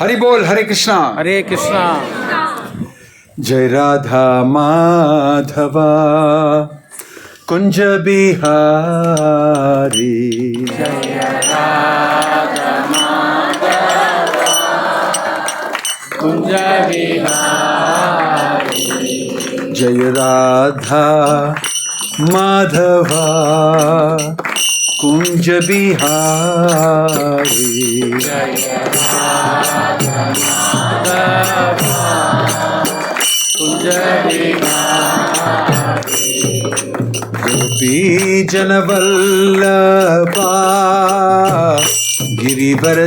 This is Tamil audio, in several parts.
हरि बोल, हरे कृष्णा। हरे कृष्णा। जय राधा माधवा कुंज बिहारी, जय राधा माधवा कुंज बिहारी। जय राधा माधवा कुंज बिहारी, जय राधा माधवा कुंज बिहारी। गोपी जनवल्लभा गिरिवरधारी,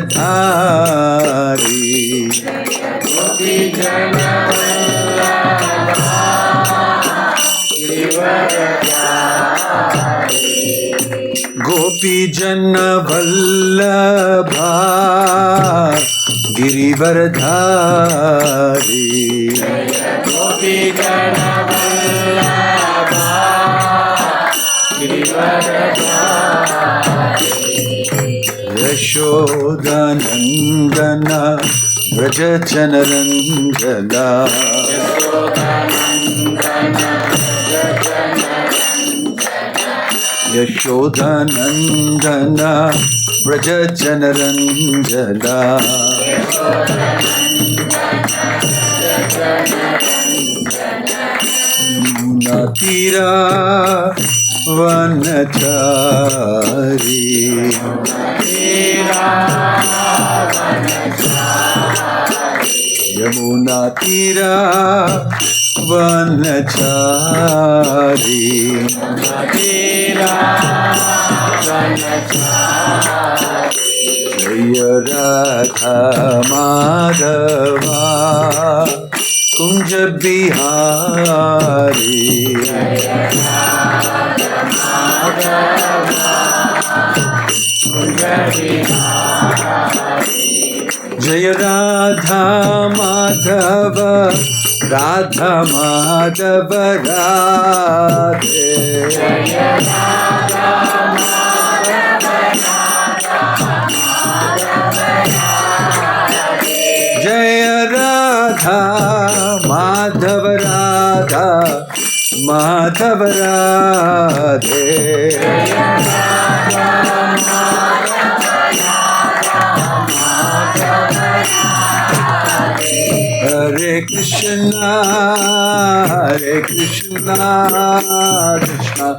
गोपी जनवल्लभा गिरिवरधारी। गोपी जनवल्लभा गिरिवरधारी, गोपी जनवल्लभा गिरिवरधारी। यशोदानन्दन व्रज जनरञ्जना, यशोदानन्दन व्रज जनरञ्जना, यमुना तीरा वनचारी, यमुना तीरा वनचारी, जय राधा माधवा कुंज बिहारी, जय राधा माधव राधा माधव राधे, जय राधा माधव राधा माधव राधे, हरे कृष्णा कृष्णा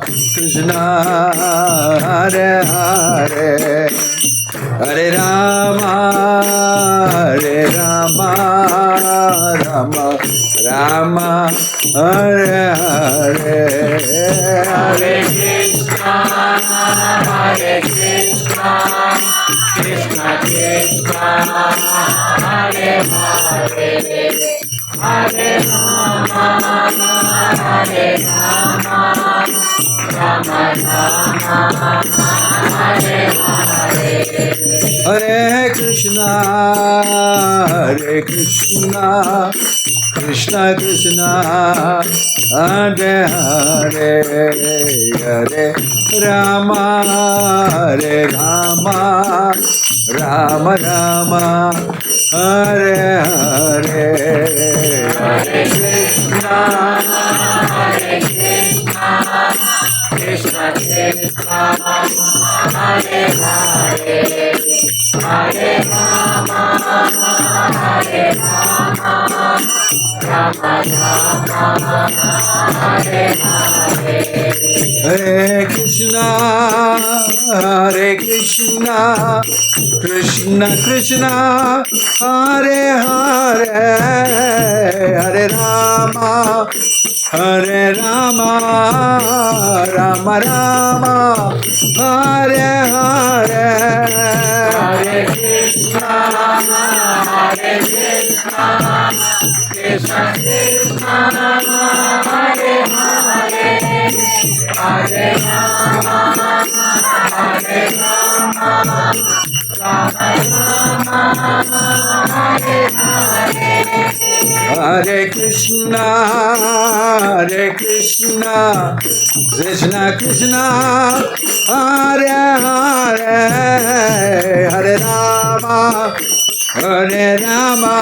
कृष्णा हरे हरे, हरे रामा राम राम हरे हरे, हरे कृष्णा कृष्ण कृष्ण हरे हरे, हरे राम राम राम हरे हरे। हरे कृष्णा कृष्णा कृष्णा हरे हरे, हरे राम राम राम हरे हरे, हरे कृष्णा कृष्ण कृष्ण हरे हरे, हरे राम राम राम हरे हरे। हरे कृष्णा कृष्ण कृष्ण हरे हरे, हरे राम राम राम हरे हरे, हरे कृष्णा कृष्ण कृष्ण हरे हरे, हरे राम राम हरे हरे। हरे कृष्णा कृष्ण कृष्ण हरे हरे, हरे Ram Hare Rama,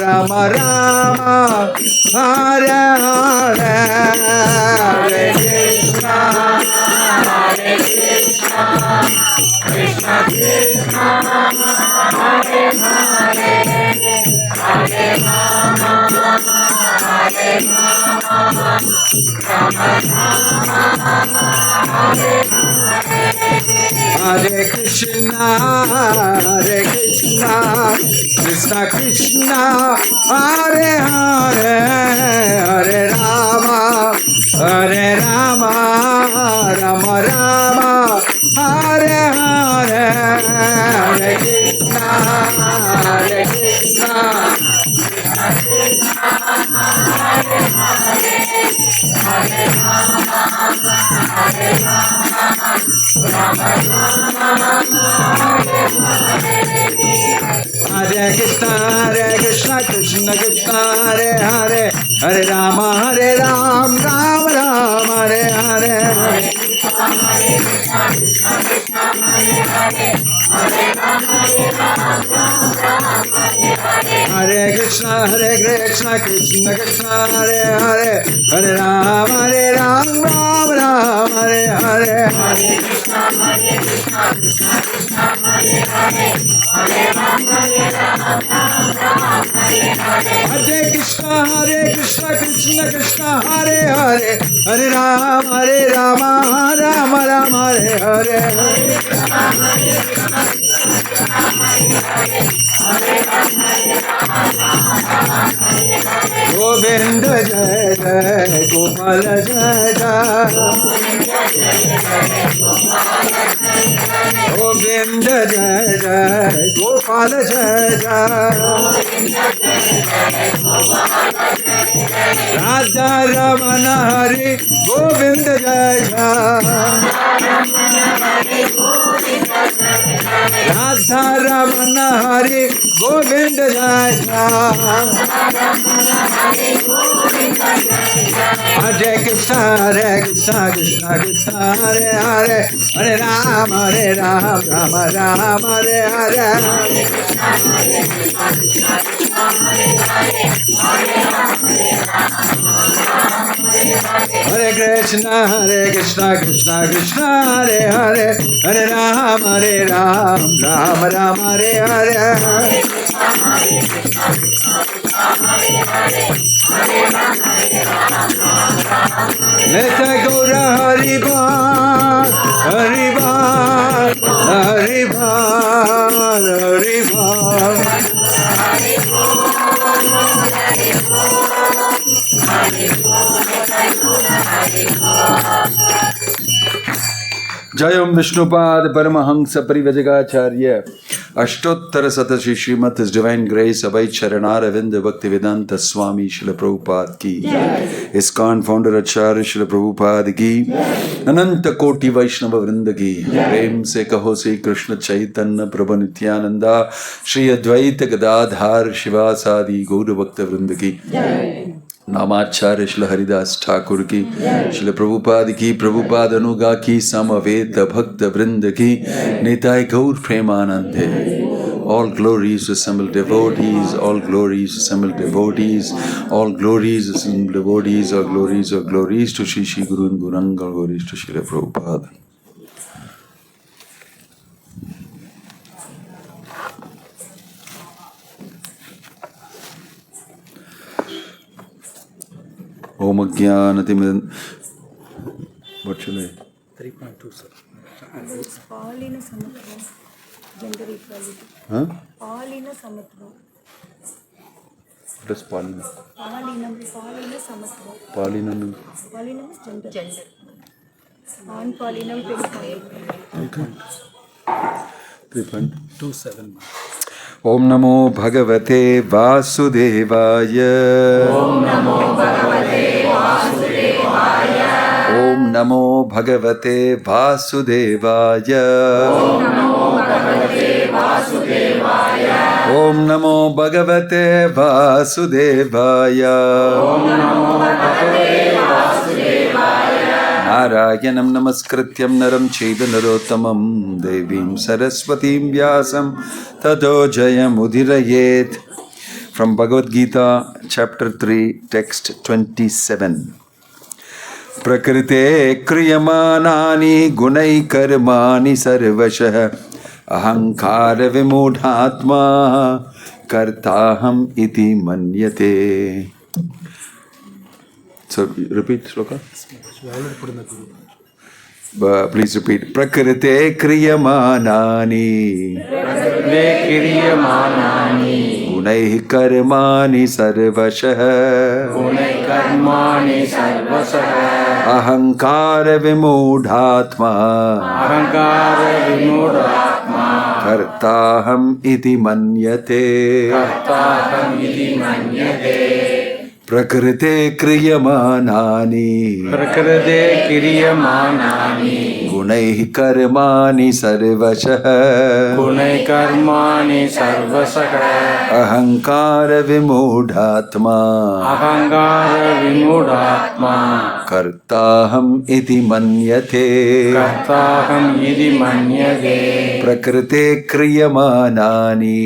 Rama Rama, Hare Hare, Hare Krishna, Hare Krishna, Krishna Krishna, Hare Hare, Hare Rama, Hare Rama, Rama Rama, Hare Hare. Hare Krishna, Krishna Krishna, Hare Hare, Hare Rama, Rama Rama, Hare Hare, Hare Krishna, Krishna Hare Krishna, Krishna Krishna, Hare Hare, Hare Rama, Rama Rama, Hare Hare. Hare Krishna, Krishna Krishna, Hare Hare, Hare Rama, Rama Rama, Hare Hare. Hare Krishna, Krishna Krishna, Hare Hare, Hare Rama, Hare Krishna, Krishna Krishna, Hare Hare, Hare Rama, Rama Rama, Hare Hare. Govinda Jai Jai, Gopala Jai Jai, Govinda Jai Jai, Gopala Jai Jai, Radha Ramana Hari, Govinda Jai Jai, Radha Ramana Hari, Govinda Jai Jai. Hare Krishna, Krishna Krishna, Hare Hare, Hare Rama, Rama Rama, Hare Hare. Hare Krishna, Krishna Krishna, Hare Hare, Hare Rama, Rama Rama, Hare Hare. Nitya Gaura Hari Bhar, Hari Bhar, Hari Bhar, Hari Bhar. Jayam Vishnupad Paramahansa Parivajagacharya Ashtottar Satashi Srimad His Divine Grace Abhay Charanara Vinda Bhaktivedanta Swami Srila Prabhupada ki ISKCON Founder Acharya Srila Prabhupada ki Ananta Koti Vaishnava Vrinda ki Prem se kaho se Krishna Chaitanya Prabhu Nityananda Shri Advaita Gadadhar Shivasadi Gaura Bhakta Vrinda ki नामाचार्य Shri Haridas Thakur की श्री प्रभुपाद की प्रभुपाद अनुगा की समवेत भक्त वृंद की निताय गौर प्रेमानंदे. All glories assembled devotees, all glories assembled devotees, all glories assembled devotees, all glories to Shri Shri Guru and Guranga, glories to Shri Prabhupada. Om Ajnanatim. What shall I? 3.2, sir. It's all in a samatva. Gender equality. Huh? All in a samatva. What is Paulinum? Paulinum samatva. Paulinum. Paulinum is gender. On Paulinum 3.27. Om Namo Bhagavate Vasudevaya. Om Namo Bhagavate Vasudevaya. Om Namo Bhagavate Vasudevaya. Om Namo Bhagavate Vasudevaya. Om Namo Bhagavate Vasudevaya. Om Namo Bhagavate Vasudevaya. नारायणं नमस्कृत्यं नरं चैव नरोत्तमं देवीं सरस्वतीं व्यासं ततो जयमुदीरयेत्. From Bhagavad Gita, chapter 3, text 27. प्रकृते क्रियमाणानि गुणैः कर्माणि सर्वशः अहंकार विमूढात्मा कर्ताहम् इति मन्यते. So repeat shloka. Please repeat. Prakrite kriyamanani gunaiः karmani sarvashah ahankara vimudhatma kartaham iti manyate. प्रकृते क्रियमाणानि गुणैः कर्माणि सर्वशः अहंकार विमूढात्मा कर्ताहम् इति मन्यते. प्रकृते क्रियमाणानि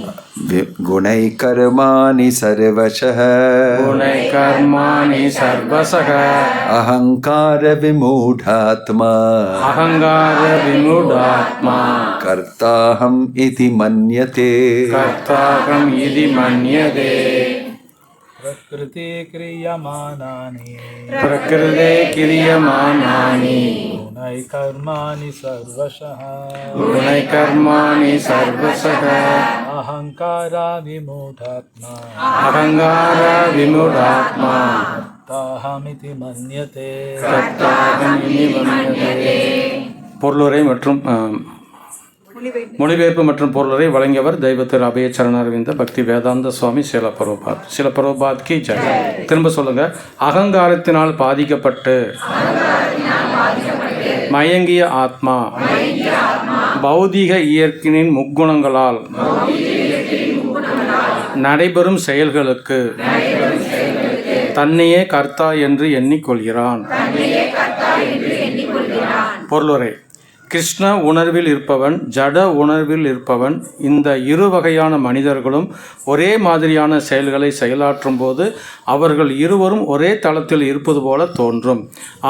गुणैः कर्माणि सर्वशः अहंकार विमूढात्मा कर्ताहम् इति मन्यते. प्रकृते क्रियमाणानि गुणैः कर्माणि सर्वशः अहंकारा विमूढात्मा कर्ताहमिति मन्यते. பொருளுரை மற்றும் மொழிபெயர்ப்பு மற்றும் பொருளுரை வழங்கியவர் தெய்வ திரு அபய சரணாரவிந்த பக்தி வேதாந்த சுவாமி சில பிரபுபாத் கி ஜெய். திரும்ப சொல்லுங்க. அகங்காரத்தினால் பாதிக்கப்பட்டு மயங்கிய ஆத்மா பௌதிக இயற்கையின் முக்குணங்களால் நடைபெறும் செயல்களுக்கு தன்னையே கர்த்தா என்று எண்ணிக்கொள்கிறான். பொருளுரை. கிருஷ்ண உணர்வில் இருப்பவன், ஜட உணர்வில் இருப்பவன், இந்த இரு வகையான மனிதர்களும் ஒரே மாதிரியான செயல்களை செயலாற்றும் போது அவர்கள் இருவரும் ஒரே தளத்தில் இருப்பது போல தோன்றும்.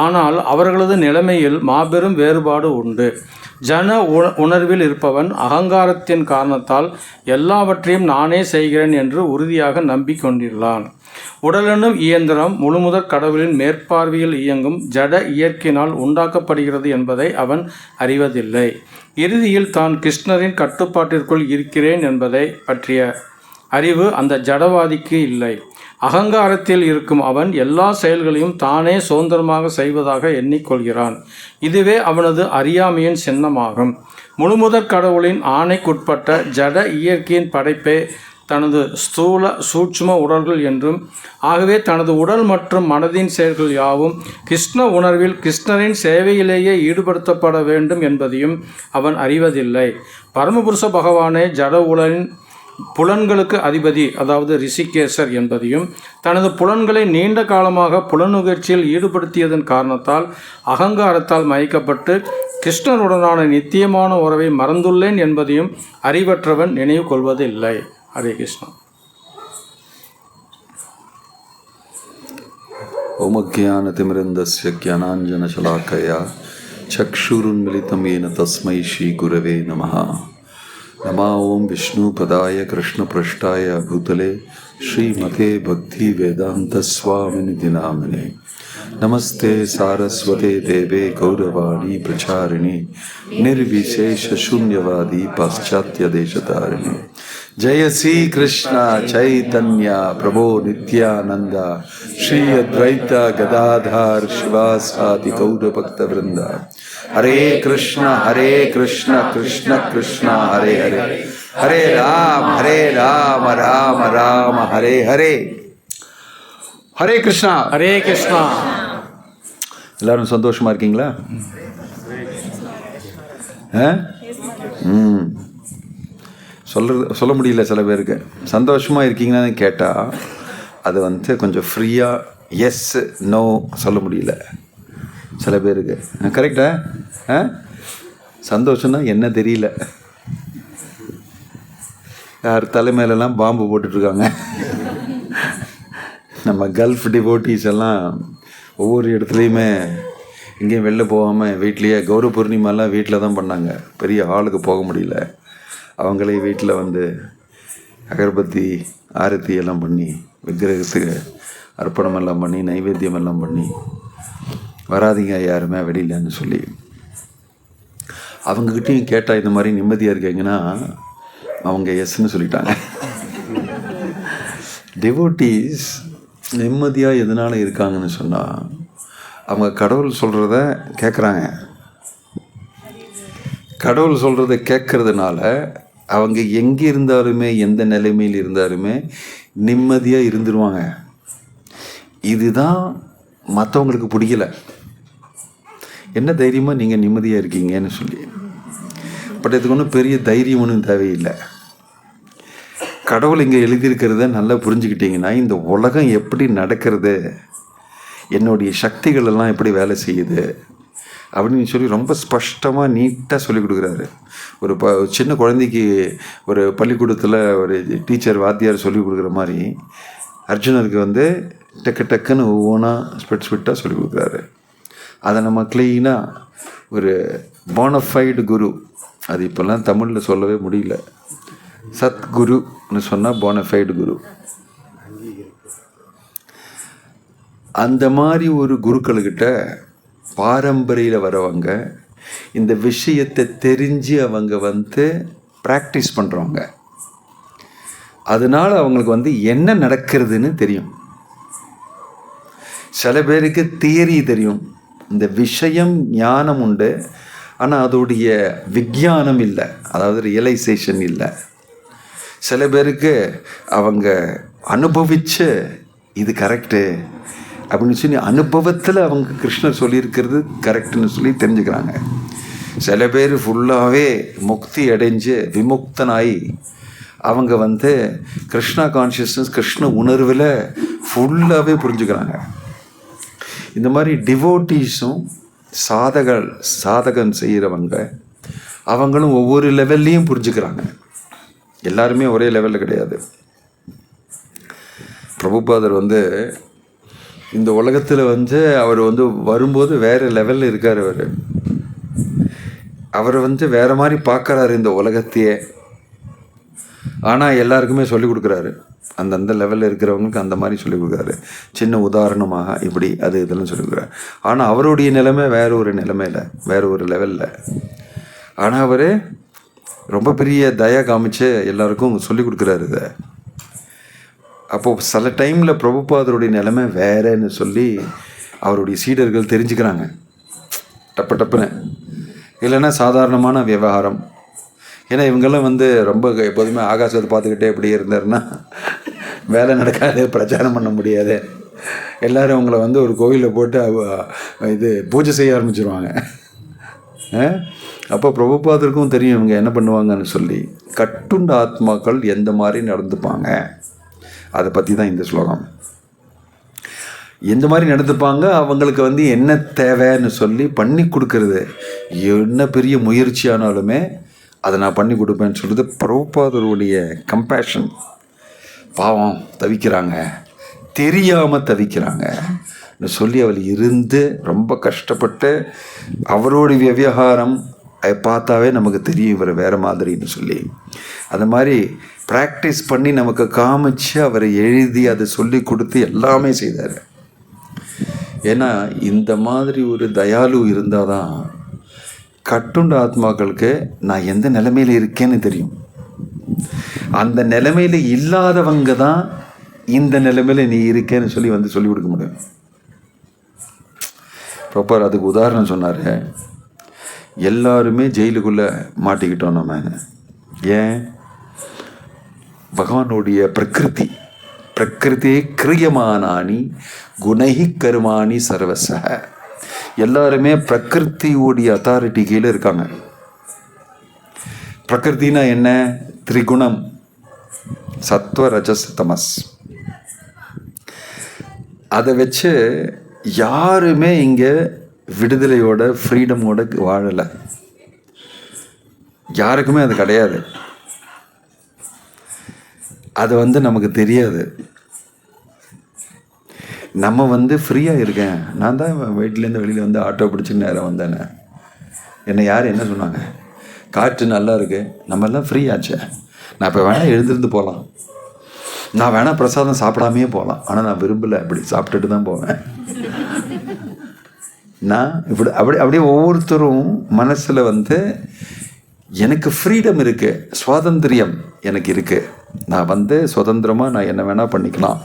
ஆனால் அவர்களது நிலைமையில் மாபெரும் வேறுபாடு உண்டு. ஜன உணர்வில் இருப்பவன் அகங்காரத்தின் காரணத்தால் எல்லாவற்றையும் நானே செய்கிறேன் என்று உறுதியாக நம்பிக்கொண்டுள்ளான். உடலெனும் இயந்திரம் முழுமுதற் கடவுளின் மேற்பார்வையில் இயங்கும் ஜட இயற்கையினால் உண்டாக்கப்படுகிறது என்பதை அவன் அறிவதில்லை. இறுதியில் தான் கிருஷ்ணரின் கட்டுப்பாட்டிற்குள் இருக்கிறேன் என்பதை பற்றிய அறிவு அந்த ஜடவாதிக்கு இல்லை. அகங்காரத்தில் இருக்கும் அவன் எல்லா செயல்களையும் தானே சுதந்திரமாக செய்வதாக எண்ணிக்கொள்கிறான். இதுவே அவனது அறியாமையின் சின்னமாகும். முழுமுதற் கடவுளின் ஆணைக்குட்பட்ட ஜட இயற்கையின் படைப்பே தனது ஸ்தூல சூட்சும உடல்கள் என்றும், ஆகவே தனது உடல் மற்றும் மனதின் செயல்கள் யாவும் கிருஷ்ண உணர்வில் கிருஷ்ணரின் சேவையிலேயே ஈடுபடுத்தப்பட வேண்டும் என்பதையும் அவன் அறிவதில்லை. பரமபுருஷ பகவானே ஜட உடலின் புலன்களுக்கு அதிபதி, அதாவது ரிஷிகேசர் என்பதையும், தனது புலன்களை நீண்ட காலமாக புலனுகர்ச்சியில் ஈடுபடுத்தியதன் காரணத்தால் அகங்காரத்தால் மயக்கப்பட்டு கிருஷ்ணருடனான நித்தியமான உறவை மறந்துள்ளேன் என்பதையும் அறிவற்றவன் நினைவு கொள்வதில்லை. ஹரே கிருஷ்ணா. ओम ज्ञानतिमिरन्दस्य ज्ञानाञ्जनशलाकया चक्षुरुन्मिलितं येन तस्मै श्रीगुरवे नमः. नमो ओं विष्णुपदाय कृष्णपृष्ठाय भूतले श्रीमते भक्तिवेदान्तस्वामिनिधि नामिने. नमस्ते सारस्वते देवे गौरवाणी प्रचारिणे निर्विशेषशून्यवादी पाश्चात्यदेशतारिणे. जय श्री कृष्ण चैतन्य प्रभो नित्यानंद श्री अद्वैत गदाधर शिवासादि गौर भक्त वृंद. हरे कृष्ण कृष्ण कृष्ण हरे हरे, हरे राम राम राम हरे हरे. ஹரே கிருஷ்ணா. ஹரே கிருஷ்ணா. எல்லாரும் சந்தோஷமா இருக்கீங்களா? சொல்ல முடியல சில பேருக்கு. சந்தோஷமாக இருக்கீங்கன்னு கேட்டால் அது கொஞ்சம் ஃப்ரீயாக எஸ் நோ சொல்ல முடியல சில பேருக்கு. கரெக்டா? சந்தோஷம்னா என்ன தெரியல. யார் தலைமையிலலாம் பாம்பு போட்டுட்ருக்காங்க. நம்ம கல்ஃப் டிவோட்டீஸ் எல்லாம் ஒவ்வொரு இடத்துலையுமே எங்கேயும் வெளில போகாமல் வீட்லேயே கௌரவ பூர்ணிமாலாம் வீட்டில் தான் பண்ணாங்க. பெரிய ஹாலுக்கு போக முடியல. அவங்களே வீட்டில் வந்து அகர்பத்தி ஆரத்தி எல்லாம் பண்ணி விக்கிரகத்துக்கு அர்ப்பணம் எல்லாம் பண்ணி நைவேத்தியம் எல்லாம் பண்ணி வராதிங்க யாருமே வெளியிலன்னு சொல்லி அவங்கக்கிட்டையும் கேட்டால் இந்த மாதிரி நிம்மதியாக இருக்கீங்கன்னா அவங்க எஸ்ன்னு சொல்லிட்டாங்க. டிவோட்டீஸ் நிம்மதியாக எதனால் இருக்காங்கன்னு சொன்னால் அவங்க கடவுள் சொல்கிறத கேட்குறாங்க. கடவுள் சொல்கிறத கேட்கறதுனால அவங்க எங்கே இருந்தாலுமே எந்த நிலைமையில் இருந்தாலுமே நிம்மதியாக இருந்துருவாங்க. இதுதான் மற்றவங்களுக்கு பிடிக்கல. என்ன தைரியமாக நீங்கள் நிம்மதியாக இருக்கீங்கன்னு சொல்லி. பட் இதுக்கு ஒன்றும் பெரிய தைரியம் ஒன்றும் தேவையில்லை. கடவுள் இங்கே எழுதியிருக்கிறத நல்லா புரிஞ்சுக்கிட்டிங்கன்னா இந்த உலகம் எப்படி நடக்கிறது, என்னுடைய சக்திகள் எல்லாம் எப்படி வேலை செய்யுது அப்படின்னு சொல்லி ரொம்ப ஸ்பஷ்டமாக நீட்டாக சொல்லிக் கொடுக்குறாரு. ஒரு சின்ன குழந்தைக்கு ஒரு பள்ளிக்கூடத்தில் ஒரு டீச்சர் வாத்தியார் சொல்லிக் கொடுக்குற மாதிரி அர்ஜுனருக்கு வந்து டக்கு டக்குன்னு ஒவ்வொன்றா ஸ்பிட்டாக சொல்லிக் கொடுக்குறாரு. அதை நம்ம க்ளீனாக ஒரு போனஃபைடு குரு, அது இப்போல்லாம் தமிழில் சொல்லவே முடியல, சத்குருன்னு சொன்னால் போனஃபைடு குரு. அந்த மாதிரி ஒரு குருக்கள்கிட்ட பாரம்பரியில் வரவங்க இந்த விஷயத்தை தெரிஞ்சு அவங்க வந்து ப்ராக்டிஸ் பண்ணுறவங்க. அதனால் அவங்களுக்கு வந்து என்ன நடக்கிறதுன்னு தெரியும். சில பேருக்கு தியரி தெரியும், இந்த விஷயம் ஞானம் உண்டு, ஆனால் அதோடைய விஞ்ஞானம் இல்லை, அதாவது ரியலைசேஷன் இல்லை. சில பேருக்கு அவங்க அனுபவிச்சு இது கரெக்டு அப்படின்னு சொல்லி அனுபவத்தில் அவங்க கிருஷ்ணர் சொல்லியிருக்கிறது கரெக்டுன்னு சொல்லி தெரிஞ்சுக்கிறாங்க. சில பேர் ஃபுல்லாகவே முக்தி அடைஞ்சு விமுக்தனாகி அவங்க வந்து கிருஷ்ணா கான்ஷியஸ்னஸ் கிருஷ்ண உணர்வில் ஃபுல்லாகவே புரிஞ்சுக்கிறாங்க. இந்த மாதிரி டிவோட்டீஸும் சாதகம் செய்கிறவங்க அவங்களும் ஒவ்வொரு லெவல்லையும் புரிஞ்சுக்கிறாங்க. எல்லாருமே ஒரே லெவலில் கிடையாது. பிரபுபாதர் வந்து இந்த உலகத்தில் வந்து அவர் வந்து வரும்போது வேறு லெவலில் இருக்கார். அவர் வந்து வேறு மாதிரி பார்க்குறாரு இந்த உலகத்தையே. ஆனால் எல்லாருக்குமே சொல்லிக் கொடுக்குறாரு, அந்தந்த லெவலில் இருக்கிறவங்களுக்கு அந்த மாதிரி சொல்லிக் கொடுக்குறாரு. சின்ன உதாரணமாக இப்படி அது இதெல்லாம் சொல்லிக் கொடுக்குறாரு. ஆனால் அவருடைய நிலைமை வேறு ஒரு நிலைமையில், வேறு ஒரு லெவலில். ஆனால் அவர் ரொம்ப பெரிய தயா காமிச்சு எல்லாருக்கும் சொல்லிக் கொடுக்குறாரு இதை. அப்போது சில டைமில் பிரபுபாதருடைய நிலைமை வேறேன்னு சொல்லி அவருடைய சீடர்கள் தெரிஞ்சுக்கிறாங்க டப்புன்னு. இல்லைன்னா சாதாரணமான விவகாரம். ஏன்னா இவங்கெல்லாம் வந்து ரொம்ப எப்போதுமே ஆகாசத்தை பார்த்துக்கிட்டே இப்படி இருந்தாருன்னா வேலை நடக்காது, பிரச்சாரம் பண்ண முடியாது. எல்லோரும் அவங்கள வந்து ஒரு கோவிலில் போட்டு இது பூஜை செய்ய ஆரம்பிச்சிருவாங்க. அப்போ பிரபுபாதருக்கும் தெரியும் இவங்க என்ன பண்ணுவாங்கன்னு சொல்லி. கட்டுண்ட ஆத்மாக்கள் எந்த மாதிரி நடந்துப்பாங்க அதை பற்றி தான் இந்த ஸ்லோகம். எந்த மாதிரி நடந்துப்பாங்க, அவங்களுக்கு வந்து என்ன தேவைன்னு சொல்லி பண்ணி கொடுக்கறது. என்ன பெரிய முயற்சியானாலுமே அதை நான் பண்ணி கொடுப்பேன்னு சொல்கிறது பிரபுபாதருடைய கம்பேஷன். பாவம் தவிக்கிறாங்க, தெரியாமல் தவிக்கிறாங்க சொல்லி அவள் இருந்து ரொம்ப கஷ்டப்பட்டு அவருடைய விவகாரம் அதை பார்த்தாவே நமக்கு தெரியும் இவர் வேறு மாதிரின்னு சொல்லி. அந்த மாதிரி ப்ராக்டிஸ் பண்ணி நமக்கு காமிச்சு அவரை எழுதி அதை சொல்லி கொடுத்து எல்லாமே செய்தார். ஏன்னா இந்த மாதிரி ஒரு தயாலு இருந்தால் தான் கட்டுண்ட ஆத்மாக்களுக்கு நான் எந்த நிலைமையில் இருக்கேன்னு தெரியும். அந்த நிலைமையில் இல்லாதவங்க தான் இந்த நிலைமையில் நீ இருக்கேன்னு சொல்லி வந்து சொல்லிக் கொடுக்க முடியும். ப்ராப்பர் அதுக்கு உதாரணம் சொன்னார். எல்லாருமே ஜெயிலுக்குள்ளே மாட்டிக்கிட்டோம் நம்ம. ஏன்? பகவானுடைய பிரகிருதி கிரியமானானி குணைஹி கருமானி சர்வசக. எல்லாருமே பிரகிருத்தியோடைய அத்தாரிட்டி கீழே இருக்காங்க. பிரகிருத்தினா என்ன? திரிகுணம், சத்வ ரஜஸ் தமஸ். அதை வச்சு யாருமே இங்கே விடுதலையோட ஃப்ரீடமோட வாழலை. யாருக்குமே அது கிடையாது. அது நமக்கு தெரியாது. நம்ம ஃப்ரீயாக இருக்கேன். நான் தான் வீட்டிலேருந்து வெளியில் ஆட்டோ பிடிச்சி நேரம் வந்தேனே. என்னை யார் என்ன சொன்னாங்க? காற்று நல்லா இருக்குது, நம்ம எல்லாம் ஃப்ரீ ஆச்சே. நான் இப்போ வேணால் எழுந்திருந்து போகலாம், நான் வேணால் பிரசாதம் சாப்பிடாமையே போகலாம். ஆனால் நான் விரும்பலை, அப்படி சாப்பிட்டுட்டு தான் போவேன். நான் அப்படியே ஒவ்வொருத்தரும் மனசில் எனக்கு ஃப்ரீடம் இருக்குது, சுவாதந்திரியம் எனக்கு இருக்குது, நான் சுதந்திரமாக நான் என்ன வேணால் பண்ணிக்கலாம்,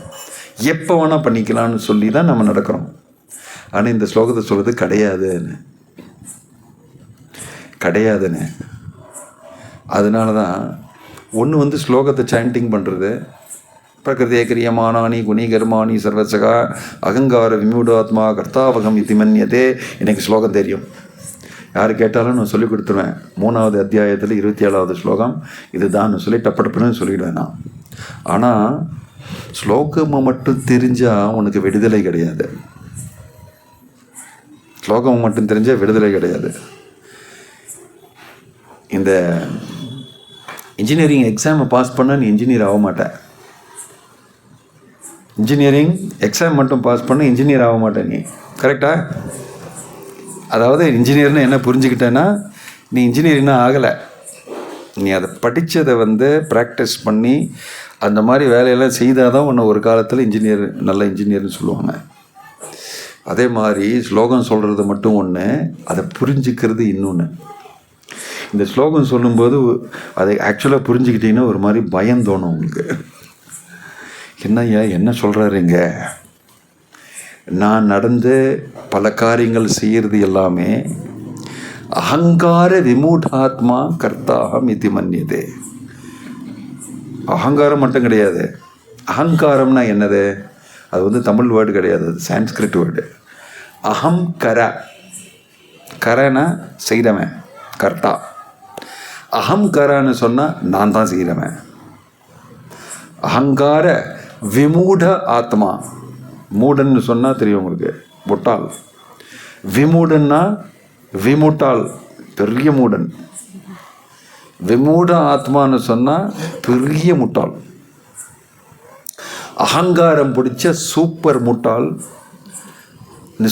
எப்போ வேணால் பண்ணிக்கலாம்னு சொல்லி தான் நம்ம நடக்கிறோம். ஆனால் இந்த ஸ்லோகத்தை சொல்கிறது கிடையாதுன்னு. அதனால தான் ஒன்று ஸ்லோகத்தை சாண்டிங் பண்ணுறது, பிரகிருதே கிரியமானானி குணீகர்மானி சர்வசகா அகங்கார விமூடாத்மா கர்த்தாவகம் இது மன்யதே. எனக்கு ஸ்லோகம் தெரியும், யார் கேட்டாலும் நான் சொல்லிக் கொடுத்துருவேன். 3வது அத்தியாயத்தில் 27வது ஸ்லோகம் இதுதான் சொல்லி டப்படப்புன்னு சொல்லிவிடுவேன் நான். ஆனால் ஸ்லோகமாக மட்டும் தெரிஞ்சால் உனக்கு விடுதலை கிடையாது. ஸ்லோகம் மட்டும் தெரிஞ்சால் விடுதலை கிடையாது. இந்த இன்ஜினியரிங் எக்ஸாமை பாஸ் பண்ணால் நீ இன்ஜினியர் ஆக மாட்டேன். இன்ஜினியரிங் எக்ஸாம் மட்டும் பாஸ் பண்ண இன்ஜினியர் ஆக மாட்டேன் நீ. கரெக்டாக? அதாவது இன்ஜினியர்னு என்ன புரிஞ்சுக்கிட்டேன்னா, நீ இன்ஜினியரிங்னா ஆகலை, நீ அதை படித்ததை ப்ராக்டிஸ் பண்ணி அந்த மாதிரி வேலையெல்லாம் செய்தால் தான் உன்னை ஒரு காலத்தில் இன்ஜினியர், நல்ல இன்ஜினியர்னு சொல்லுவாங்க. அதே மாதிரி ஸ்லோகம் சொல்கிறது மட்டும் ஒன்று, அதை புரிஞ்சுக்கிறது இன்னொன்று. இந்த ஸ்லோகம் சொல்லும்போது அதை ஆக்சுவலாக புரிஞ்சுக்கிட்டிங்கன்னா ஒரு மாதிரி பயம் தோணும் உங்களுக்கு. என்னய்யா என்ன சொல்கிறாருங்க? நான் நடந்து பல காரியங்கள் செய்கிறது எல்லாமே அகங்கார விமூடாத்மா கர்த்தாகம் இது மன்யதே. அகங்காரம் மட்டும் கிடையாது. அகங்காரம்னா என்னது? அது தமிழ் வேர்டு கிடையாது, அது சான்ஸ்கிரிட் வேர்டு. அகம் கரனா செய்கிறவன், கர்த்தா. அகம் கரான்னு சொன்னால் நான் தான் செய்கிறவன். அகங்கார விமூட ஆத்மா, மூடன்னு சொன்னால் தெரியும் உங்களுக்கு, முட்டாள். விமூடன்னா விமுட்டாள், பெரிய மூடன். விமூட ஆத்மான்னு சொன்னால் பெரிய முட்டாள். அகங்காரம் பிடிச்ச சூப்பர் முட்டாள்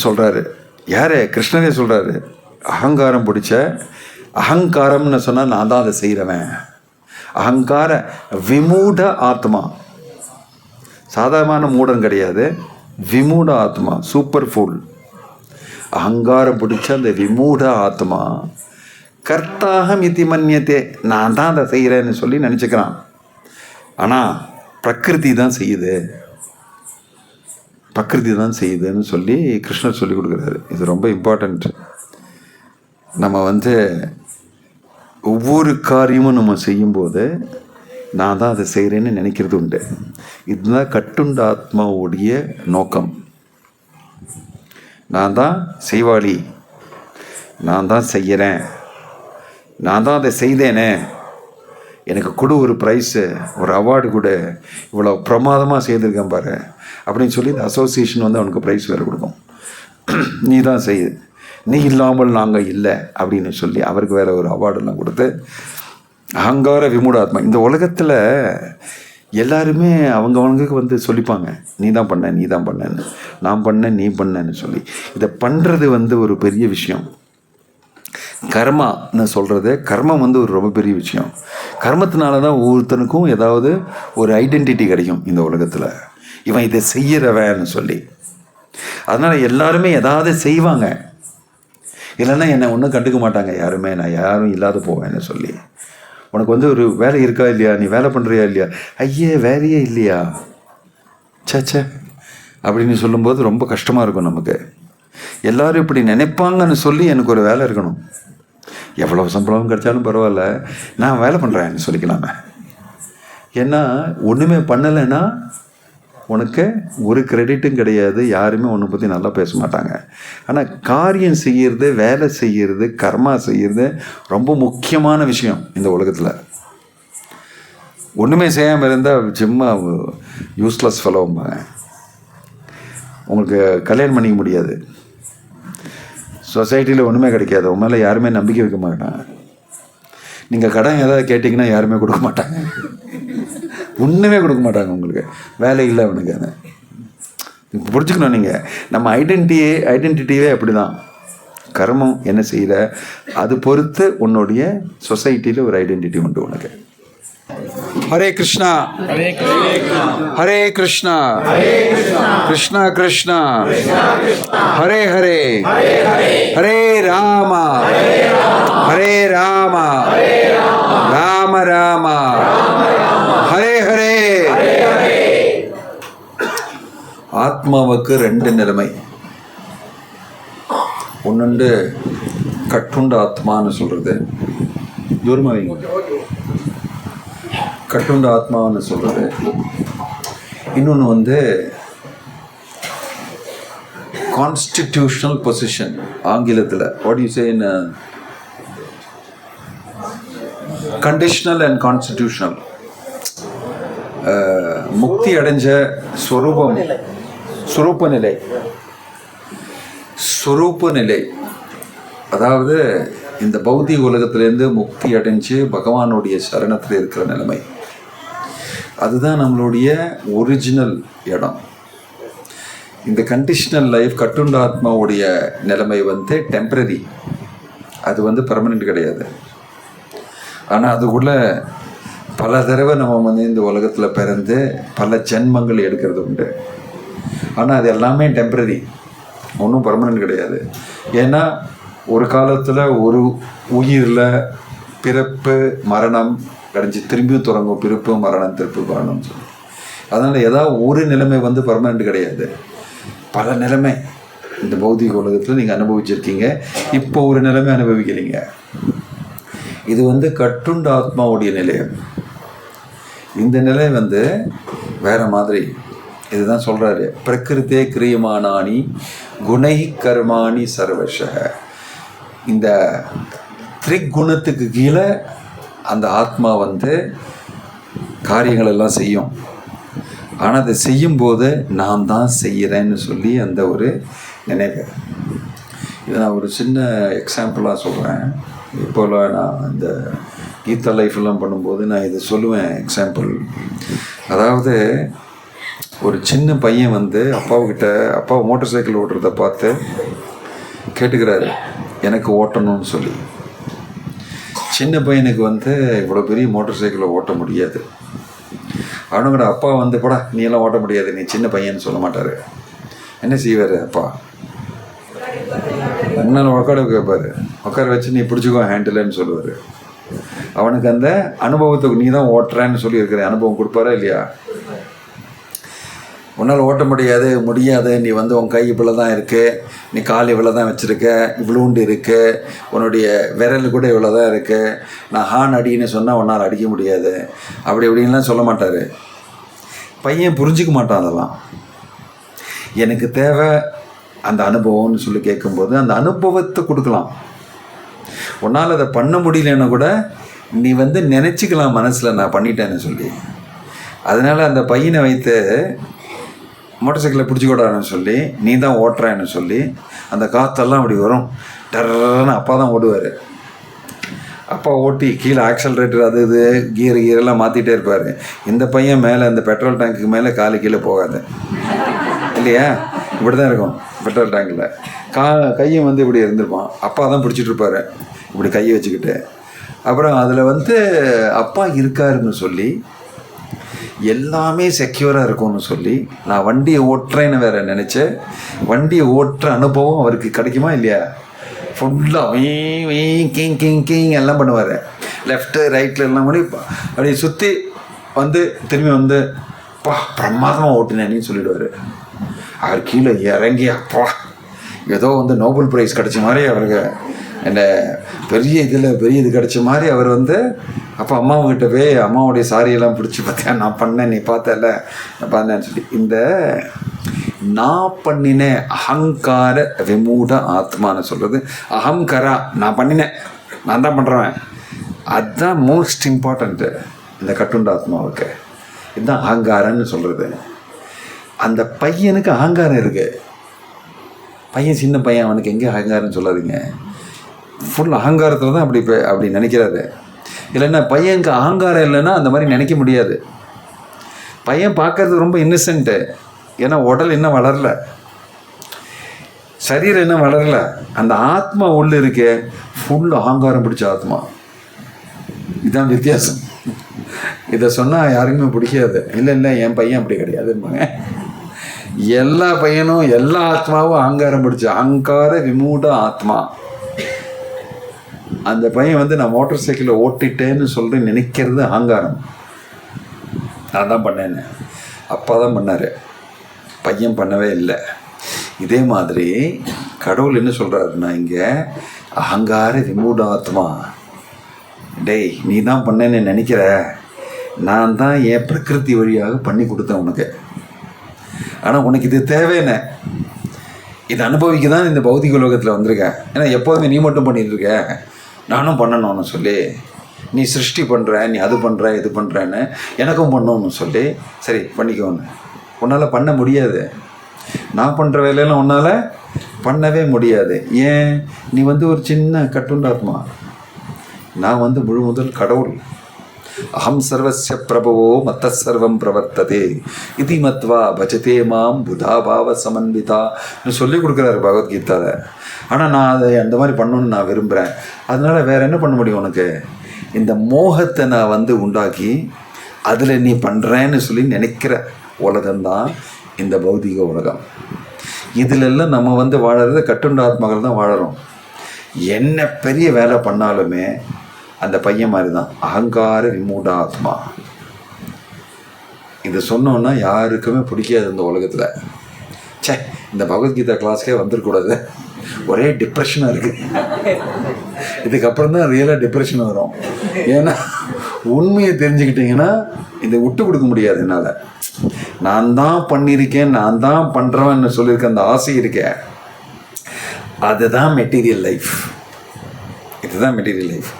சொல்கிறாரு. யாரு? கிருஷ்ணரே சொல்கிறாரு. அகங்காரம் பிடிச்ச, அகங்காரம்னு சொன்னால் நான் தான் அதை செய்கிறவன். அகங்கார விமூட ஆத்மா, சாதாரணமான மூடன் கிடையாது, விமூட ஆத்மா, சூப்பர் ஃபுல். அகங்காரம் பிடிச்ச அந்த விமூட ஆத்மா கர்த்தாகம் இதி மன்யத்தே, நான் தான் அதை செய்கிறேன்னு சொல்லி நினச்சிக்கிறான். ஆனால் பிரகிருதி தான் செய்யுது, பிரகிருதி தான் செய்யுதுன்னு சொல்லி கிருஷ்ணர் சொல்லி கொடுக்குறாரு. இது ரொம்ப இம்பார்ட்டண்ட். நம்ம ஒவ்வொரு காரியமும் நம்ம செய்யும்போது நான் தான் அதை செய்கிறேன்னு நினைக்கிறது உண்டு. இதுதான் கட்டுண்ட ஆத்மாவுடைய நோக்கம். நான் தான் செய்வாளி, நான் தான் செய்கிறேன், நான் தான் அதை செய்தேனே, எனக்கு கொடு ஒரு ப்ரைஸு, ஒரு அவார்டு கொடு, இவ்வளோ பிரமாதமாக செய்திருக்கேன் பாரு அப்படின்னு சொல்லி இந்த அசோசியேஷன் அவனுக்கு ப்ரைஸ் வேறு கொடுக்கும். நீ தான் செய்யுது, நீ இல்லாமல் நாங்கள் இல்லை அப்படின்னு சொல்லி அவருக்கு வேறு ஒரு அவார்டெல்லாம் கொடுத்து அகங்கார விமூடாத்மா. இந்த உலகத்தில் எல்லாருமே அவங்களுக்கு சொல்லிப்பாங்க, நீ தான் பண்ண, நீ தான் பண்ணேன்னு, நான் பண்ணேன், நீ பண்ணேன்னு சொல்லி. இதை பண்ணுறது ஒரு பெரிய விஷயம். கர்மான்னு சொல்கிறது, கர்மம் ஒரு ரொம்ப பெரிய விஷயம். கர்மத்தினால தான் ஒவ்வொருத்தனுக்கும் ஏதாவது ஒரு ஐடென்டிட்டி கிடைக்கும் இந்த உலகத்தில், இவன் இதை செய்கிறவன்னு சொல்லி. அதனால் எல்லாருமே ஏதாவது செய்வாங்க, இல்லைன்னா என்னை ஒன்றும் கண்டுக்க மாட்டாங்க யாருமே, நான் யாரும் இல்லாத போவேன்னு சொல்லி. உனக்கு ஒரு வேலை இருக்கா இல்லையா, நீ வேலை பண்ணுறியா இல்லையா, ஐயே வேலையே இல்லையா, சே அப்படின்னு சொல்லும்போது ரொம்ப கஷ்டமாக இருக்கும் நமக்கு. எல்லோரும் இப்படி நினைப்பாங்கன்னு சொல்லி எனக்கு ஒரு வேலை இருக்கணும், எவ்வளோ சம்பளம் கிடைச்சாலும் பரவாயில்ல, நான் வேலை பண்ணுறேன்னு சொல்லிக்கலாமே. ஏன்னா ஒன்றுமே பண்ணலைன்னா உனக்கு ஒரு கிரெடிட்டும் கிடையாது, யாருமே உன்னை பற்றி நல்லா பேச மாட்டாங்க. ஆனால் காரியம் செய்கிறது, வேலை செய்கிறது, கர்மா செய்கிறது ரொம்ப முக்கியமான விஷயம் இந்த உலகத்தில். ஒன்றுமே செய்யாமல் இருந்தால் சும்மா யூஸ்லெஸ் ஃபெலோம்பாங்க. உங்களுக்கு கல்யாணம் பண்ணிக்க முடியாது, சொசைட்டியில் ஒன்றுமே கிடைக்காது, உன் மேலே யாருமே நம்பிக்கை வைக்க மாட்டாங்க. நீங்கள் கடன் ஏதாவது கேட்டிங்கன்னா யாருமே கொடுக்க மாட்டாங்க, ஒன்றுமே கொடுக்க மாட்டாங்க. உங்களுக்கு வேலை இல்லை அவனுக்கு. அதை புரிஞ்சுக்கணும். நீங்கள் நம்ம ஐடென்டிட்டியே அப்படி தான். கர்மம் என்ன செய்கிற அது பொறுத்து உன்னுடைய சொசைட்டியில் ஒரு ஐடென்டிட்டி உண்டு உனக்கு. ஹரே கிருஷ்ணா ஹரே கிருஷ்ணா கிருஷ்ணா கிருஷ்ணா ஹரே ஹரே ஹரே ராமா ஹரே ராமா ராம ராமா ஹரே ஹரே. ஆத்மாவுக்கு ரெண்டு நிலைமை. ஒன்று கட்டுண்ட ஆத்மான்னு சொல்கிறது, தூரமாக வைங்க, கட்டுண்ட ஆத்மான்னு சொல்கிறது. இன்னொன்று கான்ஸ்டிடியூஷனல் பொசிஷன், ஆங்கிலத்தில் what you say in conditional and constitutional. முக்தி அடைஞ்ச ஸ்வரூபம், சுரூப நிலை, அதாவது இந்த பௌதிக உலகத்திலேருந்து முக்தி அடைஞ்சு பகவானுடைய சரணத்தில் இருக்கிற நிலைமை, அதுதான் நம்மளுடைய ஒரிஜினல் இடம். இந்த கண்டிஷனல் லைஃப், கட்டுண்ட ஆத்மாவுடைய நிலைமை டெம்பரரி, அது பெர்மனெண்ட் கிடையாது. ஆனால் அதுக்குள்ளே பல தடவை நம்ம இந்த உலகத்தில் பிறந்து பல ஜென்மங்கள் எடுக்கிறது உண்டு. ஆனால் அது எல்லாமே டெம்பரரி, ஒன்றும் பெர்மனெண்ட் கிடையாது. ஏன்னா ஒரு காலத்தில் ஒரு உயிரில் பிறப்பு மரணம் அடைஞ்சு திரும்பியும் தொடங்கும், பிறப்பு மரணம் திருப்பு மரணம்னு சொல்லி. அதனால் ஏதாவது ஒரு நிலைமை பெர்மனெண்ட் கிடையாது. பல நிலைமை இந்த பௌதிக உலகத்தில் நீங்கள் அனுபவிச்சிருக்கீங்க, இப்போ ஒரு நிலைமை அனுபவிக்கிறீங்க. இது கட்டுண்ட ஆத்மாவுடைய நிலையம். இந்த நிலை வேறு மாதிரி. இதுதான் சொல்கிறாரு, பிரகிருத்தே கிரியமானானி குணை கர்மாணி சர்வஷக. இந்த திரிகுணத்துக்கு கீழே அந்த ஆத்மா காரியங்கள் எல்லாம் செய்யும். ஆனால் அதை செய்யும்போது நான் தான் செய்கிறேன்னு சொல்லி அந்த ஒரு நினைவு. இதை நான் ஒரு சின்ன எக்ஸாம்பிளாக சொல்கிறேன். இப்போலாம் நான் இந்த கீதா லைஃப்லாம் பண்ணும்போது நான் இதை சொல்லுவேன் எக்ஸாம்பிள். அதாவது ஒரு சின்ன பையன் அப்பாவுக்கிட்ட, அப்பா மோட்டர் சைக்கிள் ஓட்டுறத பார்த்து கேட்டுக்கிறாரு எனக்கு ஓட்டணும்னு சொல்லி. சின்ன பையனுக்கு இவ்வளோ பெரிய மோட்டர் சைக்கிளை ஓட்ட முடியாது. அவனுங்கட அப்பா போடா நீ எல்லாம் ஓட்ட முடியாது, நீ சின்ன பையன்னு சொல்ல மாட்டார். என்ன செய்வார் அப்பா? முன்னால் உட்கார வைப்பார், உட்கார வச்சு நீ பிடிச்சிக்கோ ஹேண்டில்னு சொல்லுவார். அவனுக்கு அந்த அனுபவத்துக்கு நீ தான் ஓட்டுறேன்னு சொல்லியிருக்கிற அனுபவம் கொடுப்பாரா இல்லையா? உன்னால் ஓட்ட முடியாது, நீ உன் கை இவ்வளோ தான் இருக்குது, நீ கால் இவ்வளோ தான் வச்சுருக்க, இவ்வளோண்டு இருக்குது, உன்னுடைய விரல் கூட இவ்வளோ தான் இருக்குது, நான் ஹார்ன் அடின்னு சொன்னால் உன்னால் அடிக்க முடியாது, அப்படி இப்படின்லாம் சொல்ல மாட்டார். பையன் புரிஞ்சிக்க மாட்டான். அதெல்லாம் எனக்கு தேவை அந்த அனுபவம்னு சொல்லி கேட்கும்போது அந்த அனுபவத்தை கொடுக்கலாம். உன்னால் அதை பண்ண முடியலன்னா கூட நீ நினச்சிக்கலாம் மனசில் நான் பண்ணிட்டேன்னு சொல்லி. அதனால் அந்த பையனை வைத்து மோட்டர் சைக்கிளை பிடிச்சிக்கூடாதுன்னு சொல்லி நீ தான் ஓட்டுறேன்னு சொல்லி அந்த காற்றெல்லாம் அப்படி வரும், டர்ன்னு அப்பா தான் ஓடுவார். அப்பா ஓட்டி கீழே ஆக்சலரேட்டர் அது இது கீரெல்லாம் மாற்றிட்டே இருப்பார். இந்த பையன் மேலே இந்த பெட்ரோல் டேங்க்குக்கு மேலே காலு கீழே போகாது இல்லையா? இப்படி தான் இருக்கும் பெட்ரோல் டேங்கில். கையும் இப்படி இருந்திருப்பான், அப்பா தான் பிடிச்சிட்டு இருப்பார் இப்படி கையை வச்சுக்கிட்டு. அப்புறம் அதில் அப்பா இருக்காருன்னு சொல்லி எல்லாமே செக்யூராக இருக்கும்னு சொல்லி நான் வண்டியை ஓட்டுறேன்னு வேற நினச்சேன். வண்டியை ஓட்டுற அனுபவம் அவருக்கு கிடைக்குமா இல்லையா? ஃபுல்லாக கிங் கிங் கிங் எல்லாம் பண்ணுவார். லெஃப்ட்டு ரைட்டில் எல்லாம் பண்ணி அப்படியே சுற்றி திரும்பி பா பிரமாதமாக ஓட்டுனேன்னு சொல்லிடுவார். அவர் கீழே இறங்கி அப்பா ஏதோ நோபல் ப்ரைஸ் கிடைச்ச மாதிரி அவருக்கு என்ன பெரிய இது கிடைச்ச மாதிரி அவர் அப்போ அம்மாவுக்கிட்ட போய் அம்மாவுடைய சாரியெல்லாம் பிடிச்சி பார்த்தேன், நான் பண்ணேன் நீ பார்த்தல நான் பண்ணேன்னு சொல்லி. இந்த நான் பண்ணினேன் அகங்கார விமூட ஆத்மான்னு சொல்கிறது. அகங்கரா நான் பண்ணினேன், நான் தான் பண்ணுறேன், அதுதான் மோஸ்ட் இம்பார்ட்டண்ட்டு இந்த கட்டுண்ட ஆத்மாவுக்கு. இதுதான் அகங்காரன்னு சொல்கிறது. அந்த பையனுக்கு அகங்காரம் இருக்கு. பையன் சின்ன பையன், அவனுக்கு எங்கே அகங்காரம்னு சொல்லாதீங்க. ஃபுல் அகங்காரத்தில் தான் அப்படி நினைக்கிறாரு. இல்லைன்னா பையனுக்கு அகங்காரம் இல்லைன்னா அந்த மாதிரி நினைக்க முடியாது. பையன் பார்க்கறதுக்கு ரொம்ப இன்னசென்ட்டு. ஏன்னா உடல் இன்னும் வளரல, சரீரம் இன்னும் வளரல. அந்த ஆத்மா உள்ள இருக்கே ஃபுல் அகங்காரம் பிடிச்ச ஆத்மா. இதுதான் வித்தியாசம். இதை சொன்னால் யாருக்குமே பிடிக்காது. இல்லை என் பையன் அப்படி கிடையாதும்பாங்க. எல்லா பையனும் எல்லா ஆத்மாவும் அகங்காரம் பிடிச்ச அகங்கார விமூட ஆத்மா. அந்த பையன் நான் மோட்டார் சைக்கிளை ஓட்டிட்டேன்னு சொல்லிட்டு நினைக்கிறது அகங்காரம். நான் தான் பண்ணேன்னு அப்பா தான் பண்ணார், பையன் பண்ணவே இல்லை. இதே மாதிரி கடவுள் என்ன சொல்கிறாருன்னா இங்கே அகங்கார விமூடாத்மா, டேய் நீ தான் பண்ணேன்னு நினைக்கிற, நான் தான் என் பிரகிருதி வழியாக பண்ணி கொடுத்தேன் உனக்கு. ஆனால் உனக்கு இது தேவைன்னு இதை அனுபவிக்க தான் இந்த பௌதிக உலகத்தில் வந்திருக்கேன். ஏன்னா எப்போதுமே நீ மட்டும் பண்ணிட்டு இருக்க, நானும் பண்ணணும்னு சொல்லி நீ சிருஷ்டி பண்ணுற, நீ அது பண்ணுற இது பண்ணுறேன்னு எனக்கும் பண்ணணும்னு சொல்லி சரி பண்ணிக்கோன்னு. உன்னால் பண்ண முடியாது. நான் பண்ணுற வேலையெல்லாம் உன்னால் பண்ணவே முடியாது. ஏன்? நீ ஒரு சின்ன கட்டுண்டாத்மா, நான் முழு முதல் கடவுள். அகம் சர்வஸ்ய பிரபவோ மத்த சர்வம் பிரவர்த்ததே இதி மத்வா பஜதே மாம் புதாபாவ சமன்விதான்னு சொல்லி கொடுக்குறாரு பகவத்கீதாவில். ஆனால் நான் அதை அந்த மாதிரி பண்ணணுன்னு நான் விரும்புகிறேன். அதனால் வேறு என்ன பண்ண முடியும் உனக்கு? இந்த மோகத்தை நான் உண்டாக்கி அதில் நீ பண்ணுறேன்னு சொல்லி நினைக்கிற உலகம்தான் இந்த பௌதிக உலகம். இதிலெல்லாம் நம்ம வாழறது கட்டுண்ட ஆத்மாக்கள் தான் வாழறோம். என்ன பெரிய வேலை பண்ணாலுமே அந்த பையன் மாதிரி தான் அகங்கார விமூட ஆத்மா. இது சொன்னோன்னா யாருக்குமே பிடிக்காது இந்த உலகத்தில். சே, இந்த பகவத்கீதா கிளாஸ்க்கே வந்துடக்கூடாது, ஒரே டிப்ரெஷனாக இருக்குது. இதுக்கப்புறம் தான் ரியலாக டிப்ரெஷன் வரும். ஏன்னா உண்மையை தெரிஞ்சுக்கிட்டிங்கன்னா இதை விட்டு கொடுக்க முடியாது என்னால். நான் தான் பண்ணியிருக்கேன், நான் தான் பண்ணுறவன்னு சொல்லியிருக்கேன். அந்த ஆசை இருக்கேன், அதுதான் மெட்டீரியல் லைஃப். இதுதான் மெட்டீரியல் லைஃப்.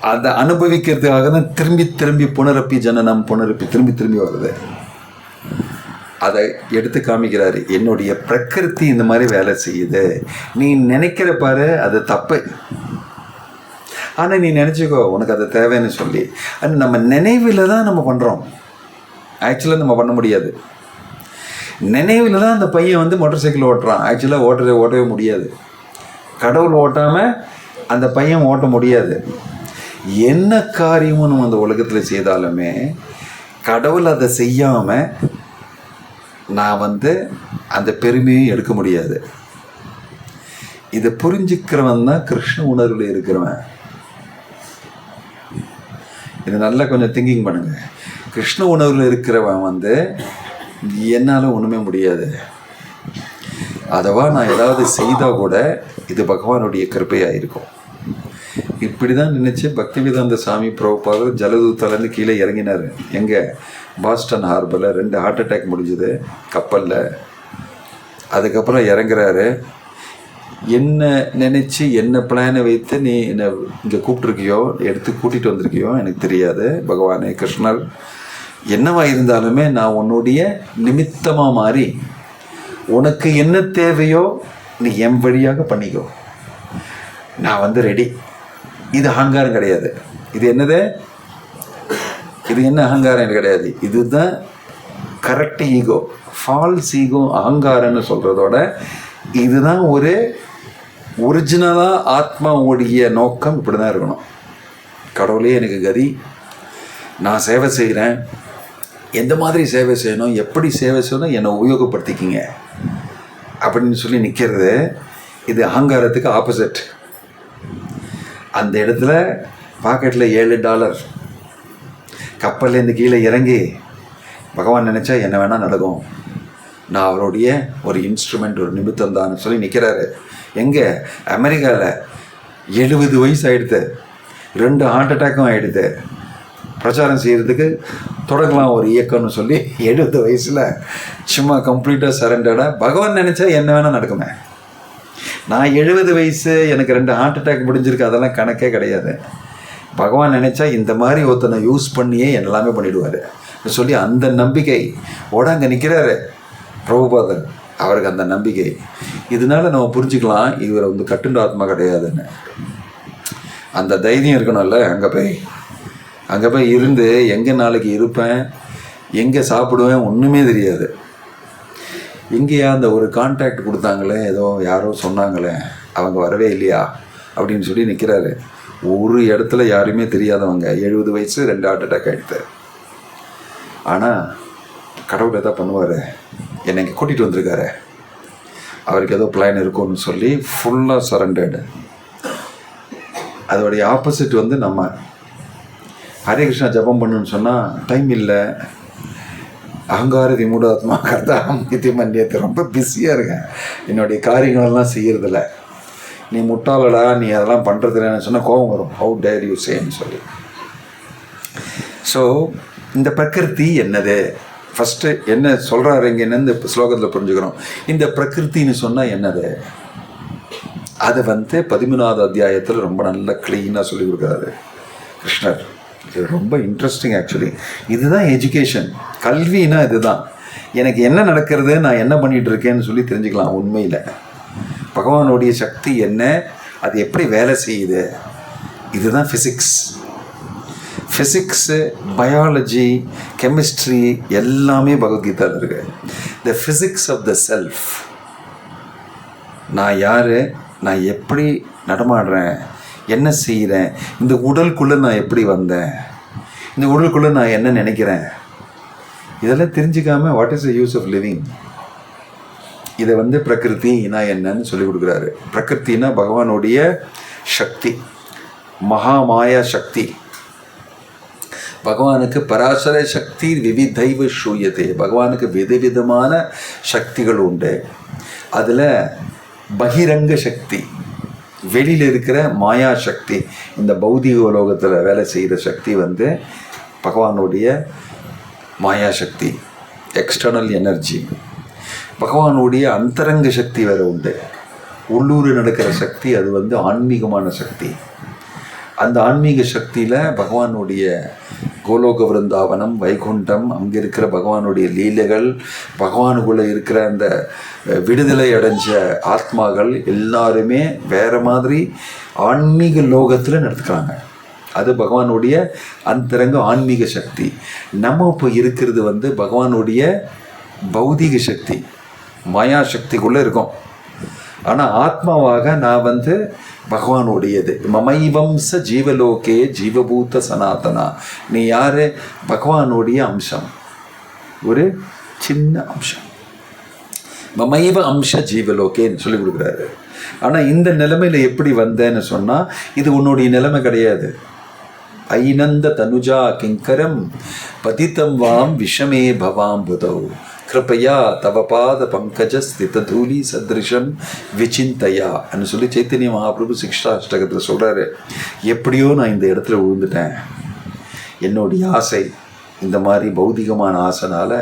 அதை அனுபவிக்கிறதுக்காக தான் திரும்பி திரும்பி புனரப்பி ஜனனம் புனரப்பி திரும்பி வருது. அதை எடுத்து காமிக்கிறாரு. என்னுடைய பிரகிருதி இந்த மாதிரி வேலை செய்யுது, நீ நினைக்கிற பாரு அது தப்பு, ஆனால் நீ நினச்சிக்கோ உனக்கு அது தேவைன்னு சொல்லி. அது நம்ம நினைவில் தான் நம்ம பண்ணுறோம். ஆக்சுவலாக நம்ம பண்ண முடியாது. நினைவில் தான் அந்த பையன் மோட்டார் சைக்கிள் ஓட்டுறான். ஆக்சுவலாக ஓட்டவே முடியாது. கடவுள் ஓட்டாமல் அந்த பையன் ஓட்ட முடியாது. என்ன காரியமும் நம்ம அந்த உலகத்தில் செய்தாலுமே கடவுள் அதை செய்யாமல் நான் அந்த பெருமையும் எடுக்க முடியாது. இதை புரிஞ்சுக்கிறவன் தான் கிருஷ்ண உணர்வில் இருக்கிறவன். இது நல்லா கொஞ்சம் திங்கிங் பண்ணுங்க. கிருஷ்ண உணர்வில் இருக்கிறவன் என்னால் ஒன்றுமே முடியாது, அதவா நான் ஏதாவது செய்தால் கூட இது பகவானுடைய கிருபையாக இருக்கும். இப்படி தான் நினச்சி பக்திவேதாந்த சாமி பிரபுபாதர் ஜலதூத்தாலேருந்து கீழே இறங்கினார். எங்கே? பாஸ்டன் ஹார்பரில் 2 ஹார்ட் அட்டாக் முடிஞ்சுது கப்பலில். அதுக்கப்புறம் இறங்குறாரு. என்ன நினச்சி என்ன பிளானை வைத்து நீ என்னை இங்கே கூப்பிட்ருக்கியோ எடுத்து கூட்டிகிட்டு வந்திருக்கியோ எனக்கு தெரியாது. பகவானே கிருஷ்ணர் என்னவா இருந்தாலுமே நான் உன்னுடைய நிமித்தமாக மாறி உனக்கு என்ன தேவையோ நீ என் வழியாக பண்ணிக்கோ, நான் ரெடி. இது அகங்காரம் கிடையாது. இது என்னது? இது என்ன அகங்காரம் கிடையாது. இதுதான் கரெக்ட் ஈகோ. ஃபால்ஸ் ஈகோ அகங்காரம்னு சொல்கிறதோட இதுதான் ஒரு ஒரிஜினலாக ஆத்மாவுடைய நோக்கம். இப்படி தான் இருக்கணும். கடவுளே எனக்கு கதி, நான் சேவை செய்கிறேன், எந்த மாதிரி சேவை செய்யணும், எப்படி சேவை செய்யணும், என்னை உபயோகப்படுத்திக்கிங்க அப்படின்னு சொல்லி நிற்கிறது. இது அகங்காரத்துக்கு ஆப்போசிட். அந்த இடத்துல பாக்கெட்டில் $7 கப்பல்லேருந்து கீழே இறங்கி பகவான் நினச்சா என்ன வேணால் நடக்கும், நான் அவருடைய ஒரு இன்ஸ்ட்ருமெண்ட், ஒரு நிமித்தம் தான் சொல்லி நிற்கிறாரு. எங்கே? அமெரிக்காவில் 70 வயசு ஆகிடுது, 2 ஹார்ட் அட்டாக்கும் ஆகிடுது. பிரச்சாரம் செய்கிறதுக்கு தொடங்கலாம் ஒரு இயக்கம்னு சொல்லி 70 வயசில் சும்மா கம்ப்ளீட்டாக சரண்டடாக பகவான் நினச்சா என்ன வேணால் நடக்குமே. நான் 70 வயசு, எனக்கு 2 ஹார்ட் அட்டாக் முடிஞ்சிருக்கு, அதெல்லாம் கணக்கே கிடையாது. பகவான் நினச்சா இந்த மாதிரி ஒருத்தனை யூஸ் பண்ணியே எல்லாமே பண்ணிவிடுவார் சொல்லி அந்த நம்பிக்கை ஓட அங்கே நிற்கிறாரு. பிரபுபாதன் அவருக்கு அந்த நம்பிக்கை. இதனால நம்ம புரிஞ்சுக்கலாம் இவர் வந்து கட்டுண்ட ஆத்மா கிடையாதுன்னு. அந்த தைரியம் இருக்கணும்ல. அங்கே போய் இருந்து எங்கே நாளைக்கு இருப்பேன், எங்கே சாப்பிடுவேன் ஒன்றுமே தெரியாது. எங்கேயா அந்த ஒரு கான்டாக்ட் கொடுத்தாங்களே, ஏதோ யாரோ சொன்னாங்களே, அவங்க வரவே இல்லையா அப்படின்னு சொல்லி நிற்கிறாரு. ஒரு இடத்துல யாருமே தெரியாதவங்க, 70 வயசு, 2 ஹார்ட் அட்டாக் ஆகிடுது. ஆனால் கடவுள் எதாவது பண்ணுவார், என்னை இங்கே கூட்டிகிட்டு வந்திருக்காரு, அவருக்கு ஏதோ பிளான் இருக்கும்னு சொல்லி ஃபுல்லாக சரண்டர்டு. அதோடைய ஆப்போசிட் வந்து நம்ம ஹரே கிருஷ்ணா ஜபம் பண்ணுன்னு சொன்னால் டைம் இல்லை, அகங்கார விமூடாத்மா கர்த்தாம் இது மன்னியத்தை, ரொம்ப பிஸியாக இருக்கேன், என்னுடைய காரியங்களெல்லாம் செய்கிறதில்ல, நீ முட்டாளடா, நீ அதெல்லாம் பண்ணுறதில்லன்னு சொன்னால் கோபம் வரும். ஹவு டேர் யூ சேன்னு சொல்லி. ஸோ இந்த பிரகிருதி என்னது, ஃபஸ்ட்டு என்ன சொல்கிறாரு இங்கே, என்ன இந்த ஸ்லோகத்தில் புரிஞ்சுக்கிறோம். இந்த பிரகிருத்தின்னு சொன்னால் என்னது, அதை வந்து 13வது அத்தியாயத்தில் ரொம்ப நல்லா க்ளீனாக சொல்லி கொடுக்குறாரு கிருஷ்ணர். இது ரொம்ப இன்ட்ரெஸ்டிங் ஆக்சுவலி. இதுதான் எஜுகேஷன், கல்வினா இதுதான். எனக்கு என்ன நடக்கிறது, நான் என்ன பண்ணிகிட்டு இருக்கேன்னு சொல்லி தெரிஞ்சுக்கலாம். உண்மையில் பகவானுடைய சக்தி என்ன, அது எப்படி வேலை செய்யுது, இதுதான் ஃபிசிக்ஸ். ஃபிசிக்ஸு, பயாலஜி, கெமிஸ்ட்ரி எல்லாமே பகவத்கீதாவில் இருக்கு. த ஃபிசிக்ஸ் ஆஃப் த செல்ஃப். நான் யார், நான் எப்படி நடமாடுறேன், என்ன செய்கிறேன், இந்த உடலுக்குள்ளே நான் எப்படி வந்தேன், இந்த உடலுக்குள்ளே நான் என்ன நினைக்கிறேன், இதெல்லாம் தெரிஞ்சுக்காமல் what is the use of living. இதை வந்து பிரகிருத்தினா என்னன்னு சொல்லி கொடுக்குறாரு. பிரகிருத்தினா பகவானுடைய சக்தி, மகாமாயா சக்தி. பகவானுக்கு பராசர சக்தி விவிதைவ சூயதே, பகவானுக்கு விதவிதமான சக்திகள் உண்டு. அதில் பகிரங்க சக்தி, வெளியில் இருக்கிற மாயா சக்தி, இந்த பௌதிக உலோகத்தில் வேலை செய்கிற சக்தி வந்து பகவானுடைய மாயா சக்தி, எக்ஸ்டர்னல் எனர்ஜி. பகவானுடைய அந்தரங்க சக்தி வேறு உண்டு, உள்ளூர் நடக்கிற சக்தி, அது வந்து ஆன்மீகமான சக்தி. அந்த ஆன்மீக சக்தியில் பகவானுடைய கோலோக விருந்தாவனம், வைகுண்டம், அங்கே இருக்கிற பகவானுடைய லீலைகள், பகவானுக்குள்ளே இருக்கிற அந்த விடுதலை அடைஞ்ச ஆத்மாக்கள் எல்லாருமே வேறு மாதிரி ஆன்மீக லோகத்தில் நடத்துக்கிறாங்க. அது பகவானுடைய அந்தரங்க ஆன்மீக சக்தி. நம்ம இப்போ இருக்கிறது வந்து பகவானுடைய பௌதிக சக்தி, மாயா சக்திக்குள்ளே இருக்கும். ஆனால் ஆத்மாவாக நான் வந்து பகவானுடையது. மமைவம்ச ஜீவலோகே ஜீவபூத சனாதனா. நீ யார், பகவானுடைய அம்சம், ஒரு சின்ன அம்சம். மமைவ அம்ச ஜீவலோகேன்னு சொல்லி கொடுக்குறாரு. ஆனால் இந்த நிலைமையில் எப்படி வந்தேன்னு சொன்னால், இது உன்னுடைய நிலைமை கிடையாது. ஐநந்த தனுஜா கிங்கரம் பதித்தம் வாம் விஷமே பவாம் புதௌ கிருப்பையா தவ பாத பங்கஜ ஸ்தித தூலி சத்ரிஷம் விசிந்தையா அப்படின்னு சொல்லி சைத்தன்ய மகாபிரபு சிக்ஷாஷ்டகத்தில் சொல்கிறாரு. எப்படியோ நான் இந்த இடத்துல விழுந்துட்டேன், என்னுடைய ஆசை இந்த மாதிரி பௌதிகமான ஆசைனால்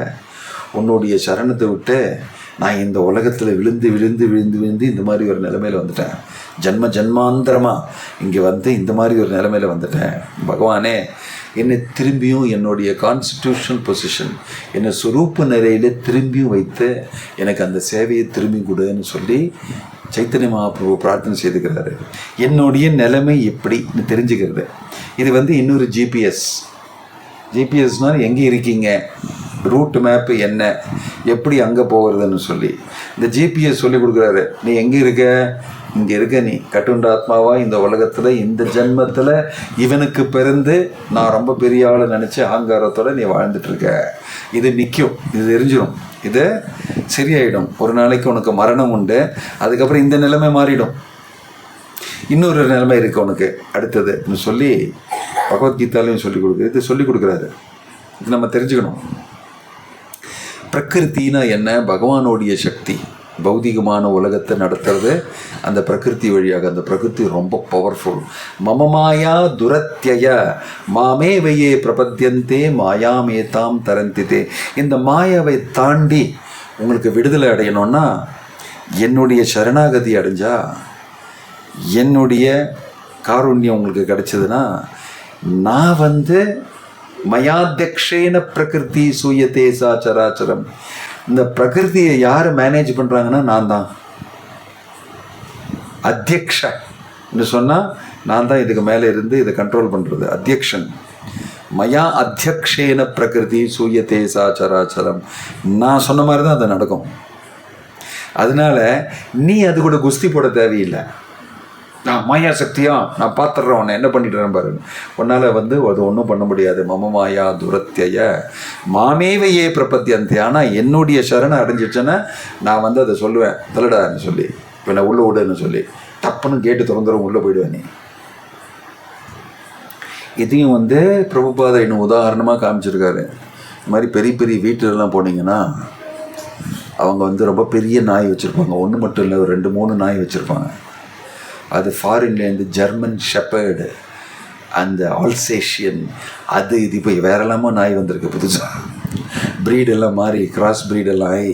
உன்னுடைய சரணத்தை விட்டு நான் இந்த உலகத்தில் விழுந்து விழுந்து விழுந்து விழுந்து இந்த மாதிரி ஒரு நிலைமையில் வந்துட்டேன். ஜன்ம ஜன்மாந்திரமாக இங்கே வந்து இந்த மாதிரி ஒரு நிலைமையில் வந்துட்டேன். பகவானே, என்னை திரும்பியும் என்னுடைய கான்ஸ்டிடியூஷனல் பொசிஷன், என்னை சுரூப்பு நிலையில் திரும்பியும் வைத்து எனக்கு அந்த சேவையை திரும்பி கொடுன்னு சொல்லி சைத்தன்ய மகாபிரபு பிரார்த்தனை செய்துக்கிறாரு. என்னுடைய நிலைமை எப்படின்னு தெரிஞ்சுக்கிறது. இது வந்து இன்னொரு ஜிபிஎஸ்னால் எங்கே இருக்கீங்க, ரூட் மேப்பு என்ன, எப்படி அங்கே போகிறதுன்னு சொல்லி இந்த ஜிபிஎஸ் சொல்லி கொடுக்குறாரு. நீ எங்கே இருக்க, இங்கே இருக்க, நீ கட்டுண்ட ஆத்மாவா இந்த உலகத்தில் இந்த ஜென்மத்தில் இவனுக்கு பிறந்து நான் ரொம்ப பெரிய ஆளை நினச்சி அகங்காரத்தோடு நீ வாழ்ந்துட்டுருக்க. இது நிற்கும், இது தெரிஞ்சிடும், இது சரியாயிடும். ஒரு நாளைக்கு உனக்கு மரணம் உண்டு, அதுக்கப்புறம் இந்த நிலைமை மாறிடும், இன்னொரு நிலைமை இருக்குது உனக்கு அடுத்ததுன்னு சொல்லி பகவத்கீதாலையும் சொல்லிக் கொடுக்குறது. இது சொல்லிக் கொடுக்குறாரு. இது நம்ம தெரிஞ்சுக்கணும். பிரகிருத்தினா என்ன, பகவானுடைய சக்தி, பௌதிகமான உலகத்தை நடத்துறது அந்த பிரகிருதி வழியாக. அந்த பிரகிருதி ரொம்ப பவர்ஃபுல். மம மாயா துரத்யய மாமே வையே பிரபத்தியந்தே மாயாமேதாம் தரந்திதே. இந்த மாயாவை தாண்டி உங்களுக்கு விடுதலை அடையணும்னா என்னுடைய சரணாகதி அடைஞ்சா, என்னுடைய காருண்யம் உங்களுக்கு கிடைச்சதுன்னா, நான் வந்து மயாத்தியக்ஷேன பிரகிருதி சூயத்தே சா சராச்சரம், இந்த பிரகிருதியை யார் மேனேஜ் பண்ணுறாங்கன்னா நான் தான். அத்தியக்ஷ என்று சொன்னால் நான் தான் இதுக்கு மேலே இருந்து இதை கண்ட்ரோல் பண்ணுறது. அத்தியக்ஷன். மயா அத்தியக்ஷேன பிரகிருதி சூயத்தே சா சராச்சரம். நான் சொன்ன மாதிரி தான் அது நடக்கும். அதனால நீ அது கூட குஸ்தி போட தேவையில்லை. நான் மாயா சக்தியா நான் பார்த்துட்றேன், உன்னை என்ன பண்ணிட்டுறேன் பாரு. உன்னால் அது ஒன்றும் பண்ண முடியாது. மம மாயா துரத்திய மாமேவையே பிரபத்தியந்தி. ஆனால் என்னுடைய சரணை அடைஞ்சிடுச்சேன்னா நான் அதை சொல்லுவேன், தலடான்னு சொல்லி என்னை உள்ளே விடுன்னு சொல்லி டப்புன்னு கேட்டு திறந்துடும், உள்ளே போயிடுவேன் நீ. இதையும் பிரபுபாத இன்னும் உதாரணமாக காமிச்சிருக்காரு. இந்த மாதிரி பெரிய பெரிய வீட்டிலலாம் போனீங்கன்னா அவங்க ரொம்ப பெரிய நாய் வச்சுருப்பாங்க. ஒன்று மட்டும் இல்லை, ஒரு 2-3 நாய் வச்சுருப்பாங்க. அது ஃபாரின்லேருந்து ஜெர்மன் ஷெப்பர்டு, அந்த ஆல்சேஷியன், அது இது இப்போ வேறெல்லாமோ நாய் வந்திருக்கு புதுசாக. ப்ரீடெல்லாம் மாறி கிராஸ் ப்ரீடெல்லாம் ஆகி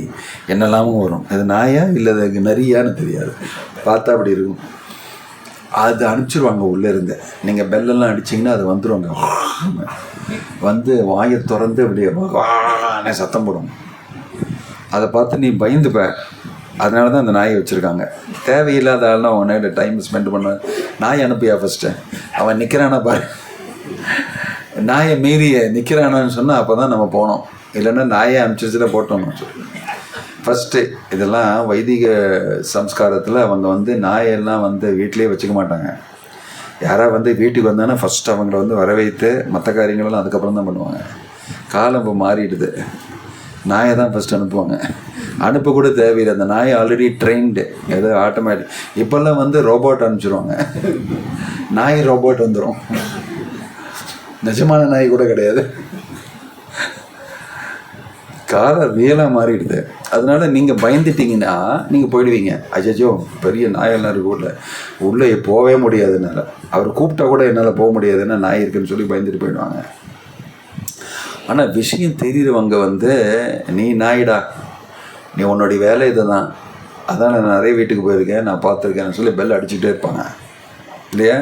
என்னெல்லாமும் வரும். அது நாயா இல்லை அது நரியான்னு தெரியாது, பார்த்தா அப்படி இருக்கும். அது அனுப்பிச்சிருவாங்க உள்ளேருந்து. நீங்கள் பெல்லெல்லாம் அடிச்சிங்கன்னா அது வந்துடுவாங்க. வாயை திறந்து அப்படியே வானே சத்தம் போடும். அதை பார்த்து நீ பயந்துப்ப. அதனால தான் அந்த நாயை வச்சுருக்காங்க. தேவையில்லாத ஆள்னா அவன் நேரில் டைம் ஸ்பெண்ட் பண்ண நாய் அனுப்பியா ஃபஸ்ட்டு. அவன் நிற்கிறானா பாரு, நாயை மீறிய நிற்கிறானான்னு சொன்னால் அப்போ தான் நம்ம போனோம். இல்லைன்னா நாயை அனுப்பிச்சிச்சுல போட்டோம்னு சொல்லி ஃபஸ்ட்டு. இதெல்லாம் வைதிக சம்ஸ்காரத்தில் அவங்க நாயெல்லாம் வீட்டிலே வச்சுக்க மாட்டாங்க. யாராவது வீட்டுக்கு வந்தாங்கன்னா ஃபஸ்ட்டு அவங்கள வர வைத்து மற்ற காரியங்களெல்லாம் அதுக்கப்புறம் தான் பண்ணுவாங்க. காலம் இப்போ மாறிடுது. நாயை தான் ஃபஸ்ட்டு அனுப்புவாங்க. அனுப்ப கூட தேவையில்லை, அந்த நாய் ஆல்ரெடி ட்ரெயின்டு, ஏதோ ஆட்டோமேட்டிக். இப்போல்லாம் ரோபோட் அனுப்பிச்சிடுவாங்க. நாய் ரோபோட் வந்துடும், நிஜமான நாய் கூட கிடையாது. காலம் ரியலாக மாறிடுது. அதனால நீங்கள் பயந்துட்டீங்கன்னா நீங்கள் போயிடுவீங்க. அஜோ பெரிய நாயெல்லாம் இருக்கு உள்ளே போகவே முடியாதுனால, அவர் கூப்பிட்டா கூட என்னால் போக முடியாதுன்னா நாய் இருக்குன்னு சொல்லி பயந்துட்டு போயிடுவாங்க. ஆனால் விஷயம் தெரிகிறவங்க நீ நாயிடா, நீ உன்னுடைய வேலை இதை தான், அதான் நான் நிறைய வீட்டுக்கு போயிருக்கேன், நான் பார்த்துருக்கேன்னு சொல்லி பெல் அடிச்சுக்கிட்டே இருப்பாங்க இல்லையா.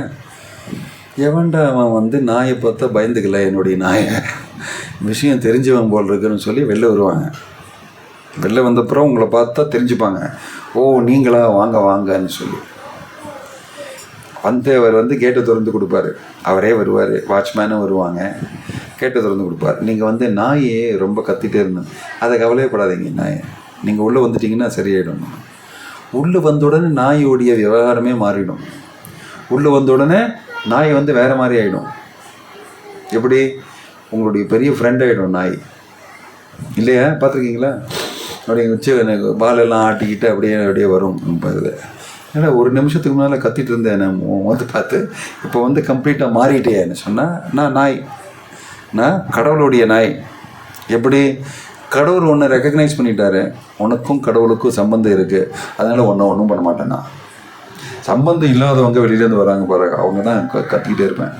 எவன்டா அவன் நாயை பார்த்தா பயந்துக்கல, என்னுடைய நாயை விஷயம் தெரிஞ்சவன் போல் இருக்குன்னு சொல்லி வெளில வருவாங்க. வெளில வந்தப்புறம் உங்களை பார்த்தா தெரிஞ்சுப்பாங்க, ஓ நீங்களா, வாங்க வாங்கன்னு சொல்லி. அவர் கேட்டை திறந்து கொடுப்பாரு, அவரே வருவார், வாட்ச்மேனும் வருவாங்க, கேட்டை திறந்து கொடுப்பார். நீங்கள் நாயை ரொம்ப கத்திட்டே இருந்தோம், அதை கவலையப்படாதீங்க, நாயை நீங்கள் உள்ளே வந்துட்டிங்கன்னா சரியாயிடும். உள்ளே வந்த உடனே நாயோடைய விவகாரமே மாறிடும். உள்ளே வந்த உடனே நாய் வேறு மாதிரி ஆகிடும். எப்படி உங்களுடைய பெரிய ஃப்ரெண்ட் ஆகிடும் நாய் இல்லையா, பார்த்துருக்கீங்களா? அப்படியே வச்சு எனக்கு பாலெல்லாம் ஆட்டிக்கிட்டு அப்படியே அப்படியே வரும். ஏன்னா ஒரு நிமிஷத்துக்கு முன்னால் கத்திட்டு இருந்தேன் நான் பார்த்து, இப்போ கம்ப்ளீட்டாக மாறிட்டேன்னு சொன்னால் நான் நாய், நான் கடவுளுடைய நாய். எப்படி கடவுள் ஒன்று ரெக்கக்னைஸ் பண்ணிட்டாரு, உனக்கும் கடவுளுக்கும் சம்பந்தம் இருக்குது, அதனால் ஒன்றும் பண்ண மாட்டேன்னா. சம்பந்தம் இல்லாதவங்க வெளியிலேருந்து வராங்க பாருங்க, அவங்க தான் கத்திக்கிட்டே இருப்பேன்,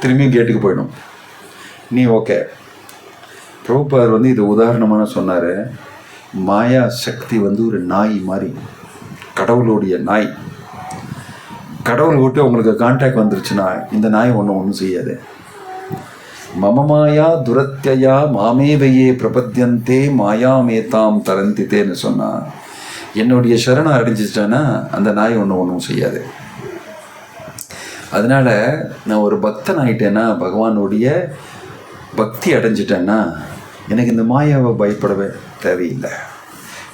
திரும்பியும் கேட்டுக்கு போயிடும். நீ ஓகே. பிரபுபாதர் இது உதாரணமான சொன்னார். மாயா சக்தி ஒரு நாய் மாதிரி, கடவுளுடைய நாய். கடவுள் விட்டு உங்களுக்கு கான்டாக்ட் வந்துருச்சுன்னா இந்த நாய் ஒன்றும் செய்யாது. மமமாயா துரத்தியா மாமேவையே பிரபத்தியந்தே மாயாமேதாம் தரந்தித்தேன்னு சொன்னால், என்னுடைய சரணம் அடைஞ்சிச்சிட்டேன்னா அந்த நாய் ஒன்றும் செய்யாது. அதனால் நான் ஒரு பக்தன் ஆகிட்டேன்னா, பகவானுடைய பக்தி அடைஞ்சிட்டேன்னா எனக்கு இந்த மாயாவை பயப்படவே தேவையில்லை.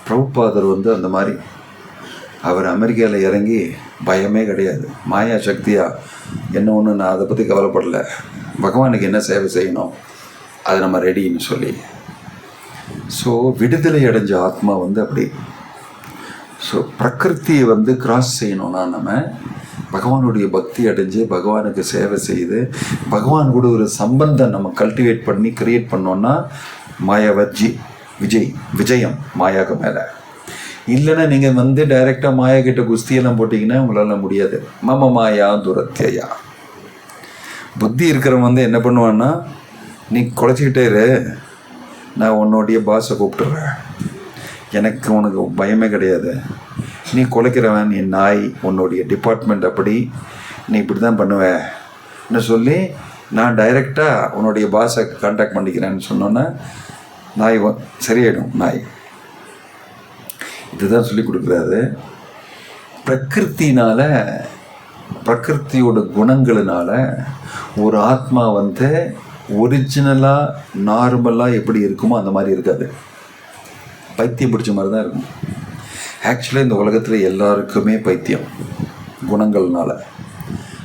பிரபுபாதர் அந்த மாதிரி அவர் அமெரிக்காவில் இறங்கி பயமே கிடையாது, மாயா சக்தியா என்ன ஒன்று நான் அதை பற்றி கவலைப்படலை, பகவானுக்கு என்ன சேவை செய்யணும் அது நம்ம ரெடின்னு சொல்லி. ஸோ விடுதலை அடைஞ்ச ஆத்மா அப்படி. ஸோ பிரகிருத்தியை கிராஸ் செய்யணும்னா நம்ம பகவானுடைய பக்தி அடைஞ்சு பகவானுக்கு சேவை செய்து பகவான் கூட ஒரு சம்பந்தம் நம்ம கல்டிவேட் பண்ணி கிரியேட் பண்ணோன்னா மாயாவஜி விஜயம் மாயாவுக்கு மேலே. இல்லைன்னா நீங்கள் டைரெக்டாக மாயா கிட்ட குஸ்தியெல்லாம் போட்டிங்கன்னா உங்களால் முடியாது. மம மாயா துரத்தியா. புத்தி இருக்கிறவன் என்ன பண்ணுவான்னா, நீ குறைச்சிக்கிட்டே இரு, நான் உன்னுடைய பாஸை கூப்பிட்டுறேன், எனக்கு உனக்கு பயமே கிடையாது, நீ குலைக்கிறவன், நீ நாய், உன்னுடைய டிபார்ட்மெண்ட் அப்படி, நீ இப்படி தான் பண்ணுவேன்னு சொல்லி நான் டைரெக்டாக உன்னுடைய பாஸை கான்டாக்ட் பண்ணிக்கிறேன்னு சொன்னோன்னே நாய் சரியாயிடும். நாய் இதுதான் சொல்லி கொடுக்குறாரு. பிரகிருத்தியோட குணங்களினால ஒரு ஆத்மா வந்து ஒரிஜினலாக நார்மலாக எப்படி இருக்குமோ அந்த மாதிரி இருக்காது. பைத்தியம் பிடிச்ச மாதிரி தான் இருக்கும். ஆக்சுவலாக இந்த உலகத்தில் எல்லாருக்குமே பைத்தியம் குணங்கள்னால.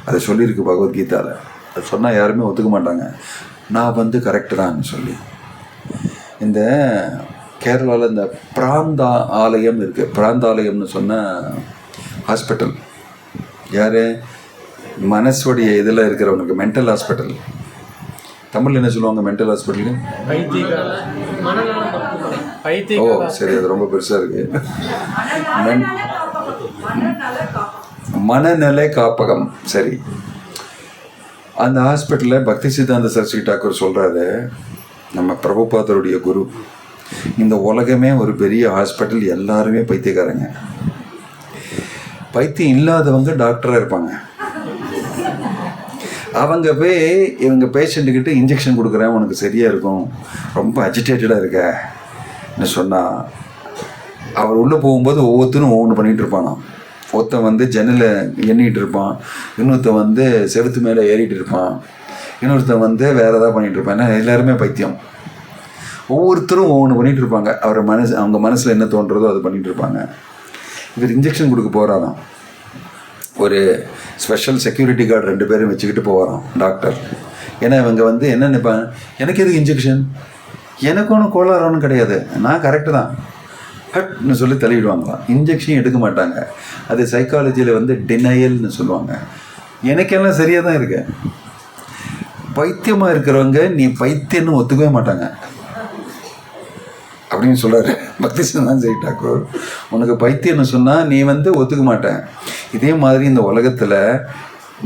அதை சொல்லியிருக்கு பகவத்கீதாவில். அது சொன்னால் யாருமே ஒத்துக்க மாட்டாங்க, நான் வந்து கரெக்டு தான் சொல்லி. இந்த கேரளாவில் இந்த பிராந்த ஆலயம் இருக்குது. பிராந்த ஆலயம்னு சொன்ன ஹாஸ்பிட்டல் யார், மனசுடைய இதில் இருக்கிறவனுக்கு மென்டல் ஹாஸ்பிட்டல். தமிழில் என்ன சொல்லுவாங்க மென்டல் ஹாஸ்பிட்டலு? ஓ சரி, அது ரொம்ப பெருசாக இருக்குது. மனநல காப்பகம். சரி, அந்த ஹாஸ்பிட்டலில் பக்தி சித்தாந்த சரஸ்வதி டாக்கூர் சொல்கிறாரு, நம்ம பிரபுபாதருடைய குரு, இந்த உலகமே ஒரு பெரிய ஹாஸ்பிட்டல், எல்லாருமே பைத்தியக்காரங்க. பைத்தியம் இல்லாதவங்க டாக்டராக இருப்பாங்க. அவங்க போய் இவங்க பேஷண்ட்டுக்கிட்ட இன்ஜெக்ஷன் கொடுக்குறேன், உனக்கு சரியாக இருக்கும், ரொம்ப அஜிடேட்டடாக இருக்கன்னு சொன்னால், அவர் உள்ளே போகும்போது ஒவ்வொருத்தரும் ஒவ்வொன்று பண்ணிகிட்டு இருப்பானாம். ஒருத்தன் வந்து ஜன்னலை எண்ணிகிட்டு இருப்பான், இன்னொருத்தன் வந்து செவுத்து மேலே ஏறிட்டு இருப்பான், இன்னொருத்தன் வந்து வேறு ஏதாவது பண்ணிகிட்டு இருப்பான். ஏன்னா எல்லாருமே பைத்தியம். ஒவ்வொருத்தரும் ஒவ்வொன்று பண்ணிகிட்டு இருப்பாங்க. அவங்க மனசில் என்ன தோன்றதோ அது பண்ணிகிட்டு இருப்பாங்க. இவர் இன்ஜெக்ஷன் கொடுக்க போகிறாராம். ஒரு ஸ்பெஷல் செக்யூரிட்டி கார்டு 2 பேரும் வச்சுக்கிட்டு போகிறான் டாக்டர். ஏன்னா இவங்க வந்து என்ன நினைப்பாங்க, எனக்கு எதுக்கு இன்ஜெக்ஷன், எனக்கு ஒன்றும் கோளாறு ஒன்றும் கிடையாது, நான் கரெக்டு தான் ஹட்னு சொல்லி தள்ளிவிடுவாங்களாம். இன்ஜெக்ஷன் எடுக்க மாட்டாங்க. அது சைக்காலஜியில் வந்து டினையல்னு சொல்லுவாங்க. எனக்கெல்லாம் சரியாக தான் இருக்கு. பைத்தியமாக இருக்கிறவங்க நீ பைத்தியம்னு ஒத்துக்கவே மாட்டாங்க அப்படின்னு சொல்கிறாரு பக்தி சித்தாந்த சரஸ்வதி டாக்கூர். உனக்கு பைத்தியம்னு சொன்னால் நீ வந்து ஒத்துக்க மாட்டேன். இதே மாதிரி இந்த உலகத்தில்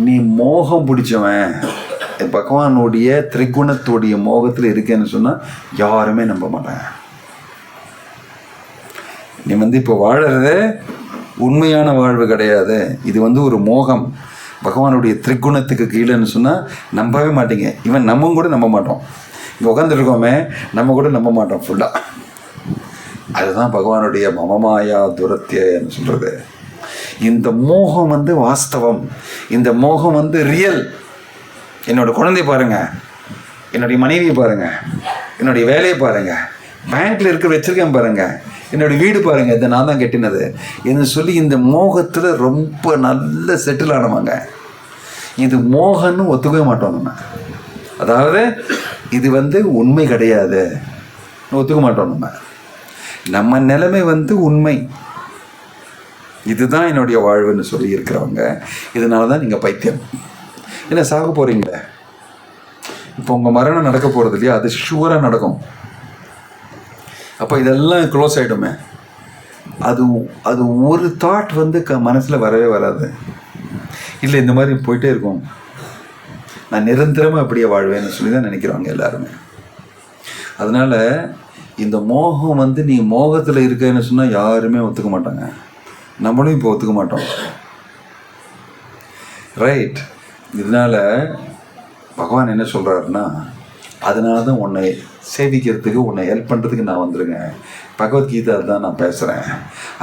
நீ மோகம் பிடிச்சவன், பகவானுடைய திரிகுணத்துடைய மோகத்தில் இருக்கேன்னு சொன்னால் யாருமே நம்ப மாட்டாங்க. நீ வந்து இப்போ வாழறது உண்மையான வாழ்வு கிடையாது, இது வந்து ஒரு மோகம், பகவானுடைய திரிகுணத்துக்கு கீழேன்னு சொன்னால் நம்பவே மாட்டீங்க. இவன் நம்ம கூட நம்ப மாட்டோம். இங்கே உட்காந்துருக்கோமே நம்ம கூட நம்ப மாட்டோம் ஃபுல்லாக. அதுதான் பகவானுடைய மமமாயா துரத்தியன்னு சொல்கிறது. இந்த மோகம் வந்து வாஸ்தவம், இந்த மோகம் வந்து ரியல். என்னோட குழந்தைய பாருங்கள், என்னுடைய மனைவியை பாருங்கள், என்னுடைய வேலையை பாருங்கள், பேங்க்கில் இருக்க வச்சுருக்கேன் பாருங்கள், என்னுடைய வீடு பாருங்கள், இதை நான் தான் கட்டினது என்று சொல்லி இந்த மோகத்தில் ரொம்ப நல்ல செட்டில் ஆனவங்க. இது மோகன்னு ஒத்துக்கவே மாட்டோம் நம்ம. அதாவது இது வந்து உண்மை கிடையாது ஒத்துக்க மாட்டோம் நம்ம. நம்ம நிலைமை வந்து உண்மை, இதுதான் என்னுடைய வாழ்வுன்னு சொல்லி இருக்கிறவங்க. இதனால தான் நீங்கள் பைத்தியம். என்ன சாக போகிறீங்களே, இப்போ உங்கள் மரணம் நடக்க போகிறது இல்லையா, அது ஷூராக நடக்கும். அப்போ இதெல்லாம் க்ளோஸ் ஆகிடுமே. அது ஒரு தாட் வந்து மனசில் வரவே வராது. இல்லை இந்த மாதிரி போயிட்டே இருக்கும், நான் நிரந்தரமாக அப்படியே வாழ்வேன்னு சொல்லி தான் நினைக்கிறவங்க எல்லாருமே. அதனால் இந்த மோகம் வந்து நீ மோகத்தில் இருக்கேன்னு சொன்னால் யாருமே ஒத்துக்க மாட்டாங்க, நம்மளும் இப்போ ஒத்துக்க மாட்டோம். ரைட். இதனால் பகவான் என்ன சொல்கிறாருன்னா, அதனால தான் உன்னை சேவிக்கிறதுக்கு, உன்னை ஹெல்ப் பண்ணுறதுக்கு நான் வந்துருங்க. பகவத்கீதை அதுதான் நான் பேசுகிறேன்.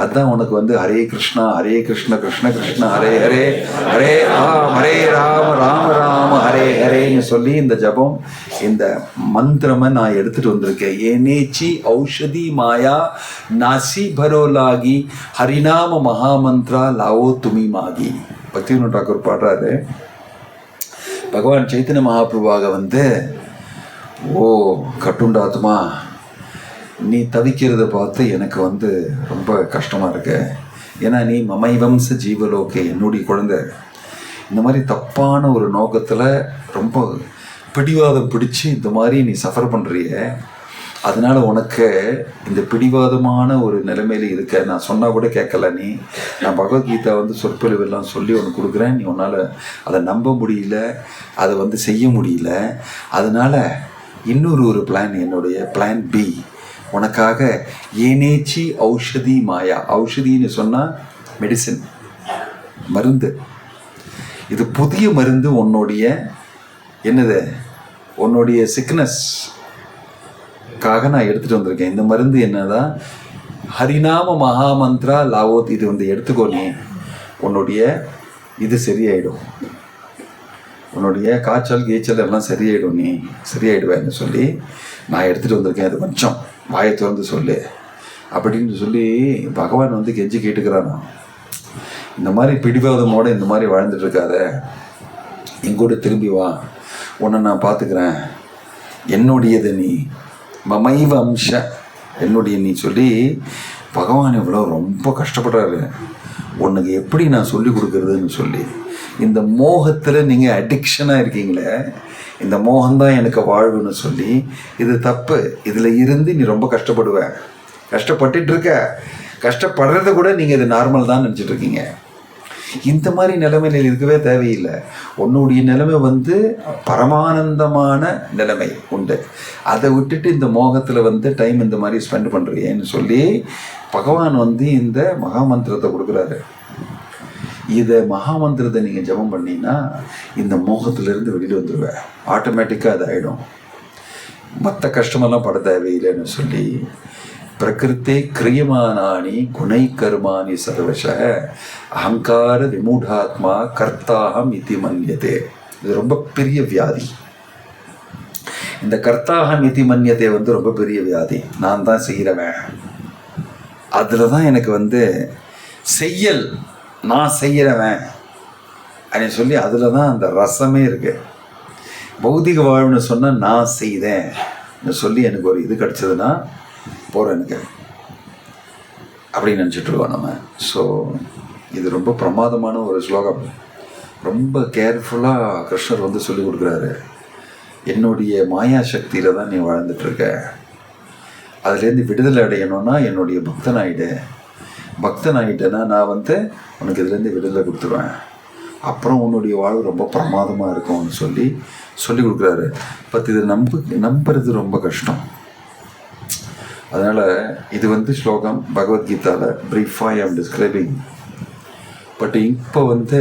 அதுதான் உனக்கு வந்து ஹரே கிருஷ்ணா ஹரே கிருஷ்ண கிருஷ்ண கிருஷ்ண ஹரே ஹரே ஹரே ராம ராம ராம ஹரே ஹரேன்னு சொல்லி இந்த ஜபம், இந்த மந்திரமை நான் எடுத்துகிட்டு வந்திருக்கேன். ஏனேச்சி ஔஷதி மாயா நாசி பரோலாகி ஹரிநாம மகாமந்திரா லாவோ துமி மாகி. பக்திவினோத் டாக்கூர் பாடுறாரு, பகவான் சைத்தன்ய மகாபிரபாக வந்து, ஓ கட்டுண்டாத்மா, நீ தவிக்கிறத பார்த்து எனக்கு வந்து ரொம்ப கஷ்டமாக இருக்கு. ஏன்னா நீ மமைவம்ச ஜீவலோகே, என்னுடைய குழந்தை, இந்த மாதிரி தப்பான ஒரு நோக்கத்தில் ரொம்ப பிடிவாதம் பிடிச்சி இந்த மாதிரி நீ சஃபர் பண்ணுறிய. அதனால் உனக்கு இந்த பிடிவாதமான ஒரு நிலைமையில் இருக்க, நான் சொன்னால் கூட கேட்கல நீ. நான் பகவத்கீதா வந்து சொற்பொழிவெல்லாம் சொல்லி உனக்கு கொடுக்குறேன், நீ உன்னால் அதை நம்ப முடியல, அதை வந்து செய்ய முடியல. அதனால் இன்னொரு பிளான், என்னுடைய பிளான் பி உனக்காக. ஏனேச்சி ஔஷதி மாயா, ஔஷதின்னு சொன்னால் மெடிசன், மருந்து. இது புதிய மருந்து, உன்னுடைய என்னது, உன்னுடைய சிக்னஸ்க்காக நான் எடுத்துகிட்டு வந்திருக்கேன். இந்த மருந்து என்னதான், ஹரிநாம மகாமந்திரா லாவோத், இது வந்து எடுத்துக்கோ, நீ உன்னுடைய இது சரியாயிடும், உன்னுடைய காய்ச்சல் கீச்சல் எல்லாம் சரியாயிடும், நீ சரியாயிடுவேன்னு சொல்லி நான் எடுத்துகிட்டு வந்திருக்கேன், அது கொஞ்சம் வாயை திறந்து சொல்லு அப்படின்னு சொல்லி பகவான் வந்து கெஞ்சி கேட்டுக்கிறானா. இந்த மாதிரி பிடிவாதமோடு இந்த மாதிரி வாழ்ந்துட்டு இருக்காத, எங்கூட திரும்பி வா, உன்னை நான் பார்த்துக்கிறேன், என்னுடையது நீ, மமைவ அம்ச, என்னுடைய நீ சொல்லி பகவான் இவ்வளோ ரொம்ப கஷ்டப்படுறாரு. உனக்கு எப்படி நான் சொல்லி கொடுக்குறதுன்னு சொல்லி இந்த மோகத்தில் நீங்கள் அடிக்ஷனாக இருக்கீங்களே, இந்த மோகம்தான் எனக்கு வாழ்வுன்னு சொல்லி இது தப்பு, இதில் இருந்து நீ ரொம்ப கஷ்டப்படுவ, கஷ்டப்பட்டுட்டு இருக்க, கஷ்டப்படுறத கூட நீங்கள் இது நார்மல் தான் நினச்சிட்டு இருக்கீங்க. இந்த மாதிரி நிலைமையில இருக்கவே தேவையில்லை. உன்னுடைய நிலைமை வந்து பரமானந்தமான நிலைமை உண்டு. அதை விட்டுட்டு இந்த மோகத்தில் வந்து டைம் இந்த மாதிரி ஸ்பெண்ட் பண்ணுறியேன்னு சொல்லி பகவான் வந்து இந்த மகாமந்திரத்தை கொடுக்குறாரு. இதை மகாமந்திரத்தை நீங்கள் ஜபம் பண்ணிங்கன்னா இந்த மோகத்திலேருந்து வெளியில் வந்துடுவேன், ஆட்டோமேட்டிக்காக அது ஆகிடும், மற்ற கஷ்டமெல்லாம் பட தேவையில்லைன்னு சொல்லி பிரகிருத்தே கிரியமானானி குணை கர்மானி சர்வச அகங்கார விமூடாத்மா கர்த்தாகம் இதி மன்யதே. இது ரொம்ப பெரிய வியாதி. இந்த கர்த்தாகம் இதி மன்யதே வந்து ரொம்ப பெரிய வியாதி. நான் தான் செய்கிறவன், அதில் தான் எனக்கு வந்து செய்யல், நான் செய்கிறவன் அப்படின்னு சொல்லி அதில் தான் அந்த ரசமே இருக்குது. பௌதிக வாழ்வுன்னு சொன்னால் நான் செய்தேன்னு சொல்லி எனக்கு ஒரு இது கிடச்சதுன்னா போகிறேன் எனக்கு அப்படின்னு நினச்சிட்ருக்கோம் நம்ம. ஸோ இது ரொம்ப பிரமாதமான ஒரு ஸ்லோகம். ரொம்ப கேர்ஃபுல்லாக கிருஷ்ணர் வந்து சொல்லி கொடுக்குறாரு. என்னுடைய மாயா சக்தியில் தான் நீ வாழ்ந்துட்டுருக்க, அதுலேருந்து விடுதலை அடையணும்னா என்னுடைய பக்தன் ஆகிடு, பக்தன் ஆகிட்டேன்னா நான் வந்து உனக்கு இதுலேருந்து விடுதலை கொடுத்துருவேன், அப்புறம் உன்னுடைய வாழ்வு ரொம்ப பிரமாதமாக இருக்கும்னு சொல்லி கொடுக்குறாரு. பட் இது நம்புறது ரொம்ப கஷ்டம். அதனால் இது வந்து ஸ்லோகம் பகவத்கீதாவில் ப்ரீஃபாக ஐ எம் டிஸ்கிரைபிங். பட் இப்போ வந்து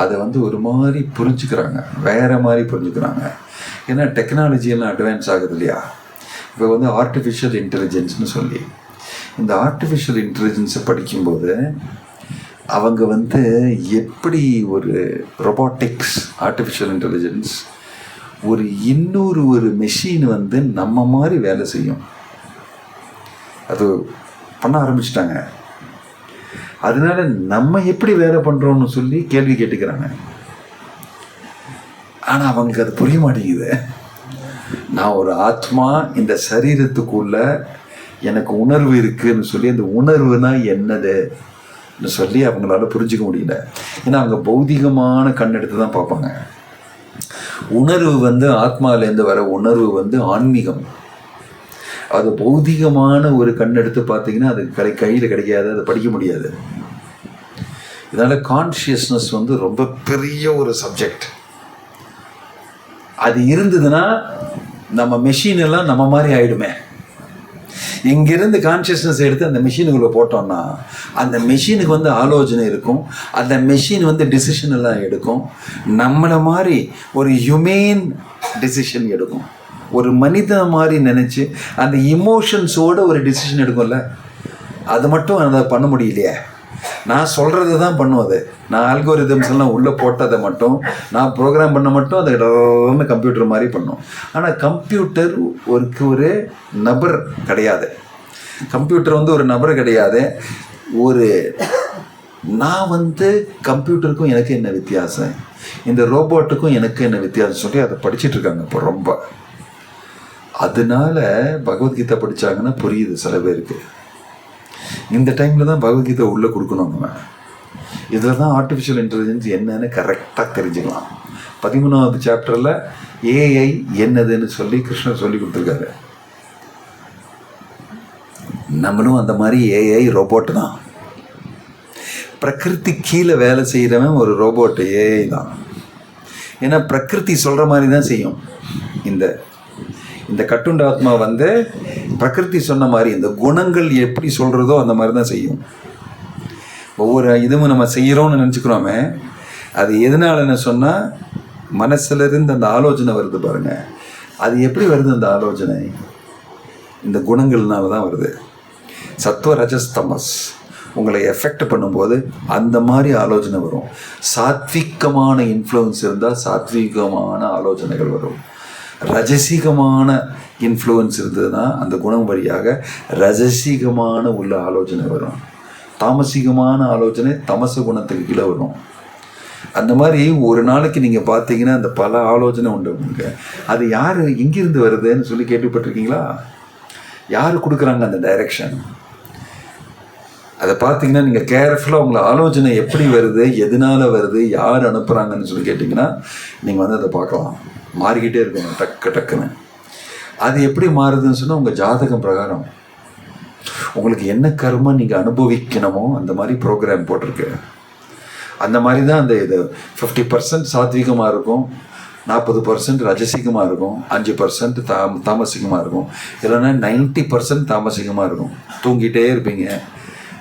அதை வந்து ஒரு மாதிரி புரிஞ்சுக்கிறாங்க, வேறு மாதிரி புரிஞ்சுக்கிறாங்க. ஏன்னா டெக்னாலஜியெல்லாம் அட்வான்ஸ் ஆகுது இல்லையா. இப்போ வந்து ஆர்டிஃபிஷியல் இன்டெலிஜென்ஸ்னு சொல்லி இந்த ஆர்டிஃபிஷியல் இன்டெலிஜென்ஸை படிக்கும்போது அவங்க வந்து எப்படி ஒரு ரொபாட்டிக்ஸ் ஆர்டிஃபிஷியல் இன்டெலிஜென்ஸ் ஒரு மெஷின் வந்து நம்ம மாதிரி வேலை செய்யும், அது பண்ண ஆரம்பிச்சிட்டாங்க. அதனால நம்ம எப்படி வேலை பண்ணுறோம்னு சொல்லி கேள்வி கேட்டுக்கிறாங்க. ஆனால் அவங்க அது புரிய மாட்டேங்குது. நான் ஒரு ஆத்மா, இந்த சரீரத்துக்குள்ள எனக்கு உணர்வு இருக்குன்னு சொல்லி அந்த உணர்வுனா என்னதுன்னு சொல்லி அவங்களால புரிஞ்சிக்க முடியல. ஏன்னா அவங்க பௌதிகமான கண் எடுத்து தான் பார்ப்பாங்க. உணர்வு வந்து ஆத்மாவிலேருந்து வர உணர்வு வந்து ஆன்மீகம். அது பௌதிகமான ஒரு கண் எடுத்து பார்த்தீங்கன்னா அது கையில் கிடைக்காது, அதை படிக்க முடியாது. இதனால் கான்ஷியஸ்னஸ் வந்து ரொம்ப பெரிய ஒரு சப்ஜெக்ட். அது இருந்ததுன்னா நம்ம மெஷின் எல்லாம் நம்ம மாதிரி ஆகிடுமே. இங்கிருந்து கான்ஷியஸ்னஸ் எடுத்து அந்த மெஷினுக்குள்ளே போட்டோம்னா அந்த மெஷினுக்கு வந்து ஆலோசனை இருக்கும், அந்த மெஷின் வந்து டிசிஷன் எல்லாம் எடுக்கும், நம்மளை மாதிரி ஒரு ஹியூமேன் டிசிஷன் எடுக்கும், ஒரு மனிதன் மாதிரி நினச்சி அந்த இமோஷன்ஸோடு ஒரு டிசிஷன் எடுக்கும்ல. அது மட்டும் அதை பண்ண முடியலையே. நான் சொல்கிறது தான் பண்ணும் அது. நான் ஆல்கோரிதம்ஸ் எல்லாம் உள்ளே போட்டதை மட்டும் நான் ப்ரோக்ராம் பண்ண மட்டும் அதை இடம்னு கம்ப்யூட்டர் மாதிரி பண்ணும். ஆனால் கம்ப்யூட்டர் ஒரு நபர் கிடையாது. கம்ப்யூட்டர் வந்து ஒரு நபர் கிடையாது. நான் வந்து கம்ப்யூட்டருக்கும் எனக்கு என்ன வித்தியாசம், இந்த ரோபோட்டுக்கும் எனக்கு என்ன வித்தியாசம் சொல்லி அதை படிச்சுட்டு இருக்காங்க இப்போ ரொம்ப. அதனால பகவத்கீதை படித்தாங்கன்னா புரியுது சில பேருக்கு. இந்த டைமில் தான் பகவத்கீதை உள்ளே கொடுக்கணும். நம்ம இதில் தான் ஆர்டிஃபிஷியல் இன்டெலிஜென்ஸ் என்னன்னு கரெக்டாக தெரிஞ்சுக்கலாம். 13வது சாப்டரில் ஏஐ என்னதுன்னு சொல்லி கிருஷ்ணர் சொல்லி கொடுத்துருக்காரு. நம்மளும் அந்த மாதிரி ஏஐ ரோபோட்டு தான். பிரகிருதி கீழே வேலை செய்கிறவன் ஒரு ரோபோட்டு, ஏஐ தான். ஏன்னா பிரகிருதி சொல்கிற மாதிரி தான் செய்யும். இந்த கட்டுண்ட ஆத்மா வந்து பிரகிருதி சொன்ன மாதிரி இந்த குணங்கள் எப்படி சொல்கிறதோ அந்த மாதிரி தான் செய்யும். ஒவ்வொரு இதுவும் நம்ம செய்கிறோம்னு நினச்சிக்கிறோமே, அது எதனாலன்னு சொன்னால் மனசுலேருந்து அந்த ஆலோசனை வருது பாருங்கள். அது எப்படி வருது அந்த ஆலோசனை? இந்த குணங்கள்னால தான் வருது. சத்துவ ரஜஸ் தமஸ் உங்களை எஃபெக்ட் பண்ணும்போது அந்த மாதிரி ஆலோசனை வரும். சாத்விகமான இன்ஃப்ளூயன்ஸ் இருந்தால் சாத்விகமான ஆலோசனைகள் வரும். ரஜசிகமான இன்ஃப்ளூயன்ஸ் இருந்ததுன்னா அந்த குணம் வழியாக ரஜசிகமான உள்ள ஆலோசனை வரும். தாமசிகமான ஆலோசனை தமச குணத்துக்கு கீழே வரும். அந்த மாதிரி ஒரு நாளைக்கு நீங்கள் பார்த்தீங்கன்னா அந்த பல ஆலோசனை உண்டு உங்களுக்கு. அது யார் எங்கிருந்து வருதுன்னு சொல்லி கேள்விப்பட்டிருக்கீங்களா? யார் கொடுக்குறாங்க அந்த டைரக்ஷன்? அதை பார்த்தீங்கன்னா நீங்கள் கேர்ஃபுல்லாக உங்களை ஆலோசனை எப்படி வருது, எதனால வருது, யார் அனுப்புகிறாங்கன்னு சொல்லி கேட்டிங்கன்னா நீங்கள் வந்து அதை பார்க்கலாம். மாறிக்கிட்டே இருக்கணும் டக்கு டக்குன்னு. அது எப்படி மாறுதுன்னு சொன்னால் உங்கள் ஜாதகம் பிரகாரம் உங்களுக்கு என்ன கர்மம் நீங்கள் அனுபவிக்கணுமோ அந்த மாதிரி ப்ரோக்ராம் போட்டிருக்கு. அந்த மாதிரி தான் அந்த இது 50% சாத்விகமாக இருக்கும், 40% ரஜசிகமாக இருக்கும், 5% தாமசிகமாக இருக்கும், இல்லைன்னா 90% தாமசிகமாக இருக்கும். தூங்கிட்டே இருப்பீங்க,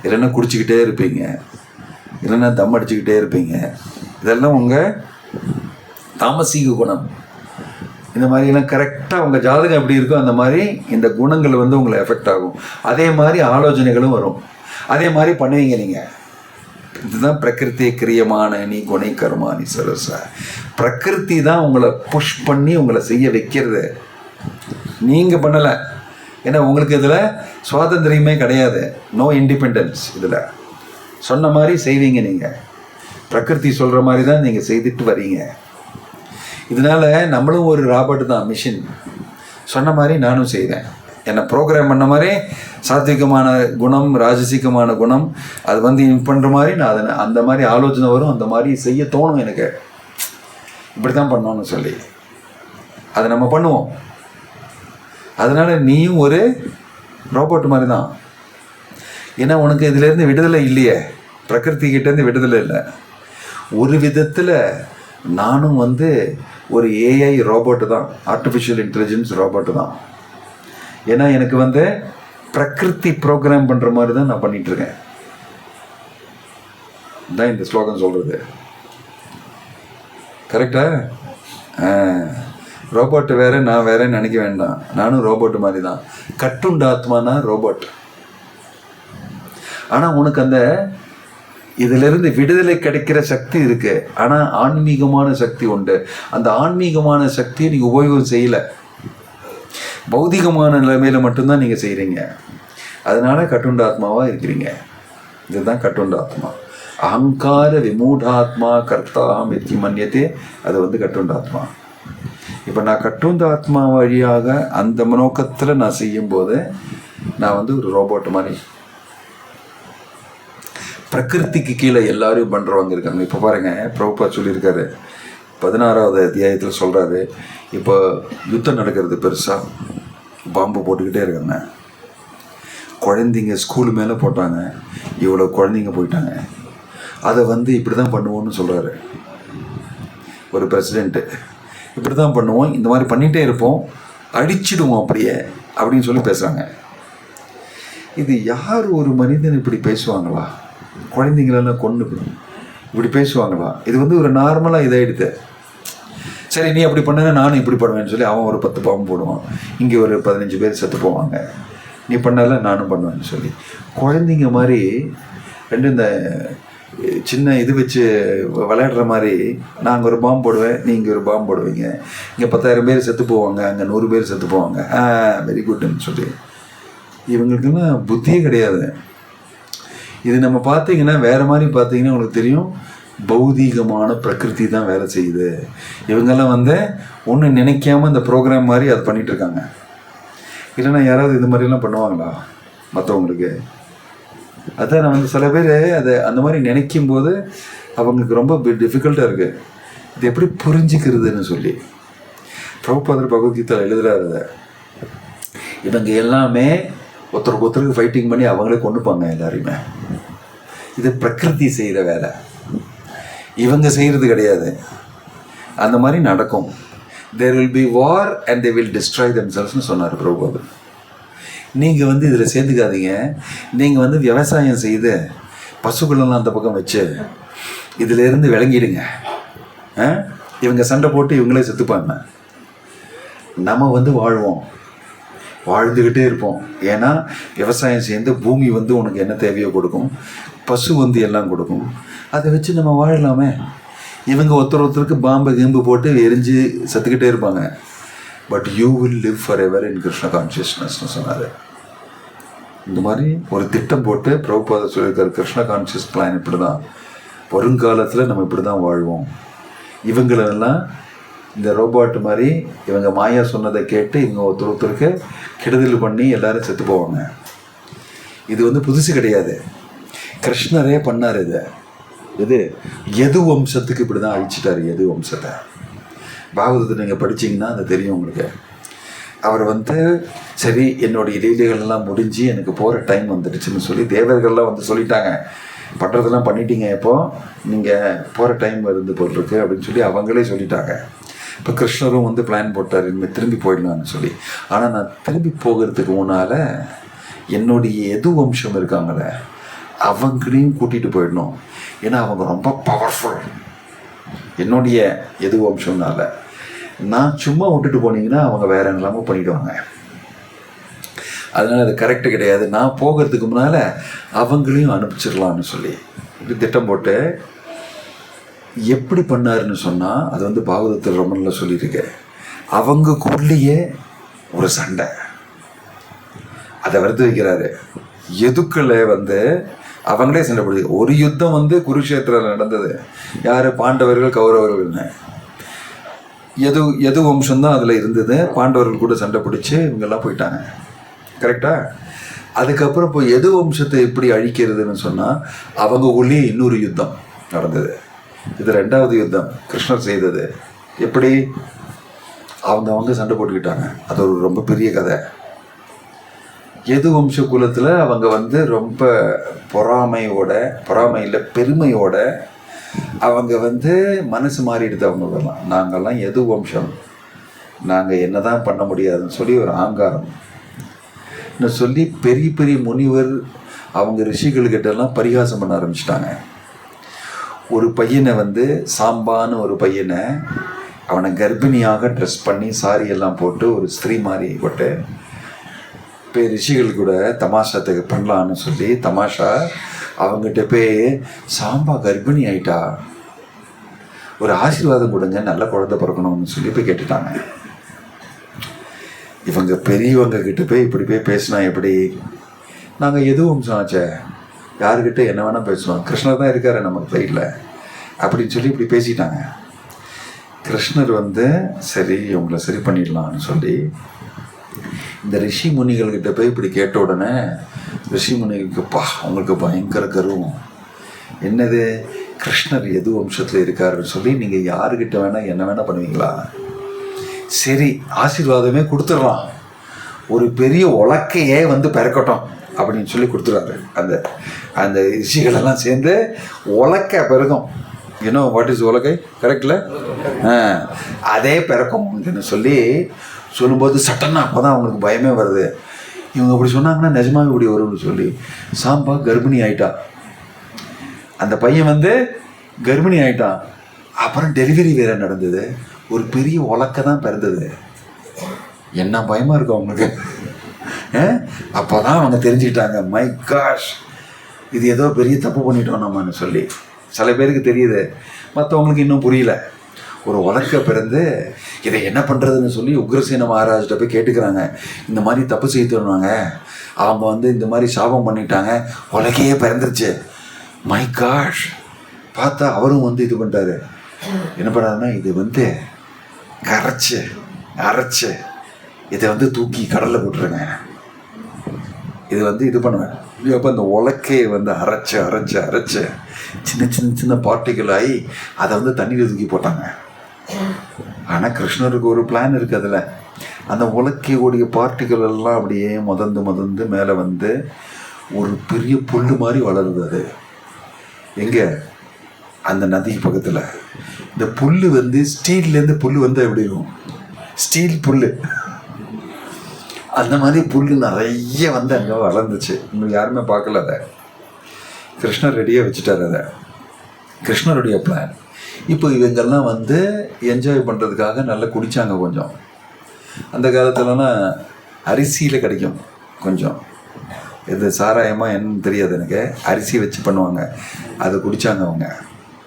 இல்லைன்னா குடிச்சிக்கிட்டே இருப்பீங்க, இல்லைன்னா தம் அடிச்சுக்கிட்டே இருப்பீங்க. இதெல்லாம் உங்கள் தாமசிக குணம். இந்த மாதிரிலாம் கரெக்டாக உங்கள் ஜாதகம் எப்படி இருக்கோ அந்த மாதிரி இந்த குணங்கள் வந்து உங்களை எஃபெக்ட் ஆகும். அதே மாதிரி ஆலோசனைகளும் வரும். அதே மாதிரி பண்ணுவீங்க நீங்கள். இதுதான் பிரகிருதி கிரியமான நீ குணை கர்மானி சரச. பிரகிருதி தான் உங்களை புஷ் பண்ணி உங்களை செய்ய வைக்கிறது. நீங்கள் பண்ணலை. ஏன்னா உங்களுக்கு இதில் சுவாதந்திரியமே கிடையாது. No independence. இதில் சொன்ன மாதிரி செய்வீங்க. நீங்கள் பிரகிருதி சொல்கிற மாதிரி தான் நீங்கள் செய்துட்டு வரீங்க. இதனால் நம்மளும் ஒரு ராபர்ட் தான், மிஷின். சொன்ன மாதிரி நானும் செய்வேன். என்னை ப்ரோக்ராம் பண்ண மாதிரி சாத்விகமான குணம், ராஜசிகமான குணம் அது வந்து பண்ணுற மாதிரி நான் அதை அந்த மாதிரி ஆலோசனை வரும். அந்த மாதிரி செய்ய தோணும் எனக்கு, இப்படி தான் பண்ணோன்னு சொல்லி. அதை நம்ம பண்ணுவோம். அதனால் நீயும் ஒரு ரோபோட் மாதிரி தான். ஏன்னா உனக்கு இதிலேருந்து விடுதலை இல்லையே, பிரகிருதிக்கிட்டேருந்து விடுதலை இல்லை. ஒரு விதத்தில் நானும் வந்து ஒரு ஏஐ ரோபோட்டு தான், ஆர்டிஃபிஷியல் இன்டெலிஜென்ஸ் ரோபோட்டு தான். ஏன்னா எனக்கு வந்து பிரகிருதி ப்ரோக்ராம் பண்ணுற மாதிரி தான் நான் பண்ணிகிட்ருக்கேன். தான் இந்த ஸ்லோகம் சொல்கிறது கரெக்டா? ரோபோட்டு வேறு, நான் வேறேன்னு நினைக்க வேண்டாம். நானும் ரோபோட்டு மாதிரி தான். கட்டுண்ட ஆத்மானா ரோபோட். ஆனால் உனக்கு அந்த இதிலிருந்து விடுதலை கிடைக்கிற சக்தி இருக்குது. ஆனால் ஆன்மீகமான சக்தி உண்டு. அந்த ஆன்மீகமான சக்தியை நீங்கள் உபயோகம் செய்யலை. பௌதிகமான நிலைமையில் மட்டும்தான் நீங்கள் செய்கிறீங்க. அதனால் கட்டுண்டாத்மாவாக இருக்கிறீங்க. இதுதான் கட்டுண்டாத்மா. அகங்கார விமூடாத்மா கர்த்தாம் எத்தி மன்னியத்தே, அது வந்து கட்டுண்டாத்மா. இப்போ நான் கட்டுண்டாத்மா வழியாக அந்த நோக்கத்தில் நான் செய்யும்போது நான் வந்து ஒரு ரோபோட் மாதிரி. பிரகிருதிக்கு கீழே எல்லாரும் பண்ணுறவங்க இருக்காங்க. இப்போ பாருங்கள், பிரபுபா சொல்லியிருக்காரு 16வது அத்தியாயத்தில் சொல்கிறாரு. இப்போ யுத்தம் நடக்கிறது பெருசாக, பாம்பு போட்டுக்கிட்டே இருக்காங்க. குழந்தைங்க ஸ்கூலு மேலே போட்டாங்க, இவ்வளோ குழந்தைங்க போயிட்டாங்க. அதை வந்து இப்படி தான் பண்ணுவோன்னு சொல்கிறாரு ஒரு பிரசிடெண்ட்டு. இப்படி தான் பண்ணுவோம், இந்த மாதிரி பண்ணிகிட்டே இருப்போம், அடிச்சிடுவோம் அப்படியே அப்படின்னு சொல்லி பேசுகிறாங்க. இது யார் ஒரு மனிதன் இப்படி பேசுவாங்களா? குழந்தைங்களெல்லாம் கொண்டு இப்படி பேசுவாங்களா? இது வந்து ஒரு நார்மலாக இதாகிடுது. சரி, நீ அப்படி பண்ணுங்க, நானும் இப்படி பண்ணுவேன்னு சொல்லி அவன் ஒரு 10 பாம்பு போடுவான், இங்கே ஒரு 15 பேர் செத்து போவாங்க. நீ பண்ணல, நானும் பண்ணுவேன்னு சொல்லி குழந்தைங்க மாதிரி ரெண்டு இந்த சின்ன இது வச்சு விளையாடுற மாதிரி, நாங்கள் ஒரு பாம்பு போடுவேன், நீங்கள் ஒரு பாம்பு போடுவீங்க, இங்கே 10,000 பேர் செத்து போவாங்க, அங்கே 100 பேர் செத்து போவாங்க, வெரி குட்னு சொல்லி. இவங்களுக்குலாம் புத்தியே கிடையாது. இது நம்ம பார்த்தீங்கன்னா வேறு மாதிரி பார்த்தீங்கன்னா உங்களுக்கு தெரியும், பௌதீகமான பிரகிருதி தான் வேலை செய்யுது. இவங்கெல்லாம் வந்து ஒன்றும் நினைக்காம இந்த ப்ரோக்ராம் மாதிரி அதை பண்ணிகிட்ருக்காங்க. இல்லைன்னா யாராவது இது மாதிரிலாம் பண்ணுவாங்களா மற்றவங்களுக்கு? அதான் நான் வந்து சில பேர் அதை அந்த மாதிரி நினைக்கும் போது அவங்களுக்கு ரொம்ப டிஃபிகல்ட்டாக இருக்குது. இது எப்படி புரிஞ்சிக்கிறதுன்னு சொல்லி பிரபுபாதர் பகவத்கீதை எழுதுகிறாரு. அதை இவங்க எல்லாமே ஒருத்தருக்கு ஒருத்தருக்கு ஃபைட்டிங் பண்ணி அவங்களே கொண்டுப்பாங்க எல்லாரையுமே. இது பிரகிருதி செய்கிற வேலை, இவங்க செய்கிறது கிடையாது. அந்த மாதிரி நடக்கும். There will be war and they will destroy தெம்செல்ஸ்னு சொன்னார் பிரபுபாதர். நீங்கள் வந்து இதில் சேர்த்துக்காதீங்க. நீங்கள் வந்து விவசாயம் செய்து பசுக்களெல்லாம் அந்த பக்கம் வச்சு இதிலேருந்து விளங்கிடுங்க. இவங்க சண்டை போட்டு இவங்களே செத்துப்பாங்க, நம்ம வந்து வாழ்வோம். வாழ்ந்துக்கிட்டே இருப்போம். ஏன்னா விவசாயம் சேர்ந்து பூமி வந்து உனக்கு என்ன தேவையோ கொடுக்கும், பசு வந்து எல்லாம் கொடுக்கும். அதை வச்சு நம்ம வாழலாமே. இவங்க ஒருத்தருக்கு பாம்பை கீம்பு போட்டு எரிஞ்சு செத்துக்கிட்டே இருப்பாங்க. But you will live forever in Krishna கான்ஷியஸ்னஸ்னு சொன்னார். இந்த மாதிரி ஒரு திட்டம் போட்டு பிரபுபாதர் சொல்லியிருக்காரு, கிருஷ்ண கான்ஷியஸ் பிளான் இப்படி தான், வருங்காலத்தில் நம்ம இப்படி தான் வாழ்வோம். இவங்களெல்லாம் இந்த ரோபோட் மாதிரி இவங்க மாயா சொன்னதை கேட்டு இவங்க ஒருத்தருக்கு கெடுதல் பண்ணி எல்லாரும் செத்து போவாங்க. இது வந்து புதுசு கிடையாது, கிருஷ்ணரே பண்ணார். இது எது வம்சத்துக்கு இப்படி தான் அழிச்சிட்டாரு. எது வம்சத்தை பாகவதத்தை நீங்கள் படிச்சிங்கன்னா அது தெரியும் உங்களுக்கு. அவர் வந்து சரி என்னுடைய லீலைகள்லாம் முடிஞ்சு எனக்கு போகிற டைம் வந்துடுச்சுன்னு சொல்லி தேவர்கள்லாம் வந்து சொல்லிட்டாங்க, பண்ணுறதெல்லாம் பண்ணிட்டீங்க, இப்போது நீங்கள் போகிற டைம் இருந்து போட்டிருக்கு அப்படின்னு சொல்லி அவங்களே சொல்லிட்டாங்க. இப்போ கிருஷ்ணரும் வந்து பிளான் போட்டார், இனிமேல் திரும்பி போயிடலான்னு சொல்லி. ஆனால் நான் திரும்பி போகிறதுக்கு முன்னால் என்னுடைய எது வம்சம் இருக்காங்களே அவங்களையும் கூட்டிகிட்டு போயிடணும். ஏன்னா அவங்க ரொம்ப பவர்ஃபுல். என்னுடைய எது வம்சம்னால நான் சும்மா விட்டுட்டு போனீங்கன்னா அவங்க வேற எல்லாமும் பண்ணிவிடுவாங்க. அதனால் அது கரெக்டு கிடையாது. நான் போகிறதுக்கு முன்னால் அவங்களையும் அனுப்பிச்சிடலான்னு சொல்லி இப்படி திட்டம் போட்டு எப்படி பண்ணாருன்னு சொன்னால், அது வந்து பாகவதத்தில் ரொம்ப நல்லா சொல்லியிருக்கேன். அவங்களுக்குள்ளேயே ஒரு சண்டை, அதை வருது வைக்கிறாரு. எதுக்களை வந்து அவங்களே சண்டை போடுது. ஒரு யுத்தம் வந்து குருஷேத்திரம் நடந்தது. யார்? பாண்டவர்கள் கௌரவர்கள்னு. எது வம்சம்தான் அதில் இருந்தது. பாண்டவர்கள் கூட சண்டை பிடிச்சி இவங்கெல்லாம் போயிட்டாங்க. கரெக்டாக? அதுக்கப்புறம் இப்போ எது வம்சத்தை எப்படி அழிக்கிறதுன்னு சொன்னால் அவங்க உள்ளே இன்னொரு யுத்தம் நடந்தது. இது 2வது யுத்தம் கிருஷ்ணர் செய்தது. எப்படி? அவங்க சண்டை போட்டுக்கிட்டாங்க. அது ஒரு ரொம்ப பெரிய கதை. எது வம்ச குலத்தில் அவங்க வந்து ரொம்ப பொறாமையில் பெருமையோட அவங்க வந்து மனசு மாறிடுது. அவங்களெல்லாம் நாங்கள்லாம் எது வம்சம், நாங்கள் என்ன தான் பண்ண முடியாதுன்னு சொல்லி ஒரு ஆங்காரம் சொல்லி பெரிய பெரிய முனிவர் அவங்க ரிஷிகள்கிட்டெல்லாம் பரிகாசம் பண்ண ஆரம்பிச்சிட்டாங்க. ஒரு பையனை வந்து சாம்பான்னு ஒரு பையனை அவனை கர்ப்பிணியாக ட்ரெஸ் பண்ணி சாரி எல்லாம் போட்டு ஒரு ஸ்திரீ மாதிரி போட்டு இப்போ ரிஷிகள் கூட தமாஷாத்துக்கு பண்ணலான்னு சொல்லி தமாஷா அவங்ககிட்ட போய் சாம்பா கர்ப்பிணி ஆயிட்டா, ஒரு ஆசீர்வாதம் கொடுங்க, நல்ல குழந்தை பிறக்கணும்னு சொல்லி போய் கேட்டுட்டாங்க. இவங்க பெரியவங்க கிட்ட போய் இப்படி போய் பேசினா எப்படி? நாங்கள் எது வம்சம் ஆச்சே, யாருக்கிட்ட என்ன வேணால் பேசுவோம், கிருஷ்ணர் தான் இருக்காரு நம்ம சைடில் அப்படின்னு சொல்லி இப்படி பேசிட்டாங்க. கிருஷ்ணர் வந்து சரி இவங்களை சரி பண்ணிடலான்னு சொல்லி இந்த ரிஷி முனிகள்கிட்ட போய் இப்படி கேட்ட உடனே ரிஷி முனிகளுக்குப்பா அவங்களுக்கு பயங்கர கர்வம். என்னது, கிருஷ்ணர் எது வம்சத்தில் இருக்காருன்னு சொல்லி நீங்கள் யாருக்கிட்ட வேணால் என்ன வேணால் பண்ணுவீங்களா? சரி ஆசீர்வாதமே கொடுத்துடலாம், ஒரு பெரிய உலக்கையே வந்து பிறக்கட்டும் அப்படின்னு சொல்லி கொடுத்துறாரு. அந்த ரிஷிகளெல்லாம் சேர்ந்து உலக்கை பிறக்கும். யூனோ வாட் இஸ் உலக்கை? கரெக்டில் அதே பிறக்கும்னு சொல்லி சொல்லும்போது சட்டன்னா அப்போ தான் அவங்களுக்கு பயமே வருது. இவங்க அப்படி சொன்னாங்கன்னா நிஜமாவே இப்படி வரும்னு சொல்லி சாம்பா கர்ப்பிணி ஆயிட்டா. அந்த பையன் வந்து கர்ப்பிணி ஆயிட்டான். அப்புறம் டெலிவரி வேறு நடந்தது. ஒரு பெரிய உலக்கை தான் பிறந்தது. என்ன பயமாக இருக்கும் அவங்களுக்கு. அப்போ தான் அவங்க தெரிஞ்சுக்கிட்டாங்க, மை காஷ் இது ஏதோ பெரிய தப்பு பண்ணிட்டோம் நம்மன்னு சொல்லி. சில பேருக்கு தெரியுது, மற்றவங்களுக்கு இன்னும் புரியல. ஒரு உலக்க பிறந்து இதை என்ன பண்ணுறதுன்னு சொல்லி உக்ரசேன மகாராஜ்கிட்ட போய் கேட்டுக்கிறாங்க. இந்த மாதிரி தப்பு செய்துனாங்க, அவங்க வந்து இந்த மாதிரி சாபம் பண்ணிட்டாங்க, உலக்கையே பிறந்துருச்சு. மை காஷ் பார்த்தா அவரும் வந்து இது பண்ணிட்டாரு. என்ன பண்ணாருன்னா இது வந்து அரைச்சு இதை வந்து தூக்கி கடலில் போட்டுருங்க, இது வந்து இது பண்ணுவேன். அப்போ அந்த உலக்கையை வந்து அரைச்சு சின்ன பார்ட்டிகள் ஆகி அதை வந்து தண்ணியில் தூக்கி போட்டாங்க. ஆனால் கிருஷ்ணருக்கு ஒரு பிளான் இருக்குது. அதில் அந்த உலக்கையோடைய பார்ட்டிகள் எல்லாம் அப்படியே மதந்து மேலே வந்து ஒரு பெரிய புல் மாதிரி வளருது. அது எங்கே? அந்த நதி பக்கத்தில். இந்த புல் வந்து ஸ்டீல்லேருந்து புல் வந்து எப்படி இருக்கும்? ஸ்டீல் புல். அந்த மாதிரி புல் நிறைய வந்து அங்கே வளர்ந்துச்சு. உங்களுக்கு யாருமே பார்க்கல. அதை கிருஷ்ணர் ரெடியாக வச்சுட்டார். அதை கிருஷ்ணருடைய பிளான். இப்போ இவங்கெல்லாம் வந்து என்ஜாய் பண்ணுறதுக்காக நல்லா குடித்தாங்க கொஞ்சம். அந்த காலத்துலலாம் அரிசியில் கிடைக்கும் கொஞ்சம், இது சாராயமா என்னன்னு தெரியாது எனக்கு, அரிசி வச்சு பண்ணுவாங்க. அதை குடித்தாங்க அவங்க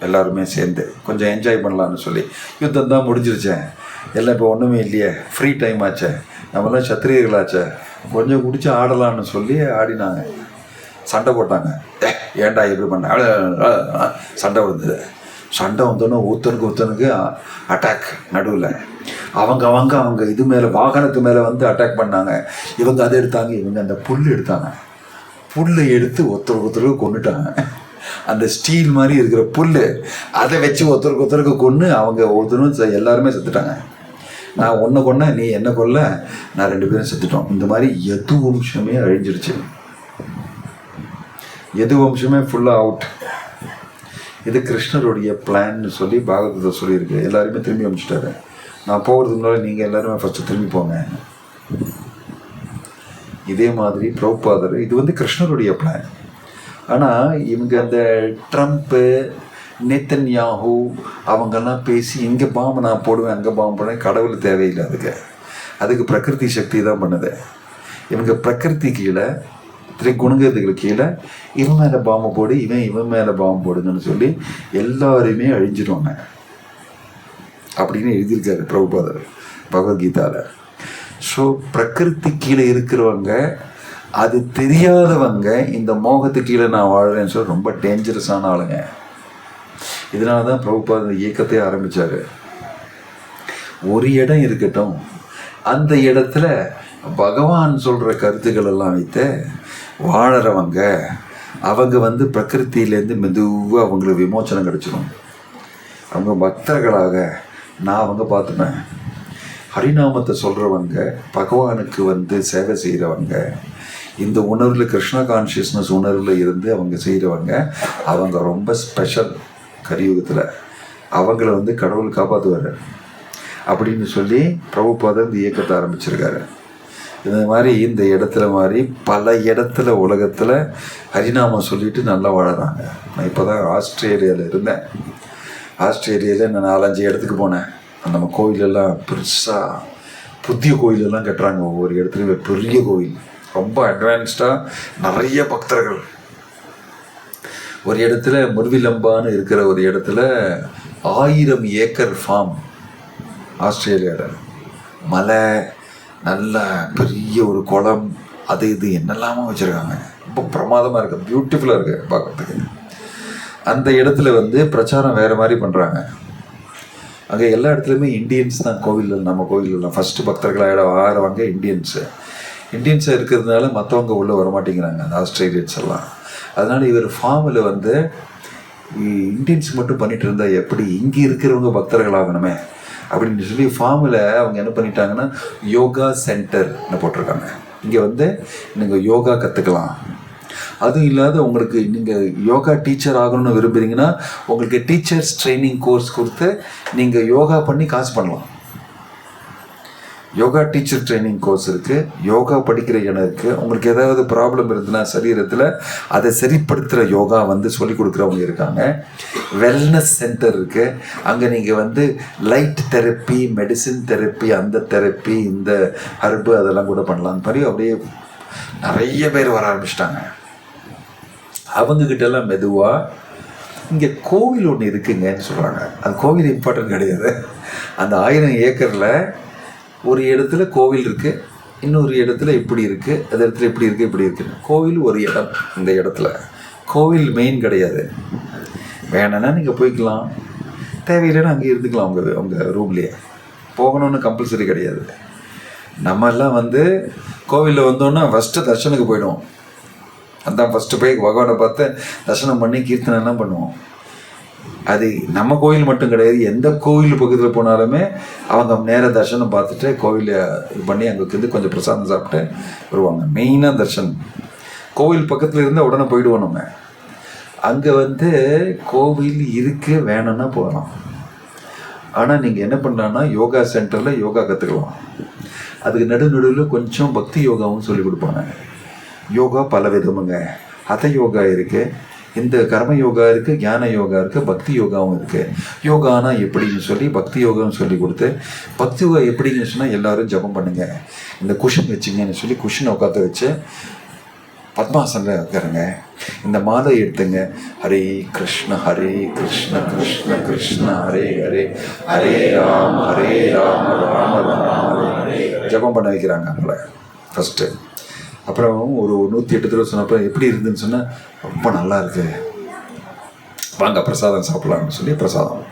எல்லாருமே சேர்ந்து, கொஞ்சம் என்ஜாய் பண்ணலான்னு சொல்லி. யுத்தம் தான் முடிஞ்சிருச்சேன், எல்லாம் இப்போ ஒன்றுமே இல்லையே, ஃப்ரீ டைம் ஆச்சே, நம்மளாம் சத்திரியர்களாச்சே, கொஞ்சம் குடிச்சு ஆடலான்னு சொல்லி ஆடினாங்க. சண்டை போட்டாங்க. ஏன்டா எப்படி பண்ண, சண்டை வந்தது. சண்டை வந்தோன்னே ஒருத்தனுக்கு அட்டாக் நடுவில். அவங்க இது மேலே, வாகனத்து மேலே வந்து அட்டாக் பண்ணாங்க. இவங்க அதை எடுத்தாங்க, இவங்க அந்த புல் எடுத்தாங்க. புல்லை எடுத்து ஒருத்தருக்கு கொண்டுட்டாங்க. அந்த ஸ்டீல் மாதிரி இருக்கிற புல், அதை வச்சு ஒருத்தருக்கு கொன்று அவங்க ஒருத்தரும் எல்லாருமே செத்துட்டாங்க. நான் ஒன்றை கொன்ன, நீ என்ன கொல்ல, நான் 2 பேரும் செத்துட்டோம். இந்த மாதிரி எது வம்சமே அழிஞ்சிருச்சு, எது வம்சமே ஃபுல்லாக அவுட். இது கிருஷ்ணருடைய பிளான்னு சொல்லி பாகவதத்தை சொல்லியிருக்கு. எல்லாருமே திரும்பி அனுப்பிச்சிட்டாரு. நான் போகிறதுக்கு முன்னாடி நீங்கள் எல்லாருமே ஃபஸ்ட்டு திரும்பி போங்க. இதே மாதிரி பிரபுபாதர், இது வந்து கிருஷ்ணருடைய பிளான். ஆனால் இவங்க அந்த ட்ரம்ப்பு, நேத்தன்யாஹூ அவங்கெல்லாம் பேசி இங்கே பாம்பு நான் போடுவேன், அங்கே பாம்பு போடுவேன். கடவுள் தேவையில்லை அதுக்கு பிரகிருதி சக்தி தான் பண்ணுது. இவங்க பிரகிருதி கீழே, குணங்கத்துக்கு கீழே இவன் மேலே பாம்பு போடு, இவன் மேலே பாம்பு போடுங்கன்னு சொல்லி எல்லாருமே அழிஞ்சிடுவாங்க அப்படின்னு எழுதியிருக்காரு பிரபுபாதர் பகவத்கீதாவில். ஸோ பிரகிருதி கீழே இருக்கிறவங்க, அது தெரியாதவங்க இந்த மோகத்துக்கு கீழே நான் வாழ்கிறேன்னு சொல்லி ரொம்ப டேஞ்சரஸான ஆளுங்க. இதனால தான் பிரபுபாதர் இயக்கத்தை ஆரம்பித்தார். ஒரு இடம் இருக்கட்டும், அந்த இடத்துல பகவான் சொல்கிற கருத்துக்கள் எல்லாம் வைத்து வாழறவங்க, அவங்க வந்து பிரகிருத்திலேருந்து மெதுவாக அவங்களுக்கு விமோச்சனம் கிடச்சிடும். அவங்க பக்தர்களாக நான் அவங்க பார்த்துப்பேன். ஹரிநாமத்தை சொல்கிறவங்க, பகவானுக்கு வந்து சேவை செய்கிறவங்க, இந்த உணர்வில் கிருஷ்ண கான்ஷியஸ்னஸ் உணர்வில் இருந்து அவங்க செய்கிறவங்க, அவங்க ரொம்ப ஸ்பெஷல். கலியுகத்தில் அவங்கள வந்து கடவுள் காப்பாற்றுவார் அப்படின்னு சொல்லி பிரபுபாதர் இந்த இயக்கத்தை ஆரம்பிச்சிருக்காரு. இந்த மாதிரி இந்த இடத்துல மாதிரி பல இடத்துல உலகத்தில் ஹரிநாமம் சொல்லிட்டு நல்லா வாழறாங்க. நான் இப்போ தான் ஆஸ்திரேலியாவில் இருந்தேன். ஆஸ்திரேலியாவில் நான் 4-5 இடத்துக்கு போனேன். நம்ம கோயிலெல்லாம் பெருசாக புதிய கோயிலெல்லாம் கட்டுறாங்க. ஒவ்வொரு இடத்துலையும் பெரிய கோயில், ரொம்ப அட்வான்ஸ்டாக, நிறைய பக்தர்கள். ஒரு இடத்துல முர்விலம்பான்னு இருக்கிற ஒரு இடத்துல 1000 ஏக்கர் ஃபார்ம், ஆஸ்திரேலியாவில் மலை, நல்ல பெரிய ஒரு குளம், அது இது என்னெல்லாமோ வச்சுருக்காங்க. ரொம்ப பிரமாதமாக இருக்குது, பியூட்டிஃபுல்லாக இருக்குது பார்க்குறதுக்கு. அந்த இடத்துல வந்து பிரச்சாரம் வேறு மாதிரி பண்ணுறாங்க. அங்கே எல்லா இடத்துலையுமே இண்டியன்ஸ் தான் கோவிலில், நம்ம கோவிலெலாம் ஃபஸ்ட்டு பக்தர்களாக ஆகிறவங்க இண்டியன்ஸாக இருக்கிறதுனால மற்றவங்க உள்ளே வரமாட்டேங்கிறாங்க, அந்த ஆஸ்திரேலியன்ஸ் எல்லாம். அதனால் இவர் ஃபார்மில் வந்து இண்டியன்ஸ் மட்டும் பண்ணிகிட்டு இருந்தால் எப்படி, இங்கே இருக்கிறவங்க பக்தர்கள் ஆகணுமே அப்படின்னு சொல்லி ஃபார்மில் அவங்க என்ன பண்ணிட்டாங்கன்னா யோகா சென்டர்னு போட்டிருக்காங்க. இங்கே வந்து நீங்கள் யோகா கற்றுக்கலாம். அதுவும் இல்லாத உங்களுக்கு நீங்கள் யோகா டீச்சர் ஆகணும்னு விரும்புகிறீங்கன்னா உங்களுக்கு டீச்சர்ஸ் ட்ரைனிங் கோர்ஸ் கொடுத்து நீங்கள் யோகா பண்ணி காசு பண்ணலாம். யோகா டீச்சர் ட்ரைனிங் கோர்ஸ் இருக்குது, யோகா படிக்கிற இடம் இருக்குது. உங்களுக்கு ஏதாவது ப்ராப்ளம் இருந்ததுன்னா சரீரத்தில் அதை சரிப்படுத்துகிற யோகா வந்து சொல்லிக் கொடுக்குறவங்க இருக்காங்க. வெல்னஸ் சென்டர் இருக்குது, அங்கே நீங்கள் வந்து லைட் தெரப்பி, மெடிசின் தெரப்பி, அந்த தெரப்பி, இந்த ஹர்பு அதெல்லாம் கூட பண்ணலாம். மாதிரி அப்படியே நிறைய பேர் வர ஆரம்பிச்சிட்டாங்க. அவங்கக்கிட்டெல்லாம் மெதுவாக இங்கே கோவில் ஒன்று இருக்குங்கன்னு சொல்கிறாங்க. அது கோவில் இம்பார்ட்டன்ட் கிடையாது. அந்த 1000 ஏக்கரில் ஒரு இடத்துல கோவில் இருக்குது, இன்னொரு இடத்துல இப்படி இருக்குது, அந்த இடத்துல இப்படி இருக்குது, இப்படி இருக்குது. கோவில் ஒரு இடம், இந்த இடத்துல கோவில் மெயின் கிடையாது. வேணும்னா நீங்கள் போய்க்கலாம், தேவையில்லைன்னா அங்கே இருந்துக்கலாம். அவங்க ரூம்லேயே போகணுன்னு கம்பல்சரி கிடையாது. நம்ம எல்லாம் வந்து கோவிலில் வந்தோன்னா ஃபஸ்ட்டு தர்ஷனுக்கு போயிடுவோம். அதான் ஃபஸ்ட்டு போய் பகவானை பார்த்து தரிசனம் பண்ணி கீர்த்தனைலாம் பண்ணுவோம். அது நம்ம கோயில் மட்டும் கிடையாது, எந்த கோவில் பக்கத்தில் போனாலுமே அவங்க நேராக தரிசனம் பார்த்துட்டு கோவிலை இது பண்ணி அங்கே வந்து கொஞ்சம் பிரசாதம் சாப்பிட்டு வருவாங்க. மெயினாக தர்ஷன். கோவில் பக்கத்தில் இருந்தால் உடனே போயிடுவோம் நம்ம. அங்கே வந்து கோவில் இருக்குது, வேணும்னா போகலாம். ஆனால் நீங்கள் என்ன பண்ணலான்னா யோகா சென்டரில் யோகா கற்றுக்கலாம். அதுக்கு நடுவில் கொஞ்சம் பக்தி யோகாவும் சொல்லிக் கொடுப்பாங்க. யோகா பல விதமுங்க. ஹத யோகா இருக்குது, இந்த கர்ம யோகா இருக்குது, ஞான யோகா இருக்குது, பக்தி யோகாவும் இருக்குது. யோகானா எப்படின்னு சொல்லி பக்தி யோகாவும் சொல்லி கொடுத்து, பக்தி யோகா எப்படின்னு சொன்னால் எல்லாரும் ஜபம் பண்ணுங்க, இந்த குஷன் வச்சுங்கன்னு சொல்லி குஷனை உட்காந்து வச்சு பத்மாசனில் உட்காருங்க, இந்த மாலை எடுத்துங்க, ஹரே கிருஷ்ண கிருஷ்ண கிருஷ்ண ஹரே ஹரே, ஹரே ராம ராம ராம ஹரே ஜபம் பண்ண வைக்கிறாங்க அவங்கள ஃபஸ்ட்டு. அப்புறம் ஒரு 108 தடவை சொன்னப்போ எப்படி இருந்துன்னு சொன்னால், ரொம்ப நல்லா இருக்கு, வாங்க பிரசாதம் சாப்பிட்லான்னு சொல்லி பிரசாதம்.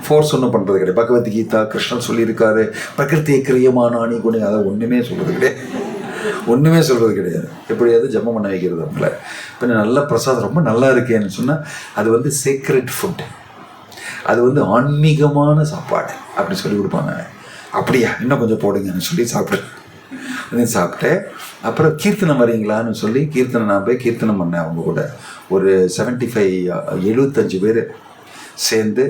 ஃபோர்ஸ் ஒன்றும் பண்ணுறது கிடையாது. பகவத்கீதா கிருஷ்ணன் சொல்லியிருக்காரு, பிரகிருதி கிரியமானானி குணி, அதை ஒன்றுமே சொல்கிறது கிடையாது. எப்படியாவது ஜபம் பண்ண வைக்கிறது அவங்கள. இப்போ நல்ல பிரசாதம் ரொம்ப நல்லா இருக்கேன்னு சொன்னால் அது வந்து சீக்ரெட் ஃபுட், அது வந்து ஆன்மீகமான சாப்பாடு அப்படி சொல்லி கொடுப்பாங்க. அப்படியா, இன்னும் கொஞ்சம் போடுங்கன்னு சொல்லி சாப்பிட்டேன். அப்புறம் கீர்த்தனம் வரீங்களான்னு சொல்லி நான் போய் கீர்த்தனம் பண்ணேன் அவங்க கூட. ஒரு 75 பேர் சேர்ந்து,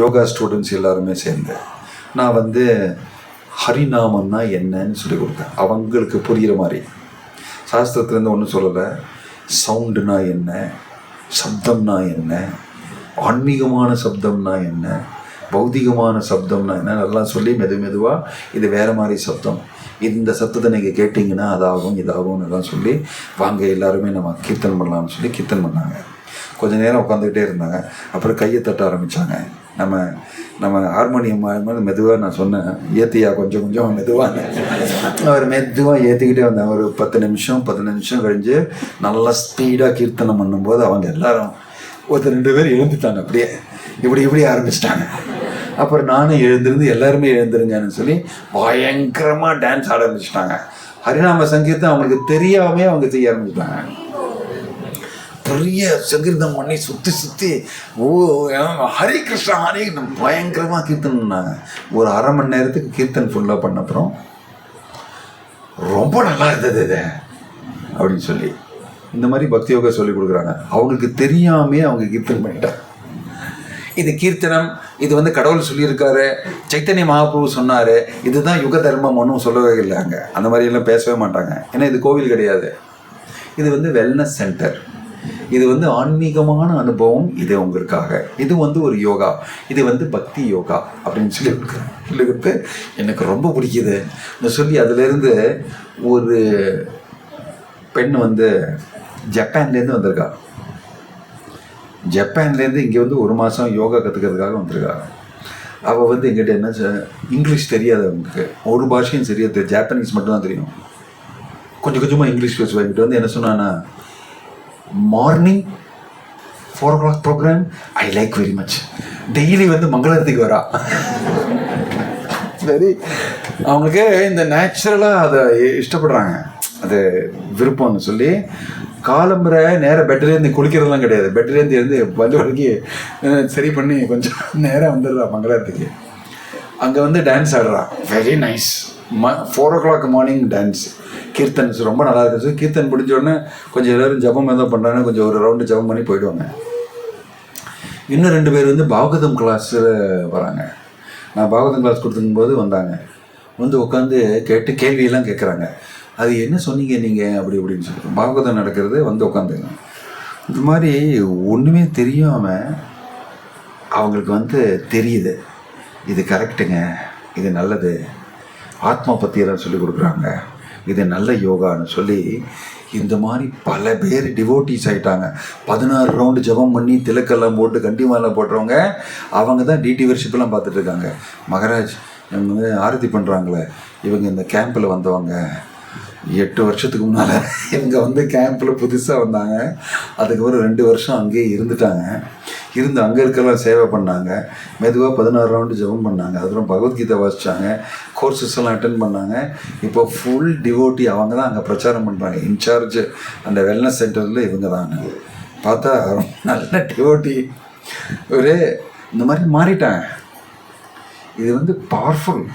யோகா ஸ்டூடெண்ட்ஸ் எல்லாருமே சேர்ந்து நான் வந்து ஹரிநாமன்னா என்னன்னு சொல்லி கொடுத்தேன் அவங்களுக்கு புரிகிற மாதிரி. சாஸ்திரத்துலேருந்து ஒன்றும் சொல்லலை. சவுண்டுனா என்ன, சப்தம்னா என்ன, ஆன்மீகமான சப்தம்னா என்ன, பௌதிகமான சப்தம்னா என்ன, நல்லா சொல்லி மெதுவாக இது வேறு மாதிரி சப்தம், இந்த சத்தத்தை நீங்கள் கேட்டிங்கன்னா அதாகும் இதாகும்னு எல்லாம் சொல்லி, வாங்க எல்லாருமே நம்ம கீர்த்தன் பண்ணலாம்னு சொல்லி கீர்த்தன் பண்ணாங்க. கொஞ்சம் நேரம் உட்காந்துக்கிட்டே இருந்தாங்க. அப்புறம் கையை தட்ட ஆரம்பித்தாங்க. நம்ம ஹார்மோனியம் மெதுவாக நான் சொன்னேன், ஏற்றியா கொஞ்சம் மெதுவாக. அவர் மெதுவாக ஏற்றிக்கிட்டே வந்தாங்க. ஒரு 10 நிமிஷம் கழிஞ்சு நல்லா ஸ்பீடாக கீர்த்தனம் பண்ணும்போது அவங்க எல்லாரும் 2 பேர் எழுந்துட்டாங்க. அப்படியே இப்படி ஆரம்பிச்சிட்டாங்க. அப்புறம் நானும் எழுந்திருந்து எல்லாருமே எழுந்துருங்கன்னு சொல்லி பயங்கரமாக டான்ஸ் ஆட ஆரம்பிச்சிட்டாங்க. ஹரிநாம சங்கீதம் அவங்களுக்கு தெரியாமே அவங்க செய்ய ஆரம்பிச்சிட்டாங்க. பெரிய சங்கீதம் பண்ணி சுற்றி ஹரி கிருஷ்ணா பயங்கரமாக கீர்த்தன் பண்ணாங்க. ஒரு 1/2 மணி நேரத்துக்கு கீர்த்தன் ஃபுல்லாக பண்ண அப்புறம் ரொம்ப நல்லா இருந்தது இது அப்படின்னு சொல்லி இந்த மாதிரி பக்தி யோகா சொல்லி கொடுக்குறாங்க. அவங்களுக்கு தெரியாமே அவங்க கீர்த்தன் பண்ணிட்டாங்க. இது கீர்த்தனம், இது வந்து கடவுள் சொல்லியிருக்காரு, சைத்தன்ய மகாபிரபு சொன்னார், இதுதான் யுக தர்மம், ஒன்றும் சொல்லவே இல்லை. அங்கே அந்த மாதிரியெல்லாம் பேசவே மாட்டாங்க. ஏன்னா இது கோவில் கிடையாது, இது வந்து வெல்னஸ் சென்டர், இது வந்து ஆன்மீகமான அனுபவம், இது உங்களுக்காக, இது வந்து ஒரு யோகா, இது வந்து பக்தி யோகா அப்படின்னு சொல்லி கொடுத்து எனக்கு ரொம்ப பிடிக்குது சொல்லி. அதிலேருந்து ஒரு பெண் வந்து ஜப்பான்லேருந்து வந்திருக்கா. ஜப்பான்லேருந்து இங்கே வந்து 1 மாதம் யோகா கற்றுக்கிறதுக்காக வந்திருக்கா. அவள் வந்து எங்கிட்ட என்ன, இங்கிலீஷ் தெரியாது அவங்களுக்கு, ஒரு பாஷையும் சரியாது, ஜாப்பனீஸ் மட்டும்தான் தெரியும். கொஞ்சமாக இங்கிலீஷ் பேசுவாங்க. என்கிட்ட வந்து என்ன சொன்னான்னா, morning 4 o'clock programme I like very much, daily வந்து மங்களத்துக்கு வரா. சரி, அவங்களுக்கு இந்த நேச்சுரலாக அதை இஷ்டப்படுறாங்க, அது விருப்பம்னு சொல்லி. காலம்புரை நேராக பெட்லேருந்து குளிக்கிறதுலாம் கிடையாது, பெட்லேருந்து பல்லு வலிக்கு சரி பண்ணி கொஞ்சம் நேரம் வந்துடுறா மங்களத்துக்கு. அங்கே வந்து டான்ஸ் ஆடுறான், very nice. 4 o'clock morning dance, kirtan ரொம்ப நல்லா இருக்குது. கீர்த்தன் முடிஞ்சோடனே கொஞ்சம் எல்லோரும் ஜபம் ஏதோ பண்ணுறாங்கன்னா கொஞ்சம் ஒரு ரவுண்டு ஜபம் பண்ணி போயிடுவாங்க. இன்னும் 2 பேர் வந்து பாகவதம் கிளாஸில் வராங்க. நான் பாகவதம் கிளாஸ் கொடுத்துருக்கும்போது வந்தாங்க, வந்து உட்காந்து கேட்டு கேள்வியெல்லாம் கேட்குறாங்க. அது என்ன சொன்னீங்க நீங்கள் அப்படி இப்படின்னு சொல்லிட்டு, பாகவதம் நடக்கிறது வந்து உட்காந்துங்க. இந்த மாதிரி ஒன்றுமே தெரியாமல் அவங்களுக்கு வந்து தெரியுது, இது கரெக்டுங்க, இது நல்லது, ஆத்மா பற்றியெல்லாம் சொல்லி கொடுக்குறாங்க, இது நல்ல யோகான்னு சொல்லி. இந்த மாதிரி பல பேர் டிவோட்டிஸ் ஆகிட்டாங்க. 16 ரவுண்டு ஜபம் பண்ணி திலக்கெல்லாம் போட்டு கண்டிமாலாம் போட்டுறவங்க அவங்க தான் டிடி வர்ஷிப்லாம் பார்த்துட்ருக்காங்க. மகராஜ் இவங்க வந்து ஆரத்தி பண்ணுறாங்களே, இவங்க இந்த கேம்பில் வந்தவங்க 8 வருஷத்துக்கு முன்னால் இவங்க வந்து கேம்பில் புதுசாக வந்தாங்க. அதுக்கப்புறம் 2 வருஷம் அங்கேயே இருந்துட்டாங்க. அங்கே இருக்கலாம் சேவை பண்ணாங்க. மெதுவாக 16 ரவுண்டு ஜபம் பண்ணாங்க. அதுக்கப்புறம் பகவத்கீதை வாசித்தாங்க, கோர்சஸ் எல்லாம் அட்டென்ட் பண்ணாங்க. இப்போ ஃபுல் டிவோட்டி அவங்க தான் அங்கே பிரச்சாரம் பண்ணுறாங்க. இன்சார்ஜ் அந்த வெல்னஸ் சென்டரில் இவங்க தாங்க. பார்த்தா நல்ல டிவோட்டி ஒரு இந்த மாதிரி மாறிட்டாங்க. இது வந்து பவர்ஃபுல்.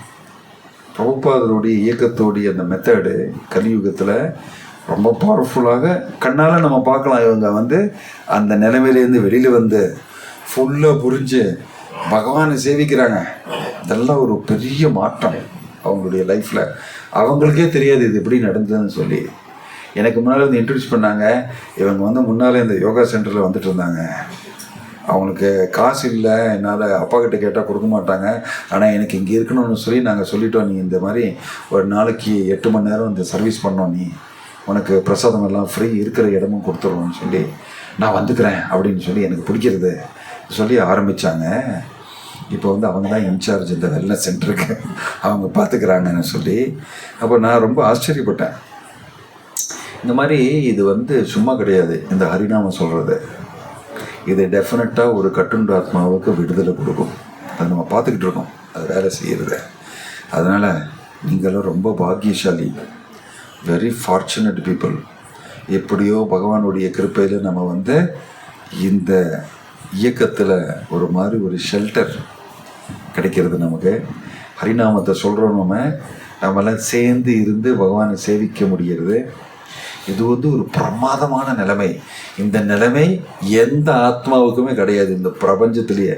பிரபுபாதருடைய இயக்கத்தோடைய அந்த மெத்தடு கலியுகத்தில் ரொம்ப பவர்ஃபுல்லாக கண்ணால் நம்ம பார்க்கலாம். இவங்க வந்து அந்த நிலைமையிலேருந்து வெளியில் வந்து ஃபுல்லாக புரிஞ்சு பகவானை சேவிக்கிறாங்க. இதெல்லாம் ஒரு பெரிய மாற்றம் அவங்களுடைய லைஃப்பில். அவங்களுக்கே தெரியாது இது எப்படி நடந்ததுன்னு சொல்லி. எனக்கு முன்னால் வந்து இன்ட்ரடியூஸ் பண்ணாங்க. இவங்க வந்து முன்னால் இந்த யோகா சென்டரில் வந்துட்டு இருந்தாங்க. அவங்களுக்கு காசு இல்லை, என்னால் அப்பா கிட்ட கேட்டால் கொடுக்க மாட்டாங்க. ஆனால் எனக்கு இங்கே இருக்கணும்னு சொல்லி நாங்கள் சொல்லிட்டோம், நீ இந்த மாதிரி ஒரு நாளைக்கு 8 மணி நேரம் இந்த சர்வீஸ் பண்ணோம், நீ உனக்கு பிரசாதம் எல்லாம் ஃப்ரீ, இருக்கிற இடமும் கொடுத்துருவோன்னு சொல்லி நான் வந்துக்கிறேன் அப்படின்னு சொல்லி எனக்கு பிடிக்கிறது சொல்லி ஆரம்பித்தாங்க. இப்போ வந்து அவங்க தான் இன்சார்ஜ் இந்த வெல்னஸ் சென்டருக்கு, அவங்க பார்த்துக்கிறாங்கன்னு சொல்லி. அப்போ நான் ரொம்ப ஆச்சரியப்பட்டேன். இந்த மாதிரி இது வந்து சும்மா கிடையாது, இந்த ஹரிநாமம் சொல்கிறது. இது டெஃபினட்டாக ஒரு கட்டுண்டு ஆத்மாவுக்கு விடுதலை கொடுக்கும். அது நம்ம பார்த்துக்கிட்டு இருக்கோம், அது வேலை செய்கிறது. அதனால் நீங்களும் ரொம்ப பாக்கியசாலி, வெரி ஃபார்ச்சுனேட் பீப்புள். எப்படியோ பகவானுடைய கிருப்பையில் நம்ம வந்து இந்த இயக்கத்தில் ஒரு மாதிரி ஒரு ஷெல்டர் கிடைக்கிறது நமக்கு. ஹரிநாமத்தை சொல்கிறோம், நம்மளாம் சேர்ந்து இருந்து பகவானை சேவிக்க முடிகிறது. இது வந்து ஒரு பிரமாதமான நிலைமை. இந்த நிலைமை எந்த ஆத்மாவுக்குமே கிடையாது இந்த பிரபஞ்சத்திலேயே.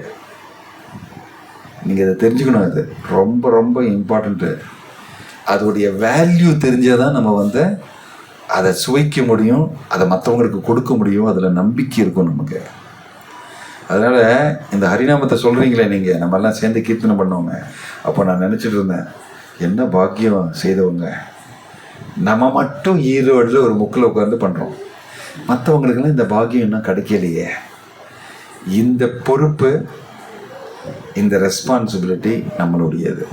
நீங்கள் இதை தெரிஞ்சுக்கணும், இது ரொம்ப ரொம்ப இம்பார்ட்டண்ட்டு. அதோடைய வேல்யூ தெரிஞ்சால் தான் நம்ம வந்து அதை சுவைக்க முடியும், அதை மற்றவங்களுக்கு கொடுக்க முடியும், அதில் நம்பிக்கை இருக்கும் நமக்கு. அதனால் இந்த ஹரிநாமத்தை சொல்கிறீங்களே நீங்கள், நம்மெல்லாம் சேர்ந்து கீர்த்தனை பண்ணவங்க. அப்போ நான் நினச்சிட்டு இருந்தேன், என்ன பாக்கியம் செய்தவங்க. நம்ம மட்டும் ஈரோடில் ஒரு முக்கில் உட்காந்து பண்ணுறோம், மற்றவங்களுக்கெல்லாம் இந்த பாக்கியம் இன்னும் கிடைக்கலையே. இந்த பொறுப்பு, இந்த ரெஸ்பான்சிபிலிட்டி நம்மளுடையது.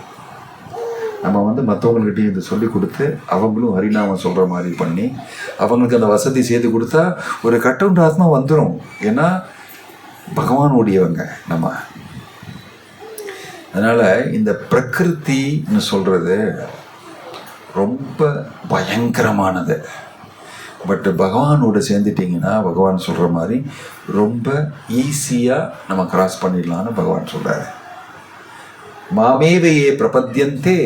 நம்ம வந்து மற்றவங்கள்கிட்டையும் இதை சொல்லி கொடுத்து அவங்களும் ஹரிநாமம் சொல்கிற மாதிரி பண்ணி அவங்களுக்கு அந்த வசதி செய்து கொடுத்தா ஒரு கட்டுண்ட ஆத்மா வந்துடும். ஏன்னா பகவானுடையவங்க நம்ம. அதனால் இந்த பிரகிருத்தின்னு சொல்கிறது ரொம்ப பயங்கரமானது. பட் பகவானோட சேர்ந்துட்டிங்கன்னா பகவான் சொல்கிற மாதிரி ரொம்ப ஈஸியாக நம்ம கிராஸ் பண்ணிடலான்னு பகவான் சொல்கிறாரு. மாமேவையே பிரபத்யந்தே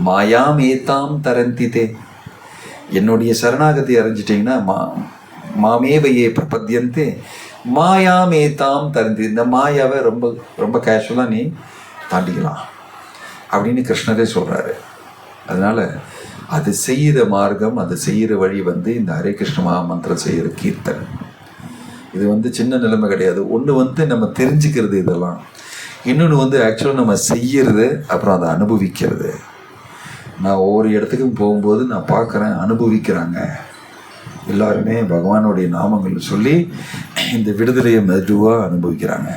மாயாமேதாம் தரந்திதே. என்னுடைய சரணாகதி அறிஞ்சிட்டிங்கன்னா மாமேவையே பிரபத்யந்தே மாயாமேதாம் தரந்தி. இந்த மாயாவை ரொம்ப ரொம்ப கேஷுவலாக நீ தாண்டிக்கலாம் அப்படின்னு கிருஷ்ணரே சொல்கிறாரு. அதனால் அது செய்கிற மார்க்கம், அது செய்கிற வழி வந்து இந்த ஹரே கிருஷ்ண மகாமந்திரம் செய்கிற கீர்த்தன். இது வந்து சின்ன நிலைமை கிடையாது. ஒன்று வந்து நம்ம தெரிஞ்சுக்கிறது இதெல்லாம், இன்னொன்று வந்து ஆக்சுவலாக நம்ம செய்கிறது, அப்புறம் அதை அனுபவிக்கிறது. நான் ஒவ்வொரு இடத்துக்கும் போகும்போது நான் பார்க்குறேன், அனுபவிக்கிறாங்க எல்லாருமே பகவானுடைய நாமங்கள் சொல்லி இந்த விடுதலையை மெதுவாக அனுபவிக்கிறாங்க.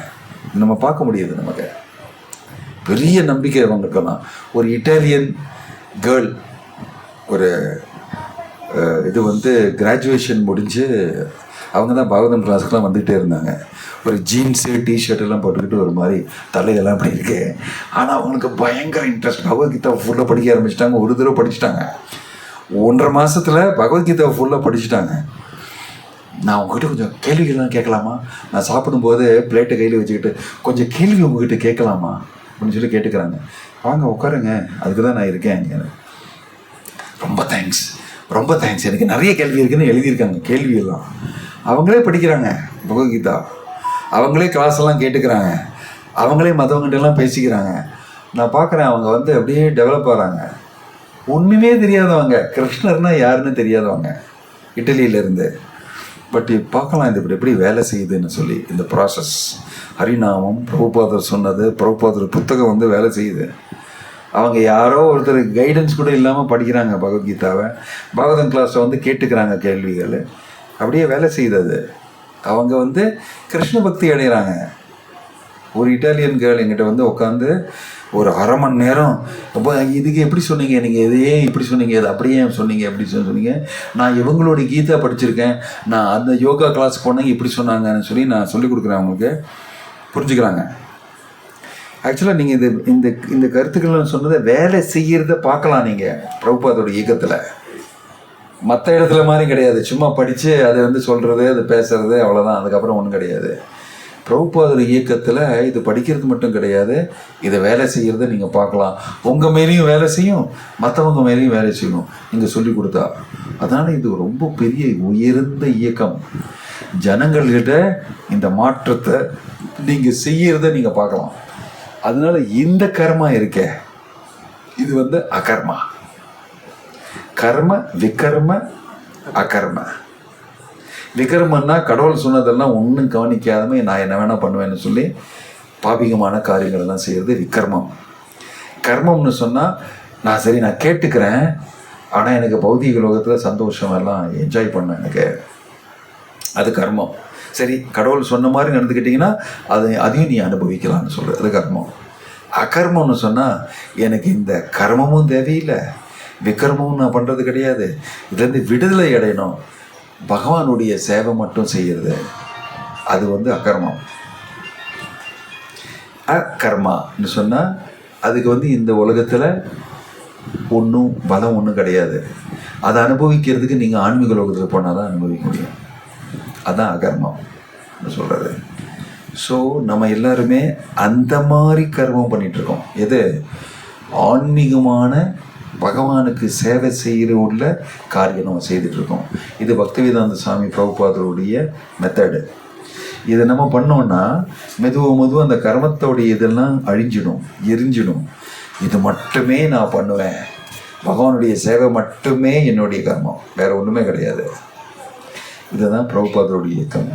நம்ம பார்க்க முடியுது. நமக்கு பெரிய நம்பிக்கை அவங்களுக்கெல்லாம். ஒரு இட்டாலியன் கேர்ள், ஒரு இது வந்து கிராஜுவேஷன் முடிஞ்சு அவங்க தான் பாகவதம் கிளாஸுக்கெலாம் வந்துகிட்டே இருந்தாங்க. ஒரு ஜீன்ஸு டிஷர்ட்டெல்லாம் போட்டுக்கிட்டு ஒரு மாதிரி தலையெல்லாம் அப்படி இருக்கு. ஆனால் அவங்களுக்கு பயங்கர இன்ட்ரெஸ்ட். பகவத்கீதா ஃபுல்லாக படிக்க ஆரம்பிச்சிட்டாங்க. ஒரு தடவை படிச்சுட்டாங்க. 1.5 மாதத்தில் பகவத்கீதா ஃபுல்லாக படிச்சுட்டாங்க. நான் உங்ககிட்ட கொஞ்சம் கேள்விகள்லாம் கேட்கலாமா? நான் சாப்பிடும்போது பிளேட்டை கையில் வச்சுக்கிட்டு கொஞ்சம் கேள்வி உங்ககிட்ட கேட்கலாமா அப்படின்னு சொல்லி கேட்டுக்கிறாங்க. வாங்க உட்காருங்க, அதுக்கு தான் நான் இருக்கேன் இங்கே. ரொம்ப தேங்க்ஸ், ரொம்ப தேங்க்ஸ். எனக்கு நிறைய கேள்வி இருக்குன்னு எழுதியிருக்காங்க. கேள்வியெல்லாம் அவங்களே படிக்கிறாங்க பகவத்கீதா. அவங்களே கிளாஸ் எல்லாம் கேட்டுக்கிறாங்க. அவங்களே மற்றவங்ககிட்டலாம் பேசிக்கிறாங்க. நான் பார்க்குறேன் அவங்க வந்து அப்படியே டெவலப் ஆகிறாங்க. ஒன்றுமே தெரியாதவங்க, கிருஷ்ணர்னால் யாருன்னு தெரியாதவங்க இட்டலியிலேருந்து. பட் பார்க்கலாம் இது இப்படி எப்படி வேலை செய்யுதுன்னு சொல்லி. இந்த ப்ராசஸ் ஹரிநாமம் பிரபுபாதர் சொன்னது, பிரபுபாதர் புத்தகம் வந்து வேலை செய்யுது. அவங்க யாரோ ஒருத்தர் கைடன்ஸ் கூட இல்லாமல் படிக்கிறாங்க பகவத்கீதாவை. பாகவதம் கிளாஸில் வந்து கேட்டுக்கிறாங்க கேள்விகள். அப்படியே வேலை செய்தது. அவங்க வந்து கிருஷ்ண பக்தி அடைகிறாங்க. ஒரு இட்டாலியன் கேர்ள் என்கிட்ட வந்து உட்காந்து ஒரு 1/2 மணி நேரம், அப்போ இதுக்கு எப்படி சொன்னீங்க, நீங்கள் எதையே இப்படி சொன்னீங்க, இது அப்படியே சொன்னீங்க, எப்படி சொன்னீங்க, நான் இவங்களுடைய கீதா படிச்சிருக்கேன், நான் அந்த யோகா கிளாஸ் போனேன், இப்படி சொன்னாங்கன்னு சொல்லி நான் சொல்லிக் கொடுக்குறேன். அவங்களுக்கு புரிஞ்சுக்கிறாங்க. ஆக்சுவலாக நீங்கள் இந்த கருத்துக்கள்னு சொன்னதை வேலை செய்கிறத பார்க்கலாம் நீங்கள் பிரபுபாதோட இயக்கத்தில். மற்ற இடத்துல மாதிரி கிடையாது, சும்மா படித்து அதை வந்து சொல்கிறது, அது பேசுகிறது, அவ்வளோதான். அதுக்கப்புறம் ஒன்றும் கிடையாது. பிரபுபாதோட இயக்கத்தில் இது படிக்கிறது மட்டும் கிடையாது, இதை வேலை செய்கிறத நீங்கள் பார்க்கலாம். உங்கள் மேலேயும் வேலை செய்யும், மற்றவங்க மேலேயும் வேலை செய்யணும் நீங்கள் சொல்லி கொடுத்தா. அதனால் இது ரொம்ப பெரிய உயர்ந்த இயக்கம். ஜனங்கள்கிட்ட இந்த மாற்றத்தை நீங்கள் செய்கிறத நீங்கள் பார்க்கலாம். அதனால இந்த கர்மா இருக்க, இது வந்து அகர்மா. கர்ம விகர்ம அகர்ம. விகர்மன்னா கடவுள் சொன்னதெல்லாம் ஒன்றும் கவனிக்காதமே நான் என்ன வேணால் பண்ணுவேன்னு சொல்லி பாபிகமான காரியங்கள்லாம் செய்கிறது விகர்மம். கர்மம்னு சொன்னால் நான் கேட்டுக்கிறேன், ஆனால் எனக்கு பௌதிக லோகத்தில் சந்தோஷம் எல்லாம் என்ஜாய் பண்ண எனக்கு, அது கர்மம். சரி, கடவுள் சொன்ன மாதிரி நடந்துக்கிட்டிங்கன்னா அதையும் நீ அனுபவிக்கலாம்னு சொல்கிறது, அது கர்மம். அகர்மம்னு சொன்னால் எனக்கு இந்த கர்மமும் தேவையில்லை, விக்ரமமும் நான் பண்ணுறது கிடையாது, இதுலேருந்து விடுதலை அடையணும், பகவானுடைய சேவை மட்டும் செய்கிறது, அது அகர்மம். அகர்மான்னு சொன்னால் அதுக்கு இந்த உலகத்தில் ஒன்றும் பலம் ஒன்றும் கிடையாது. அதை அனுபவிக்கிறதுக்கு நீங்கள் ஆன்மீக லோகத்தில் போனால் தான் அனுபவிக்க முடியும். அதுதான் அகர்மம்னு சொல்கிறது. ஸோ நம்ம எல்லாருமே அந்த மாதிரி கர்மம் பண்ணிகிட்ருக்கோம். எது ஆன்மீகமான பகவானுக்கு சேவை செய்கிற உள்ள காரியம் நம்ம செய்துட்ருக்கோம். இது பக்திவேதாந்த சுவாமி பிரபுபாதருடைய மெத்தடு. இதை நம்ம பண்ணோன்னா மெதுவாக அந்த கர்மத்தோடைய இதெல்லாம் அழிஞ்சிடும், எரிஞ்சிடும். இது மட்டுமே நான் பண்ணுவேன், பகவானுடைய சேவை மட்டுமே என்னுடைய கர்மம், வேறு ஒன்றுமே கிடையாது. இதுதான் பிரபுபாதருடைய இயக்கம்.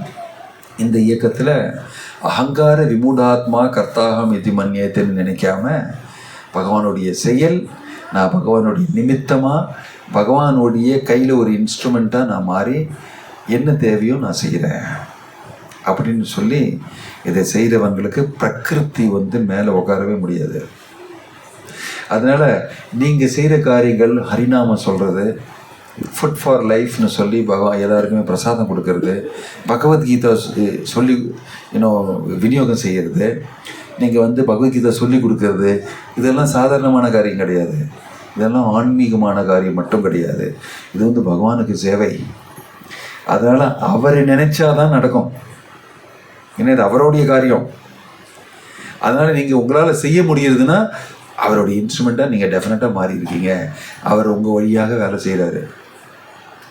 இந்த இயக்கத்தில் அகங்கார விமூடாத்மா கர்த்தாகம் இது மன்னியத்தைன்னு நினைக்காம பகவானுடைய செயல், நான் பகவானுடைய நிமித்தமாக பகவானுடைய கையில் ஒரு இன்ஸ்ட்ருமெண்ட்டாக நான் மாறி என்ன தேவையோ நான் செய்கிறேன் அப்படின்னு சொல்லி இதை செய்கிறவங்களுக்கு பிரகிருதி மேலே உட்காரவே முடியாது. அதனால் நீங்கள் செய்கிற காரியங்கள் ஹரிநாமம் சொல்கிறது, ஃபுட் ஃபார் லைஃப்னு சொல்லி எல்லாருக்குமே பிரசாதம் கொடுக்கறது, பகவத்கீதா சொல்லி விநியோகம் செய்கிறது, நீங்கள் பகவத்கீதா சொல்லி கொடுக்கறது, இதெல்லாம் சாதாரணமான காரியம் கிடையாது. இதெல்லாம் ஆன்மீகமான காரியம் மட்டும் கிடையாது. இது பகவானுக்கு சேவை. அதனால் அவரை நினைச்சாதான் நடக்கும். ஏன்னா இது அவருடைய காரியம். அதனால் நீங்கள் உங்களால் செய்ய முடியுதுன்னா அவருடைய இன்ஸ்ட்ருமெண்ட்டாக நீங்கள் டெஃபினட்டாக மாறி இருக்கீங்க. அவர் உங்கள் வழியாக வேலை செய்கிறாரு.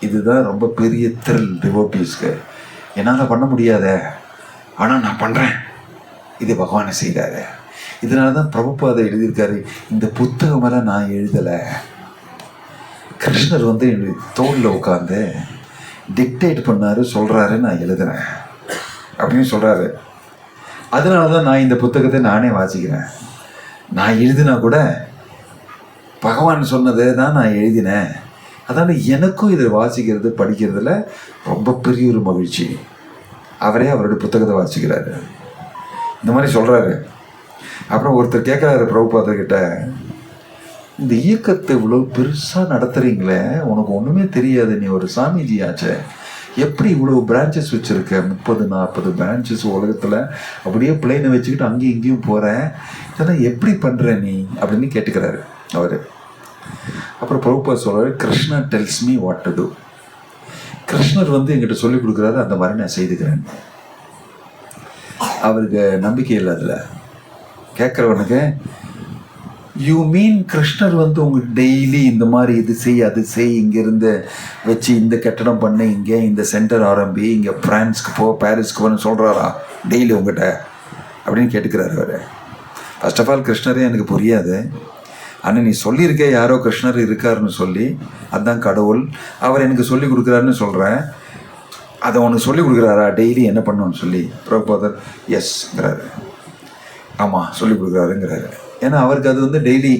இதுதான் ரொம்ப பெரிய த்ரில் டிவோட்டீஸ்க்கு. என்னால் பண்ண முடியாத, ஆனால் நான் பண்ணுறேன், இது பகவானை செய்கிறாரு. இதனால தான் பிரபுபாதை எழுதியிருக்காரு, இந்த புத்தகமெல்லாம் நான் எழுதலை, கிருஷ்ணர் என்னுடைய தோளில் உட்காந்து டிக்டேட் பண்ணார், சொல்கிறாரு, நான் எழுதுறேன் அப்படின்னு சொல்கிறாரு. அதனால தான் நான் இந்த புத்தகத்தை நானே வாசிக்கிறேன். நான் எழுதினா கூட பகவான் சொன்னதை தான் நான் எழுதினேன். அதனால் எனக்கும் இதை வாசிக்கிறது படிக்கிறதுல ரொம்ப பெரிய ஒரு மகிழ்ச்சி. அவரே அவருடைய புத்தகத்தை வாசிக்கிறாரு, இந்த மாதிரி சொல்கிறாரு. அப்புறம் ஒருத்தர் கேட்குறாரு பிரபுபாதர்கிட்ட, இந்த இயக்கத்தை இவ்வளோ பெருசாக நடத்துகிறீங்களே, உனக்கு ஒன்றுமே தெரியாது, நீ ஒரு சாமிஜி ஆச்சே, எப்படி இவ்வளோ பிரான்ச்சஸ் வச்சுருக்க, 30-40 பிரான்ச்சஸ் உலகத்தில், அப்படியே பிளேனை வச்சுக்கிட்டு அங்கேயும் இங்கேயும் போகிறேன், இதெல்லாம் எப்படி பண்ணுற நீ அப்படின்னு கேட்டுக்கிறாரு அவர். அப்புறம் பிரபுபாத் சொல்கிறாரு, Krishna tells me what to do. கிருஷ்ணர் என்கிட்ட சொல்லிக் கொடுக்குறாரு, அந்த மாதிரி நான் செய்துக்கிறேன். அவருக்கு நம்பிக்கை இல்லை அதில். கேட்குறவனுக்கு, யூ மீன் கிருஷ்ணர் உங்களுக்கு டெய்லி இந்த மாதிரி இது செய் அது செய், இங்கேருந்து வச்சு இந்த கட்டடம் பண்ண, இங்கே இந்த சென்டர் ஆரம்பி, இங்கே ஃப்ரான்ஸ்க்கு போ, பாரிஸ்க்கு போன்னு சொல்கிறாரா டெய்லி உங்கள்கிட்ட அப்படின்னு கேட்டுக்கிறாரு அவர். ஃபர்ஸ்ட் ஆஃப் ஆல் கிருஷ்ணரே எனக்கு புரியாது, ஆனால் நீ சொல்லியிருக்க யாரோ கிருஷ்ணர் இருக்காருன்னு சொல்லி, அதுதான் கடவுள், அவர் எனக்கு சொல்லி கொடுக்குறாருன்னு சொல்கிறேன், அதை உனக்கு சொல்லி கொடுக்குறாரா டெய்லி என்ன பண்ணணும்னு சொல்லி. பிரபுபாதர் எஸ்ங்கிறாரு, ஆமாம் சொல்லி கொடுக்குறாருங்கிறாரு. ஏன்னா அவருக்கு அது டெய்லி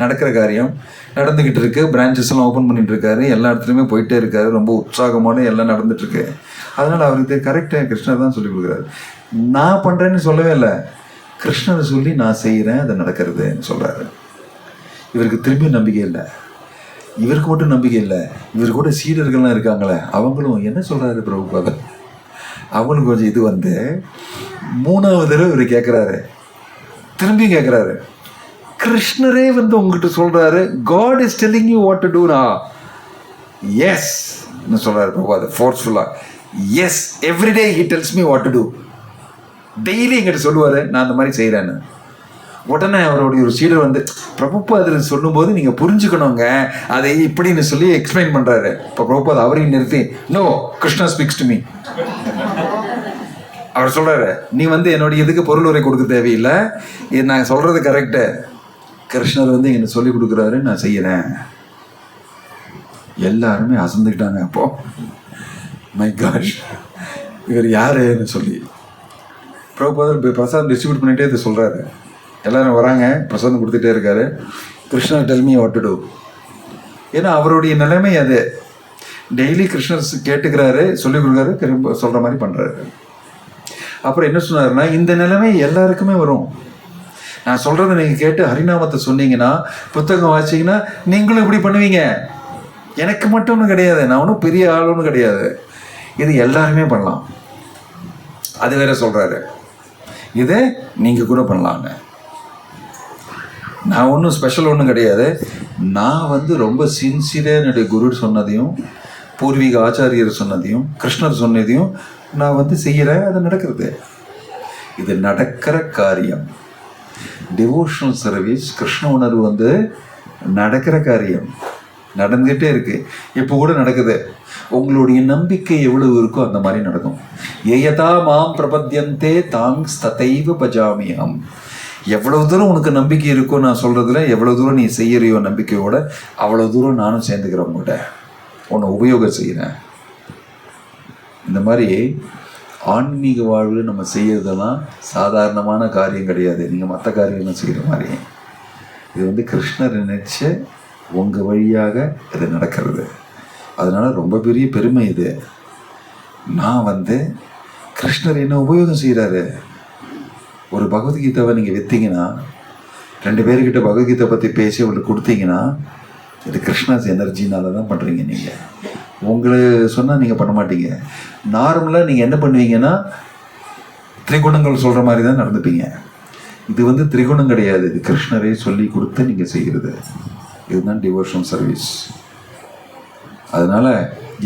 நடக்கிற காரியம், நடந்துக்கிட்டு இருக்குது, பிரான்ச்சஸ் எல்லாம் ஓப்பன் பண்ணிகிட்டு இருக்காரு, எல்லா இடத்துலையுமே போயிட்டே இருக்காரு, ரொம்ப உற்சாகமான எல்லாம் நடந்துகிட்ருக்கு. அதனால் அவருக்கு கரெக்டாக கிருஷ்ணர் தான் சொல்லி கொடுக்குறாரு. நான் பண்ணுறேன்னு சொல்லவே இல்லை, கிருஷ்ணரை சொல்லி நான் செய்கிறேன், அது நடக்கிறதுன்னு சொல்கிறாரு. இவருக்கு திரும்பி நம்பிக்கை இல்லை, இவருக்கு மட்டும் நம்பிக்கை இல்லை, இவர் கூட சீடர்கள்லாம் இருக்காங்களே அவங்களும் என்ன சொல்கிறாரு பிரபுபாதர், அவங்களுக்கு கொஞ்சம் இது 3வது தடவை இவர் கேட்குறாரு, திரும்பியும் கேட்குறாரு. கிருஷ்ணரே உங்ககிட்ட சொல்கிறாரு, God is telling you what to டூனா. எஸ் சொல்கிறாரு பிரபுபாதர் ஃபோர்ஸ்ஃபுல்லாக. Yes, everyday he tells me what to do. Daily எங்கிட்ட சொல்லுவார், நான் அந்த மாதிரி செய்கிறேன்னு. உடனே அவருடைய ஒரு சீடர் பிரபுபாதர் சொல்லும்போது நீங்கள் புரிஞ்சுக்கணுங்க அதை இப்படின்னு சொல்லி எக்ஸ்பிளைன் பண்ணுறாரு. இப்போ பிரபுபாதர் அவரையும் நிறுத்தி, no, Krishna speaks to me. அவர் சொல்கிறாரு, நீ என்னுடைய இதுக்கு பொருள் உரை கொடுக்க தேவையில்லை, இது நான் சொல்கிறது கரெக்டு, கிருஷ்ணர் எனக்கு சொல்லி கொடுக்குறாரு, நான் செய்கிறேன். எல்லாருமே அசந்துக்கிட்டாங்க. அப்போ மை காஷ், இவர் யாருன்னு சொல்லி பிரபுபாதர் பிரசாதம் டிஸ்ட்ரிபியூட் பண்ணிகிட்டே இதை சொல்கிறாரு. எல்லோரும் வராங்க, பிரசாதம் கொடுத்துட்டே இருக்காரு. Krishna tell me what to to. ஏன்னா அவருடைய நிலைமை அது. டெய்லி கிருஷ்ணர் கேட்டுக்கிறாரு, சொல்லிக் கொடுக்குறாரு, திரும்ப சொல்கிற மாதிரி பண்ணுறாரு. அப்புறம் என்ன சொன்னாருன்னா, இந்த நிலைமை எல்லாருக்குமே வரும். நான் சொல்கிறத நீங்கள் கேட்டு ஹரிநாமத்தை சொன்னீங்கன்னா, புத்தகம் வாசிங்கன்னா நீங்களும் இப்படி பண்ணுவீங்க. எனக்கு மட்டும் ஒன்றும் கிடையாது, நான் ஒன்றும் பெரிய ஆள் ஒன்றும் கிடையாது. இது எல்லாருமே பண்ணலாம். அது வேற சொல்கிறாரு, இது நீங்கள் கூட பண்ணலாங்க. நான் ஒன்றும் ஸ்பெஷல் ஒன்றும் கிடையாது. நான் ரொம்ப சின்சியராக என்னுடைய குரு சொன்னதையும், பூர்வீக ஆச்சாரியர் சொன்னதையும், கிருஷ்ணர் சொன்னதையும் நான் செய்கிறேன். அது நடக்கிறது. இது நடக்கிற காரியம். டிவோஷனல் சர்வீஸ், கிருஷ்ண உணர்வு நடக்கிற காரியம், நடந்துகிட்டே இருக்கு. இப்போ கூட நடக்குது. உங்களுடைய நம்பிக்கை எவ்வளவு இருக்கோ அந்த மாதிரி நடக்கும். ஏயதா மாம் பிரபத்யந்தே தாங் ததைவ பஜாமியம். எவ்வளவு தூரம் உனக்கு நம்பிக்கை இருக்கோ நான் சொல்றதுல, எவ்வளவு தூரம் நீ செய்யறியோ நம்பிக்கையோட, அவ்வளவு தூரம் நானும் சேர்ந்துக்கிறேன் உங்கள்கிட்ட, உன்னை உபயோகம் செய்கிறேன். இந்த மாதிரி ஆன்மீக வாழ்வில் நம்ம செய்யறதெல்லாம் சாதாரணமான காரியம் கிடையாது. நீங்கள் மற்ற காரியங்களும் செய்கிற மாதிரி இது கிருஷ்ணர் நினைச்ச உங்கள் வழியாக இது நடக்கிறது. அதனால் ரொம்ப பெரிய பெருமை இது. நான் கிருஷ்ணர் என்ன உபயோகம் செய்கிறாரு. ஒரு பகவத்கீதாவை நீங்கள் விற்றீங்கன்னா, 2 பேர்கிட்ட பகவத்கீதை பற்றி பேசி அவங்களுக்கு கொடுத்தீங்கன்னா, இது கிருஷ்ணாஸ் எனர்ஜினால தான் பண்ணுறீங்க. நீங்கள் உங்களை சொன்னால் நீங்கள் பண்ண மாட்டீங்க. நார்மலாக நீங்கள் என்ன பண்ணுவீங்கன்னா, திரிகுணங்கள் சொல்கிற மாதிரி தான் நடந்துப்பீங்க. இது திரிகுணம் கிடையாது, இது கிருஷ்ணரே சொல்லி கொடுத்து நீங்கள் செய்கிறது. இதுதான் டிவோஷன் சர்வீஸ். அதனால்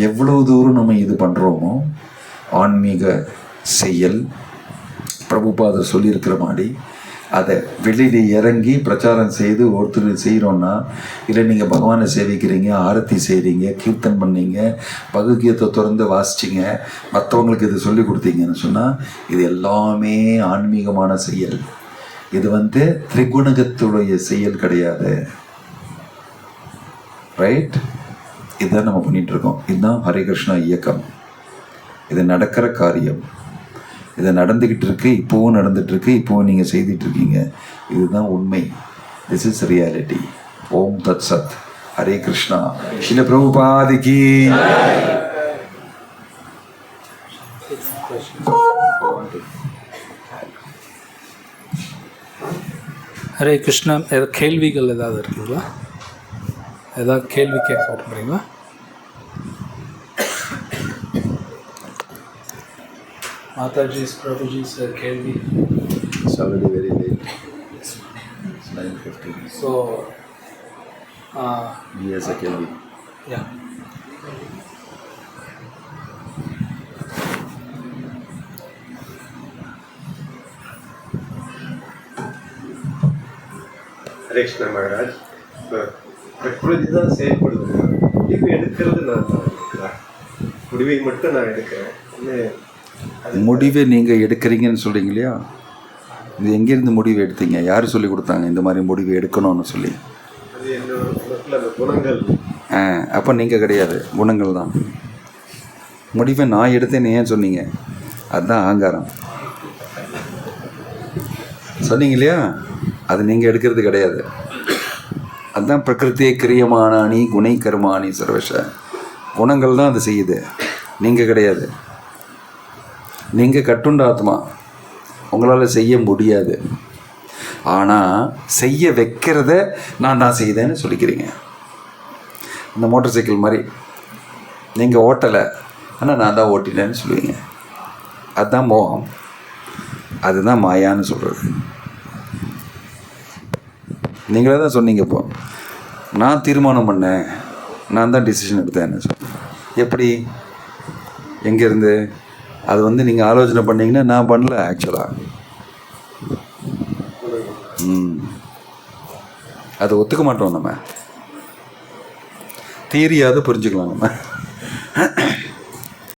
எவ்வளோ தூரம் நம்ம இது பண்ணுறோமோ, ஆன்மீக செயல் பிரபுபாதர் சொல்லியிருக்கிற மாதிரி அதை வெளியில் இறங்கி பிரச்சாரம் செய்து ஒருத்தர் செய்கிறோன்னா, இல்லை நீங்கள் பகவானை சேவிக்கிறீங்க, ஆரத்தி செய்கிறீங்க, கீர்த்தன் பண்ணீங்க, பகவத்கீதை திறந்து வாசிச்சிங்க, மற்றவங்களுக்கு இது சொல்லி கொடுத்தீங்கன்னு சொன்னால், இது எல்லாமே ஆன்மீகமான செயல். இது திரிகுணகத்துடைய செயல் கிடையாது. ரைட்? இதுதான் நம்ம பண்ணிகிட்ருக்கோம். இதுதான் ஹரே கிருஷ்ணா இயக்கம். இது நடக்கிற காரியம். இது நடந்துக்கிட்டு இருக்கு, இப்போவும் நடந்துகிட்ருக்கு, இப்போவும் நீங்கள் செய்துட்ருக்கீங்க. இதுதான் உண்மை. This is reality. ஓம் தத் சத். ஹரே கிருஷ்ணா. ஸ்ரீல பிரபுபாதிக்கு. ஹரே கிருஷ்ணா. ஏதாவது கேள்விகள் ஏதாவது இருக்குங்களா? ஏதாவது கேள்வி கேட்க விரும்புகிறீங்களா? Mataji's, Prabhuji's கேள்வி. It's already very late. It's 9:15. So, he has a கேள்வி. Yeah. ஹரே கிருஷ்ணா மகாராஜ். பிரகிருதி தான் செயல்படுது, முடிவு எடுக்கிறது நான் தான். முடிவை மட்டும் நான் எடுக்கிறேன். முடிவை நீங்கள் எடுக்கிறீங்கன்னு சொல்கிறீங்க இல்லையா? இது எங்கேருந்து முடிவு எடுத்தீங்க? யார் சொல்லி கொடுத்தாங்க இந்த மாதிரி முடிவு எடுக்கணும்னு சொல்லி? அது என்னோட குணங்கள். அப்போ நீங்கள் கிடையாது, குணங்கள் தான். முடிவை நான் எடுத்தேன்னு ஏன் சொன்னீங்க? அதுதான் அகங்காரம். சொன்னீங்க இல்லையா? அது நீங்கள் எடுக்கிறது கிடையாது. அதுதான் பிரகிருத்தியே கிரியமானானி குணை கர்மானி சர்வச. குணங்கள் தான் அது செய்யுது, நீங்கள் கிடையாது. நீங்கள் கட்டுண்ட ஆத்மா, உங்களால் செய்ய முடியாது. ஆனால் செய்ய வைக்கிறத நான் தான் செய்தேன்னு சொல்லிக்கிறீங்க. இந்த மோட்டார் சைக்கிள் மாதிரி நீங்கள் ஓட்டலை, ஆனால் நான் தான் ஓட்டினேன்னு சொல்லுவீங்க. அதுதான் மோகம், அதுதான் மாயான்னு சொல்கிறது. நீங்களே தான் சொன்னீங்க. இப்போ நான் தீர்மானம் பண்ணேன், நான் தான் டிசிஷன் எடுத்தேன்னு சொல்கிறேன். எப்படி? எங்கேருந்து? அது நீங்கள் ஆலோசனை பண்ணிங்கன்னா நான் பண்ணல ஆக்சுவலாக. அதை ஒத்துக்க மாட்டோம் நம்ம. தியரியாவது புரிஞ்சுக்கலாம் நம்ம.